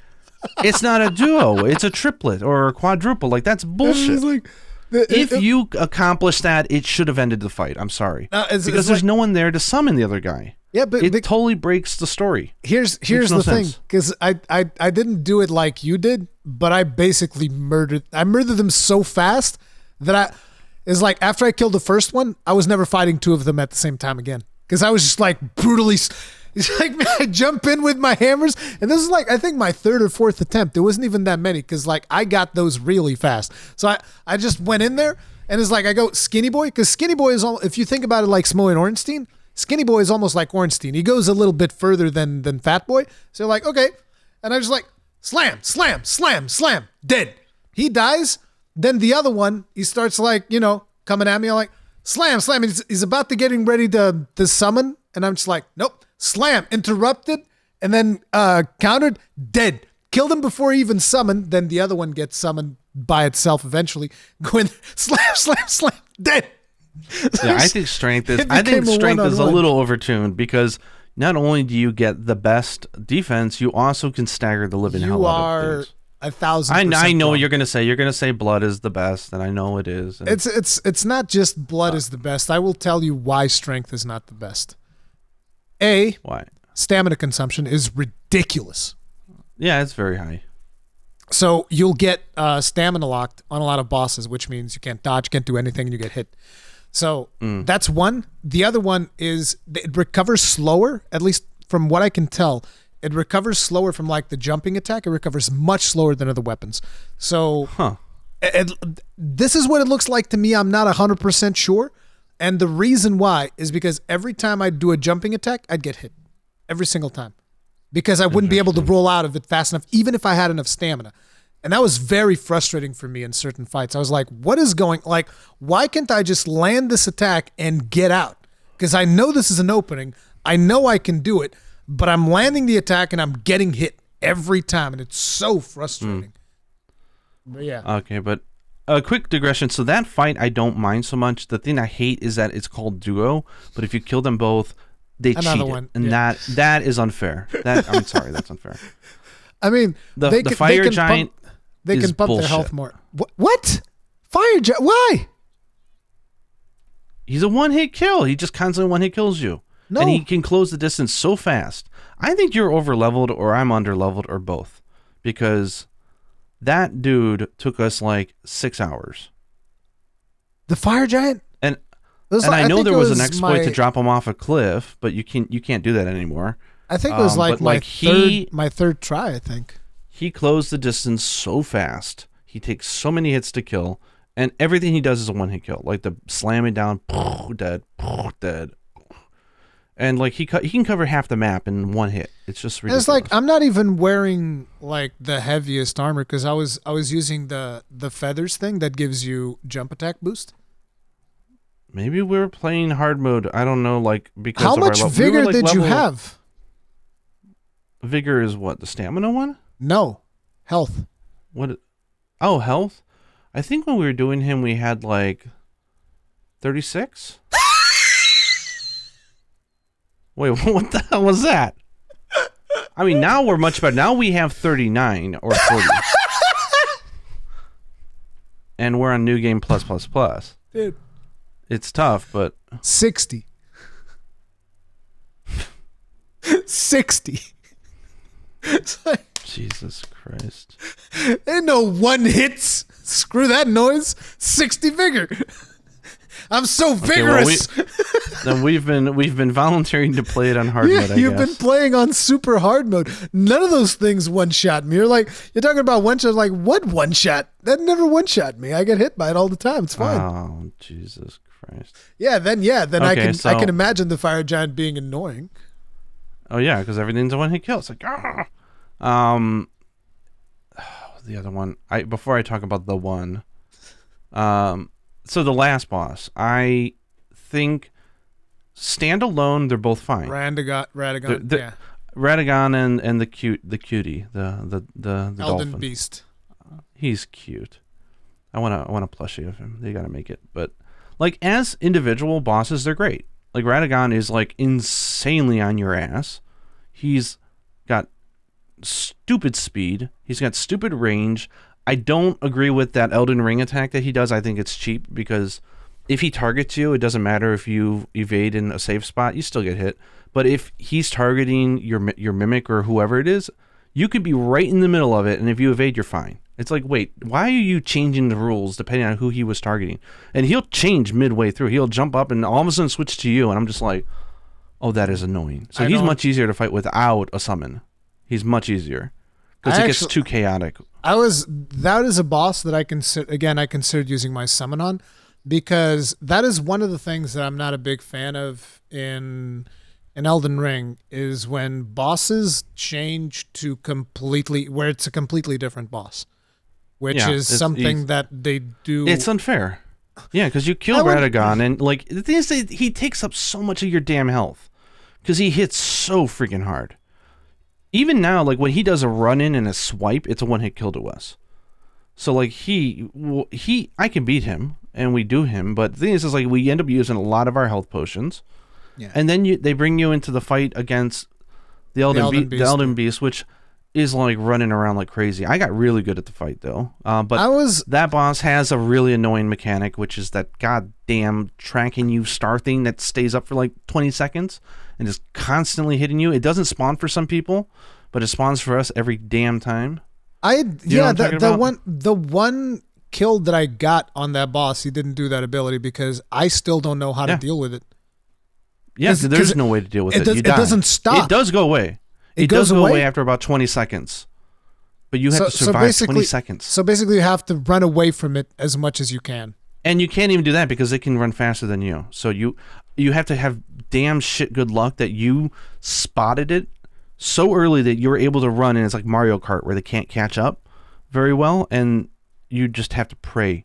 it's not a duo, it's a triplet or a quadruple. Like, that's bullshit. If you accomplish that, it should have ended the fight. I'm sorry. Because there's no one there to summon the other guy. Yeah, but it totally breaks the story. Here's the thing, because I didn't do it like you did, but I basically murdered them so fast that it's like after I killed the first one, I was never fighting two of them at the same time again, because I was just like brutally. It's like, man, I jump in with my hammers, and this is like, I think my third or fourth attempt. There wasn't even that many, because like I got those really fast. So I just went in there, and it's like I go Skinny Boy, because Skinny Boy is all, if you think about it like Smo and Ornstein, Skinny Boy is almost like Ornstein. He goes a little bit further than Fat Boy. So like, okay. And I just like, slam, slam, slam, slam, dead. He dies. Then the other one, he starts like, coming at me. I'm like, slam, slam. He's about to getting ready to summon. And I'm just like, nope. Slam, interrupted, and then countered, dead. Killed him before he even summoned. Then the other one gets summoned by itself eventually. Go in, slam, slam, slam, dead. Yeah, I think strength is a little overtuned, because not only do you get the best defense, you also can stagger the living hell out of things. 1,000%. I know what you're gonna say. You're gonna say blood is the best, and I know it is. And it's not just blood is the best. I will tell you why strength is not the best. Why? Stamina consumption is ridiculous. Yeah, it's very high. So you'll get stamina locked on a lot of bosses, which means you can't dodge, can't do anything, and you get hit. So that's one. The other one is it recovers slower, at least from what I can tell. It recovers slower from like the jumping attack. It recovers much slower than other weapons. So this is what it looks like to me. I'm not 100% sure. And the reason why is because every time I do a jumping attack, I'd get hit. Every single time. Because I wouldn't be able to roll out of it fast enough, even if I had enough stamina. And that was very frustrating for me in certain fights. I was like, why can't I just land this attack and get out? Because I know this is an opening. I know I can do it, but I'm landing the attack and I'm getting hit every time. And it's so frustrating. But yeah. Okay, but a quick digression. So that fight, I don't mind so much. The thing I hate is that it's called duo, but if you kill them both, they cheat. And that is unfair. I'm sorry, that's unfair. I mean, the fire giant they can pump bullshit. Their health more. What? Fire giant? Why? He's a one-hit kill. He just constantly one-hit kills you. No. And he can close the distance so fast. I think you're over-leveled or I'm under-leveled or both. Because that dude took us like 6 hours. The fire giant? And I know there was an exploit to drop him off a cliff, but you can't do that anymore. I think it was like my third try, I think. He closed the distance so fast. He takes so many hits to kill, and everything he does is a one-hit kill. Like the slamming down, dead. And like he can cover half the map in one hit. It's just ridiculous. It's like I'm not even wearing like the heaviest armor because I was using the feathers thing that gives you jump attack boost. Maybe we were playing hard mode. I don't know, like because how much vigor did you have? Vigor is what, the stamina one? No, health. What? Oh, health. I think when we were doing him, we had like 36. Wait, what the hell was that? I mean, now we're much better. Now we have 39 or 40. and we're on New Game Plus Plus Plus. Dude. It's tough, but 60. 60. It's like, Jesus Christ. Ain't no one hits. Screw that noise. 60 vigor. I'm so vigorous. Then we've been volunteering to play it on hard mode. You've been playing on super hard mode. None of those things one shot me. You're talking about one shot. Like, what one shot? That never one shot me. I get hit by it all the time. It's fine. Oh, Jesus Christ. Then okay, I can imagine the fire giant being annoying. Oh yeah, because everything's a one hit kill. It's like the other one. Before I talk about the one, so the last boss, I think standalone they're both fine. Radagon, yeah. Radagon and the cutie, the Elden dolphin. Beast. He's cute. I want a plushie of him. They got to make it, but like as individual bosses, they're great. Like Radagon is like insanely on your ass. He's got stupid speed. He's got stupid range. I don't agree with that Elden Ring attack that he does. I think it's cheap because if he targets you, it doesn't matter if you evade in a safe spot, you still get hit. But if he's targeting your mimic or whoever it is, you could be right in the middle of it, and if you evade, you're fine. It's like, wait, why are you changing the rules depending on who he was targeting? And he'll change midway through. He'll jump up and all of a sudden switch to you, and I'm just like, oh, that is annoying. So he's much easier to fight without a summon. He's much easier because it gets too chaotic. That is a boss that I considered using my summon on, because that is one of the things that I'm not a big fan of in Elden Ring is when bosses change to where it's a completely different boss, which is something that they do. It's unfair. Yeah, because you kill Radagon, and like the thing is, he takes up so much of your damn health because he hits so freaking hard. Even now, like when he does a run in and a swipe, it's a one hit kill to us. So like I can beat him and we do him, but the thing is like we end up using a lot of our health potions. Yeah. And then they bring you into the fight against the Elden Beast, which is like running around like crazy. I got really good at the fight though. But that boss has a really annoying mechanic, which is that goddamn tracking you star thing that stays up for like 20 seconds and is constantly hitting you. It doesn't spawn for some people, but it spawns for us every damn time. The one kill that I got on that boss, he didn't do that ability because I still don't know how to deal with it. Yeah, there's no way to deal with it. It doesn't stop. It does go away. It does go away after about 20 seconds. But you have to survive 20 seconds. So basically you have to run away from it as much as you can. And you can't even do that because it can run faster than you. So you have to have damn shit good luck that you spotted it so early that you were able to run, and it's like Mario Kart where they can't catch up very well, and you just have to pray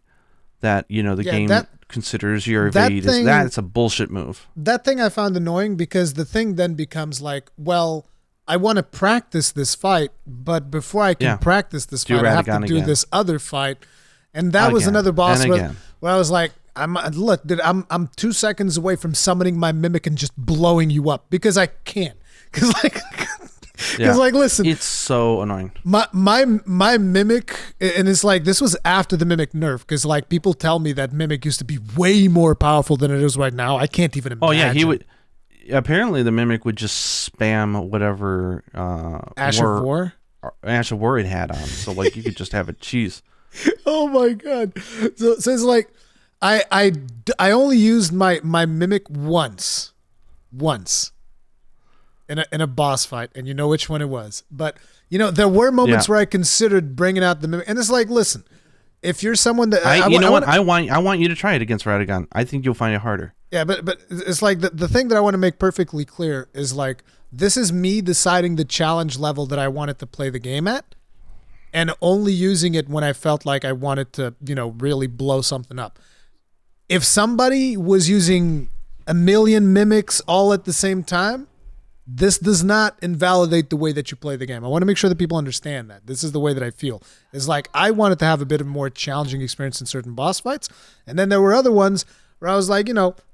that, the game considers your evade. It's a bullshit move. That thing I found annoying because the thing then becomes like, well, I want to practice this fight, but before I can practice this fight, I have to do this other fight. And that was another boss where I was like, I'm 2 seconds away from summoning my mimic and just blowing you up because I can't. Because listen, it's so annoying. My mimic, and it's like this was after the mimic nerf, because like people tell me that mimic used to be way more powerful than it is right now. I can't even imagine. Oh yeah, he would. Apparently, the mimic would just spam whatever Ash of War it had on. So like you could just have a cheese. Oh my god! So it's like I only used my mimic once. In a boss fight, and you know which one it was. But there were moments where I considered bringing out the mimic, and it's like, listen, if you're someone that I want you to try it against Radagon. I think you'll find it harder. Yeah, but it's like the thing that I want to make perfectly clear is like this is me deciding the challenge level that I wanted to play the game at, and only using it when I felt like I wanted to really blow something up. If somebody was using a million mimics all at the same time, this does not invalidate the way that you play the game. I want to make sure that people understand that. This is the way that I feel. It's like I wanted to have a bit of more challenging experience in certain boss fights. And then there were other ones where I was like,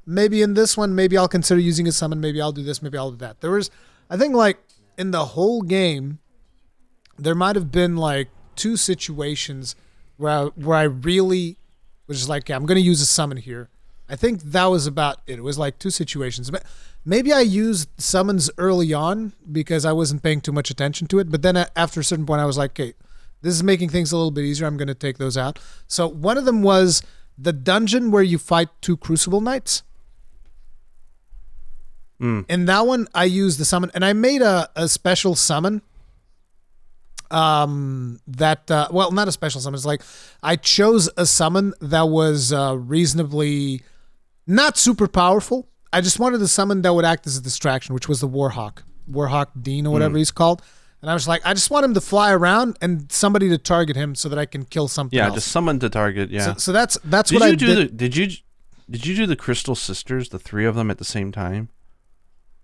maybe in this one, maybe I'll consider using a summon. Maybe I'll do this. Maybe I'll do that. There was, I think like in the whole game, there might have been like 2 situations where I really which is like, yeah, I'm going to use a summon here. I think that was about it. It was like 2 situations. But maybe I used summons early on because I wasn't paying too much attention to it. But then after a certain point, I was like, okay, this is making things a little bit easier. I'm going to take those out. So one of them was the dungeon where you fight 2 Crucible Knights. In that one, I used the summon. And I made a special summon. Well, not a special summon. It's like I chose a summon that was reasonably not super powerful. I just wanted a summon that would act as a distraction, which was the Warhawk Dean or whatever he's called. And I was like, I just want him to fly around and somebody to target him so that I can kill something else. Yeah, just someone to target. Yeah. So that's what I did. Did you do the Crystal Sisters, the 3 of them at the same time?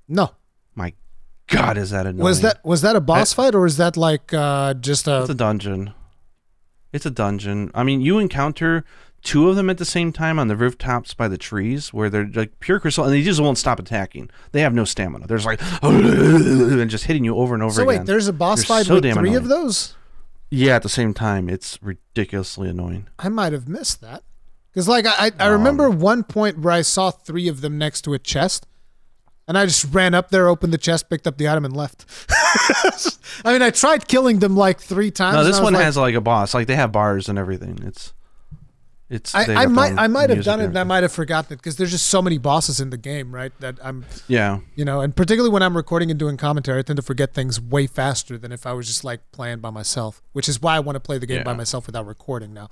No. My God, is that annoying? Was that a boss fight, or is that like just a? It's a dungeon. It's a dungeon. I mean, you encounter 2 of them at the same time on the rooftops by the trees, where they're like pure crystal, and they just won't stop attacking. They have no stamina. They're just like and just hitting you over and over again. So wait, there's a boss fight with 3 of those? Yeah, at the same time. It's ridiculously annoying. I might have missed that because like I remember one point where I saw 3 of them next to a chest. And I just ran up there, opened the chest, picked up the item, and left. I mean, I tried killing them like 3 times. No, this one has like a boss. Like they have bars and everything. I might have done it, and I might have forgotten it because there's just so many bosses in the game, right? That I'm. Yeah. You know, and particularly when I'm recording and doing commentary, I tend to forget things way faster than if I was just like playing by myself, which is why I want to play the game by myself without recording now.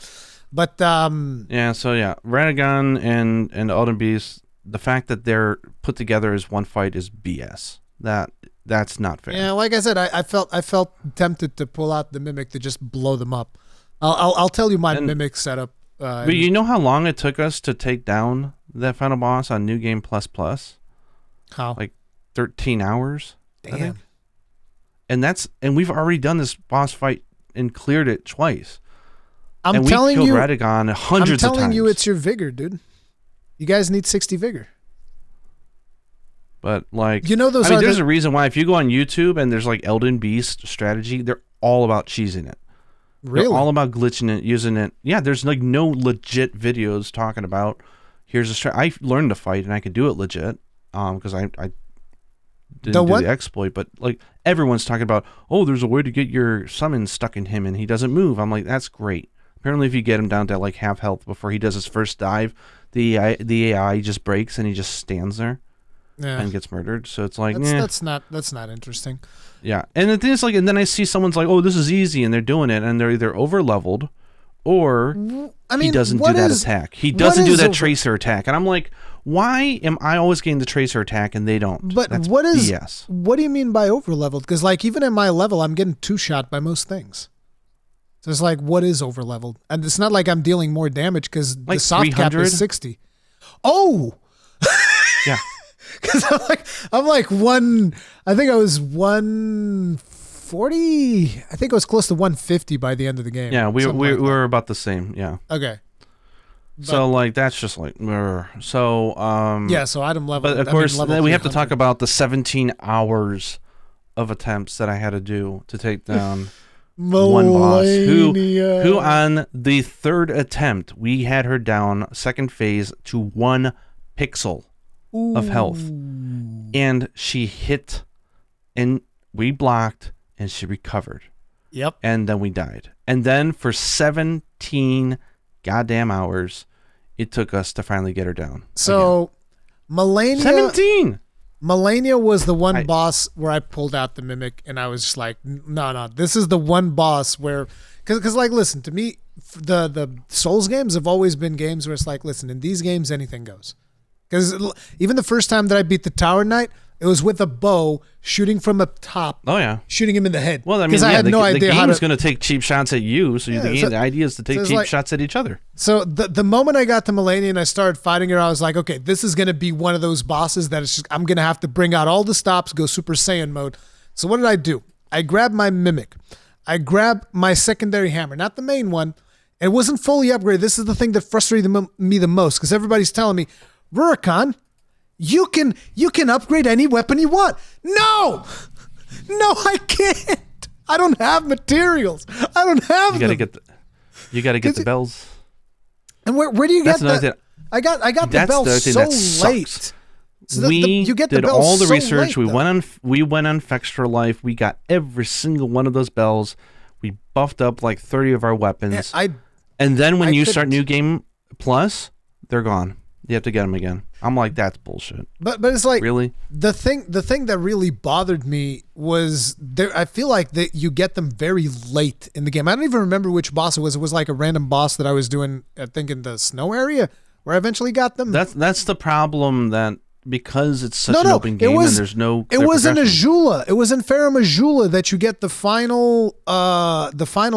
But yeah. So yeah, Rurikhan and Elden Beast. The fact that they're put together as one fight is BS. That's not fair. Yeah, like I said, I felt tempted to pull out the Mimic to just blow them up. I'll tell you my Mimic setup. But you know how long it took us to take down that final boss on New Game Plus Plus? How? Like 13 hours. Damn. And we've already done this boss fight and cleared it twice. I'm telling you, Rurikhan hundreds of times. I'm telling you, it's your vigor, dude. You guys need 60 vigor. But like, you know, there's a reason why if you go on YouTube and there's like Elden Beast strategy, they're all about cheesing it. Really? They're all about glitching it, using it. Yeah, there's like no legit videos talking about here's a I learned to fight and I could do it legit because I didn't do the exploit. But like everyone's talking about, oh, there's a way to get your summon stuck in him and he doesn't move. I'm like, that's great. Apparently, if you get him down to like half health before he does his first dive, the AI just breaks and he just stands there and gets murdered. So it's like that's not interesting. Yeah, and the thing is like, and then I see someone's like, oh, this is easy, and they're doing it, and they're either over leveled, or he doesn't do that attack. He doesn't do that tracer attack, and I'm like, why am I always getting the tracer attack and they don't? But that's BS. What do you mean by over leveled? Because like even at my level, I'm getting 2-shot by most things. So it's like, what is over leveled? And it's not like I'm dealing more damage because like the soft cap is 60. Oh, yeah. Because I'm like I think I was 140. I think I was close to 150 by the end of the game. Yeah, we were about the same. Yeah. Okay. So like that's just like so yeah. So item level. But of course, then we have to talk about the 17 hours of attempts that I had to do to take down. One boss who on the 3rd attempt we had her down second phase to 1 pixel of health, and she hit and we blocked and she recovered. Yep. And then we died, and then for 17 goddamn hours it took us to finally get her down. So Melania 17. Melania was the one boss where I pulled out the Mimic, and I was just like, no, this is the one boss where, because like, listen, to me, the Souls games have always been games where it's like, listen, in these games, anything goes. Because even the first time that I beat the Tower Knight, it was with a bow shooting from up top. Oh, yeah. Shooting him in the head. Well, I mean, I had no idea the game's going to take cheap shots at you, so the idea is to take cheap shots at each other. So the moment I got to Melania and I started fighting her, I was like, okay, this is going to be one of those bosses that it's just, I'm going to have to bring out all the stops, go Super Saiyan mode. So what did I do? I grabbed my Mimic. I grabbed my secondary hammer, not the main one. It wasn't fully upgraded. This is the thing that frustrated me the most, because everybody's telling me, Rurikhan, you can upgrade any weapon you want. No, I can't. I don't have materials. I don't have them. You gotta get the bells. And where do you get that? I got the bell so late. So you did all the research. We went on FFXIV. We got every single one of those bells. We buffed up like 30 of our weapons. And then when you start New Game Plus, they're gone. You have to get them again. I'm like, that's bullshit. But it's like, really, the thing that really bothered me was there. I feel like that you get them very late in the game. I don't even remember which boss it was. It was like a random boss that I was doing, I think, in the snow area where I eventually got them. That's the problem, that because it's such an open game and there's no. It was in Azula. It was in Farum Azula that you get the final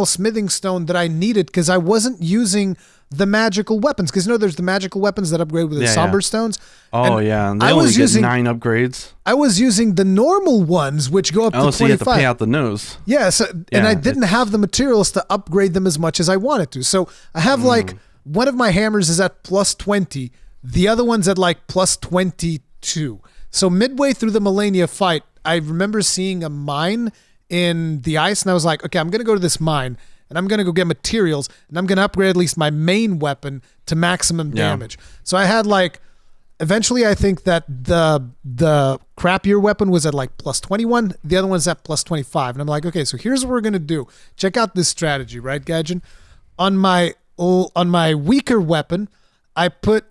smithing stone that I needed because I wasn't using the magical weapons, because there's the magical weapons that upgrade with the somber stones. Oh, and they only get 9 upgrades. I was using the normal ones, which go up to 25. So you have to pay out the nose. And I didn't have the materials to upgrade them as much as I wanted to. So I have like, one of my hammers is at plus 20, the other one's at like plus 22. So midway through the Melania fight, I remember seeing a mine in the ice, and I was like, okay, I'm going to go to this mine, and I'm going to go get materials, and I'm going to upgrade at least my main weapon to maximum damage. So I had like, eventually I think that the crappier weapon was at like plus 21, the other one's at plus 25. And I'm like, okay, so here's what we're going to do. Check out this strategy, right, Gaijin? On my weaker weapon, I put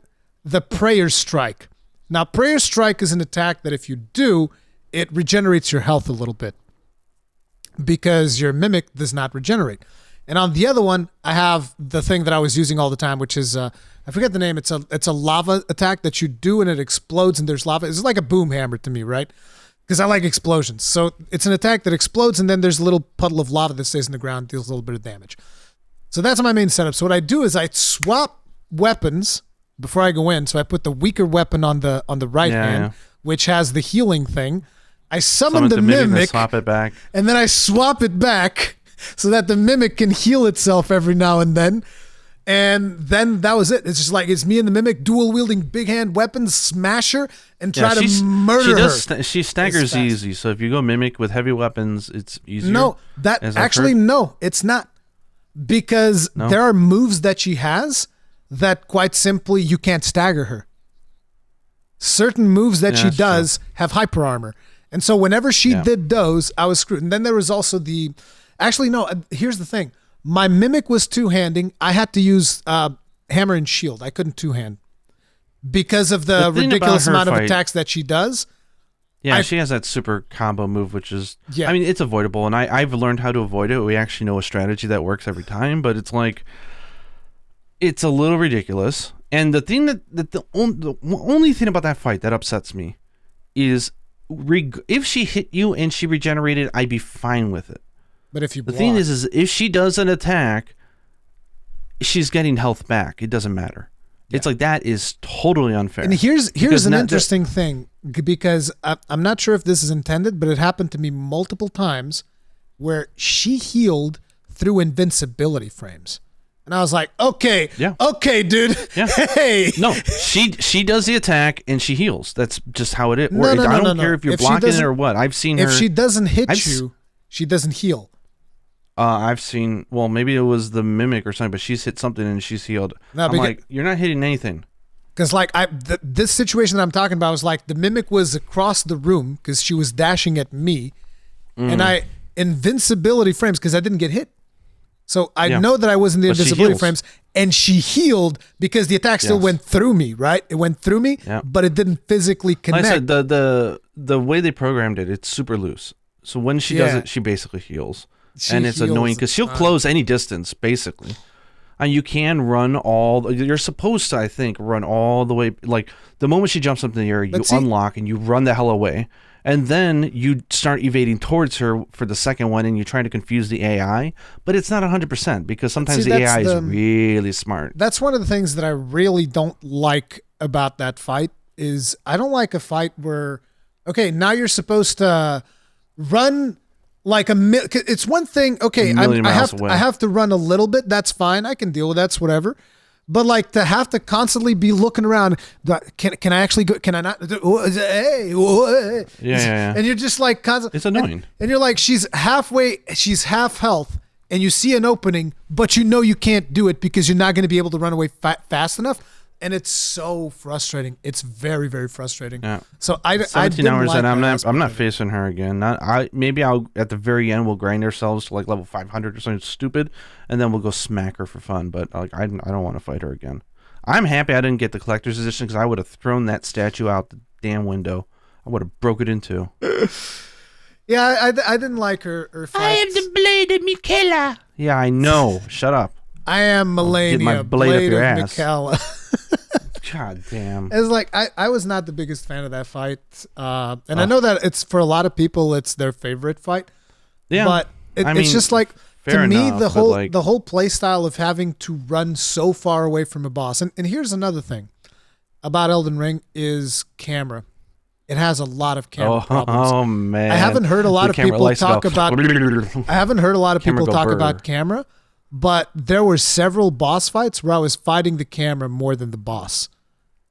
the Prayer Strike. Now, Prayer Strike is an attack that if you do, it regenerates your health a little bit because your Mimic does not regenerate. And on the other one, I have the thing that I was using all the time, which is, I forget the name. It's a lava attack that you do and it explodes and there's lava. It's like a boom hammer to me, right? Because I like explosions. So it's an attack that explodes and then there's a little puddle of lava that stays in the ground, deals a little bit of damage. So that's my main setup. So what I do is I swap weapons before I go in. So I put the weaker weapon on the right hand, which has the healing thing. I summon the Mimic, swap it back. And then I swap it back so that the Mimic can heal itself every now and then. And then that was it. It's just like, it's me and the Mimic dual-wielding big-hand weapons, smasher, and try to murder her. She staggers easy, so if you go Mimic with heavy weapons, it's easier. No, no, it's not. Because there are moves that she has that quite simply you can't stagger her. Certain moves that she does have hyper armor. And so whenever she did those, I was screwed. And then there was also here's the thing. My Mimic was two-handing. I had to use hammer and shield. I couldn't two-hand because of the ridiculous amount of attacks that she does. Yeah, she has that super combo move, which is, I mean, it's avoidable, and I've learned how to avoid it. We actually know a strategy that works every time, but it's like, it's a little ridiculous. And the thing the only thing about that fight that upsets me is, if she hit you and she regenerated, I'd be fine with it. But if you block. The thing is if she does an attack, she's getting health back. It doesn't matter. Yeah. It's like, that is totally unfair. And here's an interesting thing, because I'm not sure if this is intended, but it happened to me multiple times where she healed through invincibility frames. And I was like, okay, dude. Yeah. Hey. No, she does the attack and she heals. That's just how it is. I don't care if you're blocking it or what. I've seen her. If she doesn't hit you, she doesn't heal. I've seen, well, maybe it was the Mimic or something, but she's hit something and she's healed. No, I'm like, you're not hitting anything. Because like this situation that I'm talking about was like, the Mimic was across the room because she was dashing at me, and I invincibility frames because I didn't get hit. So I know that I was in the invincibility frames, and she healed because the attack still went through me, right? It went through me, but it didn't physically connect. Like I said, the way they programmed it, it's super loose. So when she does it, she basically heals. And it's annoying because she'll close any distance, basically. And you can run you're supposed to, I think, run all the way. Like, the moment she jumps up in the air, you unlock and you run the hell away. And then you start evading towards her for the second one, and you try to confuse the AI. But it's not 100% because sometimes the AI is really smart. That's one of the things that I really don't like about that fight is I don't like a fight where, okay, now you're supposed to run like it's one thing. Okay, I have to run a little bit. That's fine. I can deal with that's whatever. But like to have to constantly be looking around, can I actually go? Can I not? Hey, yeah. And you're just like constantly. It's annoying. And you're like, she's half health, and you see an opening, but you know you can't do it because you're not going to be able to run away fast enough. And it's so frustrating. It's very, very frustrating. Yeah. So I 17 hours and I'm not facing her again. Maybe I'll at the very end we'll grind ourselves to like level 500 or something stupid, and then we'll go smack her for fun. But like I don't want to fight her again. I'm happy I didn't get the collector's edition because I would have thrown that statue out the damn window. I would have broke it in two. Yeah, I didn't like her fights. I am the blade of Michaela. Yeah, I know. Shut up. I am Melania, get my blade up your of ass. Michaela. God damn. It's like I was not the biggest fan of that fight, and I know that it's for a lot of people it's their favorite fight. Yeah, but it's just like to me the whole play style of having to run so far away from a boss. And here's another thing about Elden Ring is camera. It has a lot of camera problems. Oh man, I haven't heard a lot of people talk about. I haven't heard a lot of people talk about camera, but there were several boss fights where I was fighting the camera more than the boss.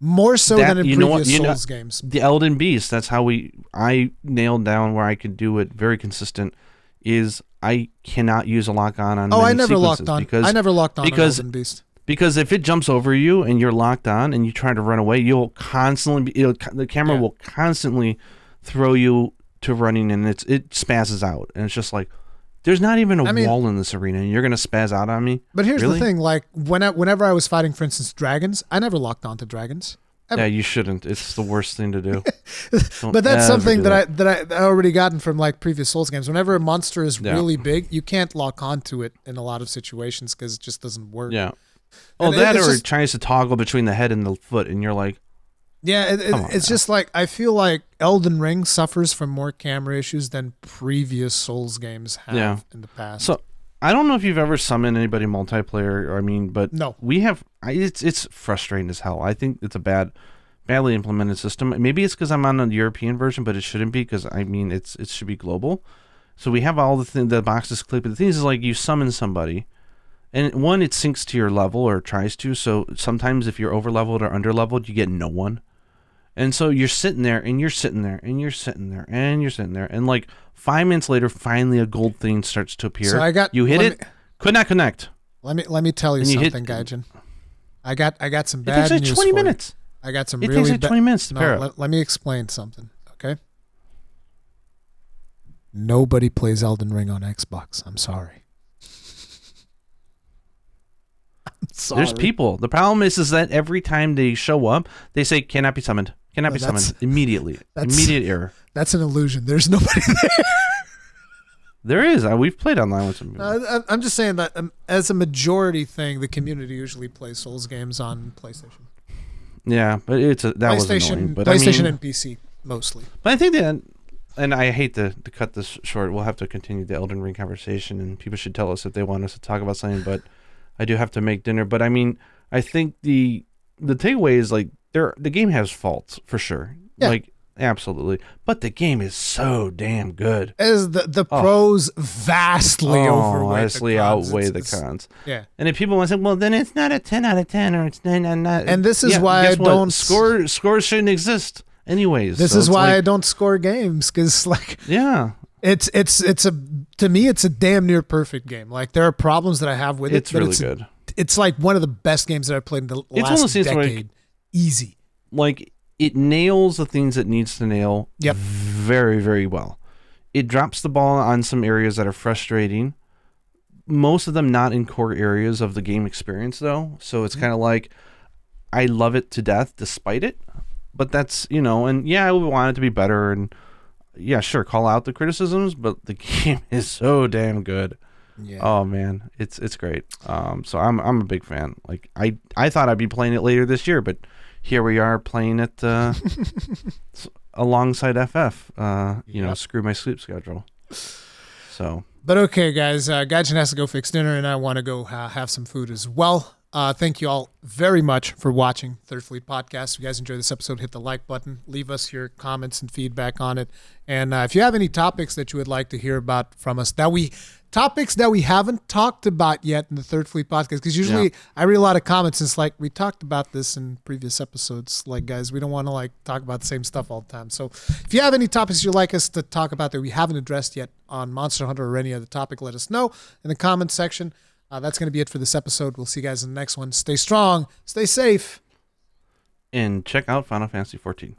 More so than in previous Souls games. The Elden Beast, that's how I nailed down where I could do it very consistent, is I cannot use a lock-on on many I never sequences locked on. I never locked on Elden Beast. Because if it jumps over you and you're locked on and you try to run away, you'll constantly the camera will constantly throw you to running, and it spazzes out. And it's just like, there's not even a wall in this arena, and you're going to spaz out on me? But here's the thing. Like, whenever I was fighting, for instance, dragons, I never locked onto dragons. Ever. Yeah, you shouldn't. It's the worst thing to do. But that's something that I already gotten from, like, previous Souls games. Whenever a monster is really big, you can't lock onto it in a lot of situations because it just doesn't work. Yeah. Oh, it tries to toggle between the head and the foot, and you're like... Yeah, it's just like, I feel like Elden Ring suffers from more camera issues than previous Souls games have in the past. So, I don't know if you've ever summoned anybody multiplayer, but no. We have, it's frustrating as hell. I think it's a badly implemented system. Maybe it's because I'm on the European version, but it shouldn't be because, it should be global. So we have all the boxes clicked, but the thing is like you summon somebody, and one, it syncs to your level or tries to, so sometimes if you're over-leveled or under-leveled, you get no one. And so you're sitting there, and you're sitting there, and you're sitting there, and you're sitting there, and like 5 minutes later, finally a gold thing starts to appear. So you hit it, could not connect. Let me tell you something, Gaijin. I got some bad news. It takes like 20 minutes. I got some it takes like 20 minutes to pair up. Let me explain something, okay? Nobody plays Elden Ring on Xbox. I'm sorry. There's people. The problem is that every time they show up, they say cannot be summoned. Cannot be summoned immediately. Immediate error. That's an illusion. There's nobody there. There is. We've played online with some people. I'm just saying that as a majority thing, the community usually plays Souls games on PlayStation. Yeah, but that was annoying. But PlayStation and PC mostly. But I think that, and I hate to cut this short. We'll have to continue the Elden Ring conversation, and people should tell us if they want us to talk about something. But I do have to make dinner. But I think the takeaway is like the game has faults for sure. Yeah. Like absolutely. But the game is so damn good. As the pros vastly outweigh the cons. Yeah. And if people want to say, well, then it's not a 10 out of 10 or it's 9 out of 9. And this is why I don't scores shouldn't exist anyways. This is why I don't score games because to me it's a damn near perfect game. Like there are problems that I have with it. It's really good. It's like one of the best games that I've played in the last decade. Easy. Like it nails the things it needs to nail very, very well. It drops the ball on some areas that are frustrating. Most of them not in core areas of the game experience though. So it's kind of like I love it to death despite it. But that's, and I would want it to be better and yeah, sure, call out the criticisms, but the game is so damn good. Yeah. Oh man, it's great. So I'm a big fan. Like I thought I'd be playing it later this year, but here we are playing it alongside FF. Screw my sleep schedule. So. But okay, guys, Gaijin has to go fix dinner, and I want to go have some food as well. Thank you all very much for watching Third Fleet Podcast. If you guys enjoyed this episode, hit the like button. Leave us your comments and feedback on it. And if you have any topics that you would like to hear about from us that we topics that we haven't talked about yet in the Third Fleet podcast, because usually I read a lot of comments. It's like, we talked about this in previous episodes. Like, guys, we don't want to like talk about the same stuff all the time. So if you have any topics you'd like us to talk about that we haven't addressed yet on Monster Hunter or any other topic, let us know in the comments section. That's going to be it for this episode. We'll see you guys in the next one. Stay strong, stay safe, and check out Final Fantasy XIV.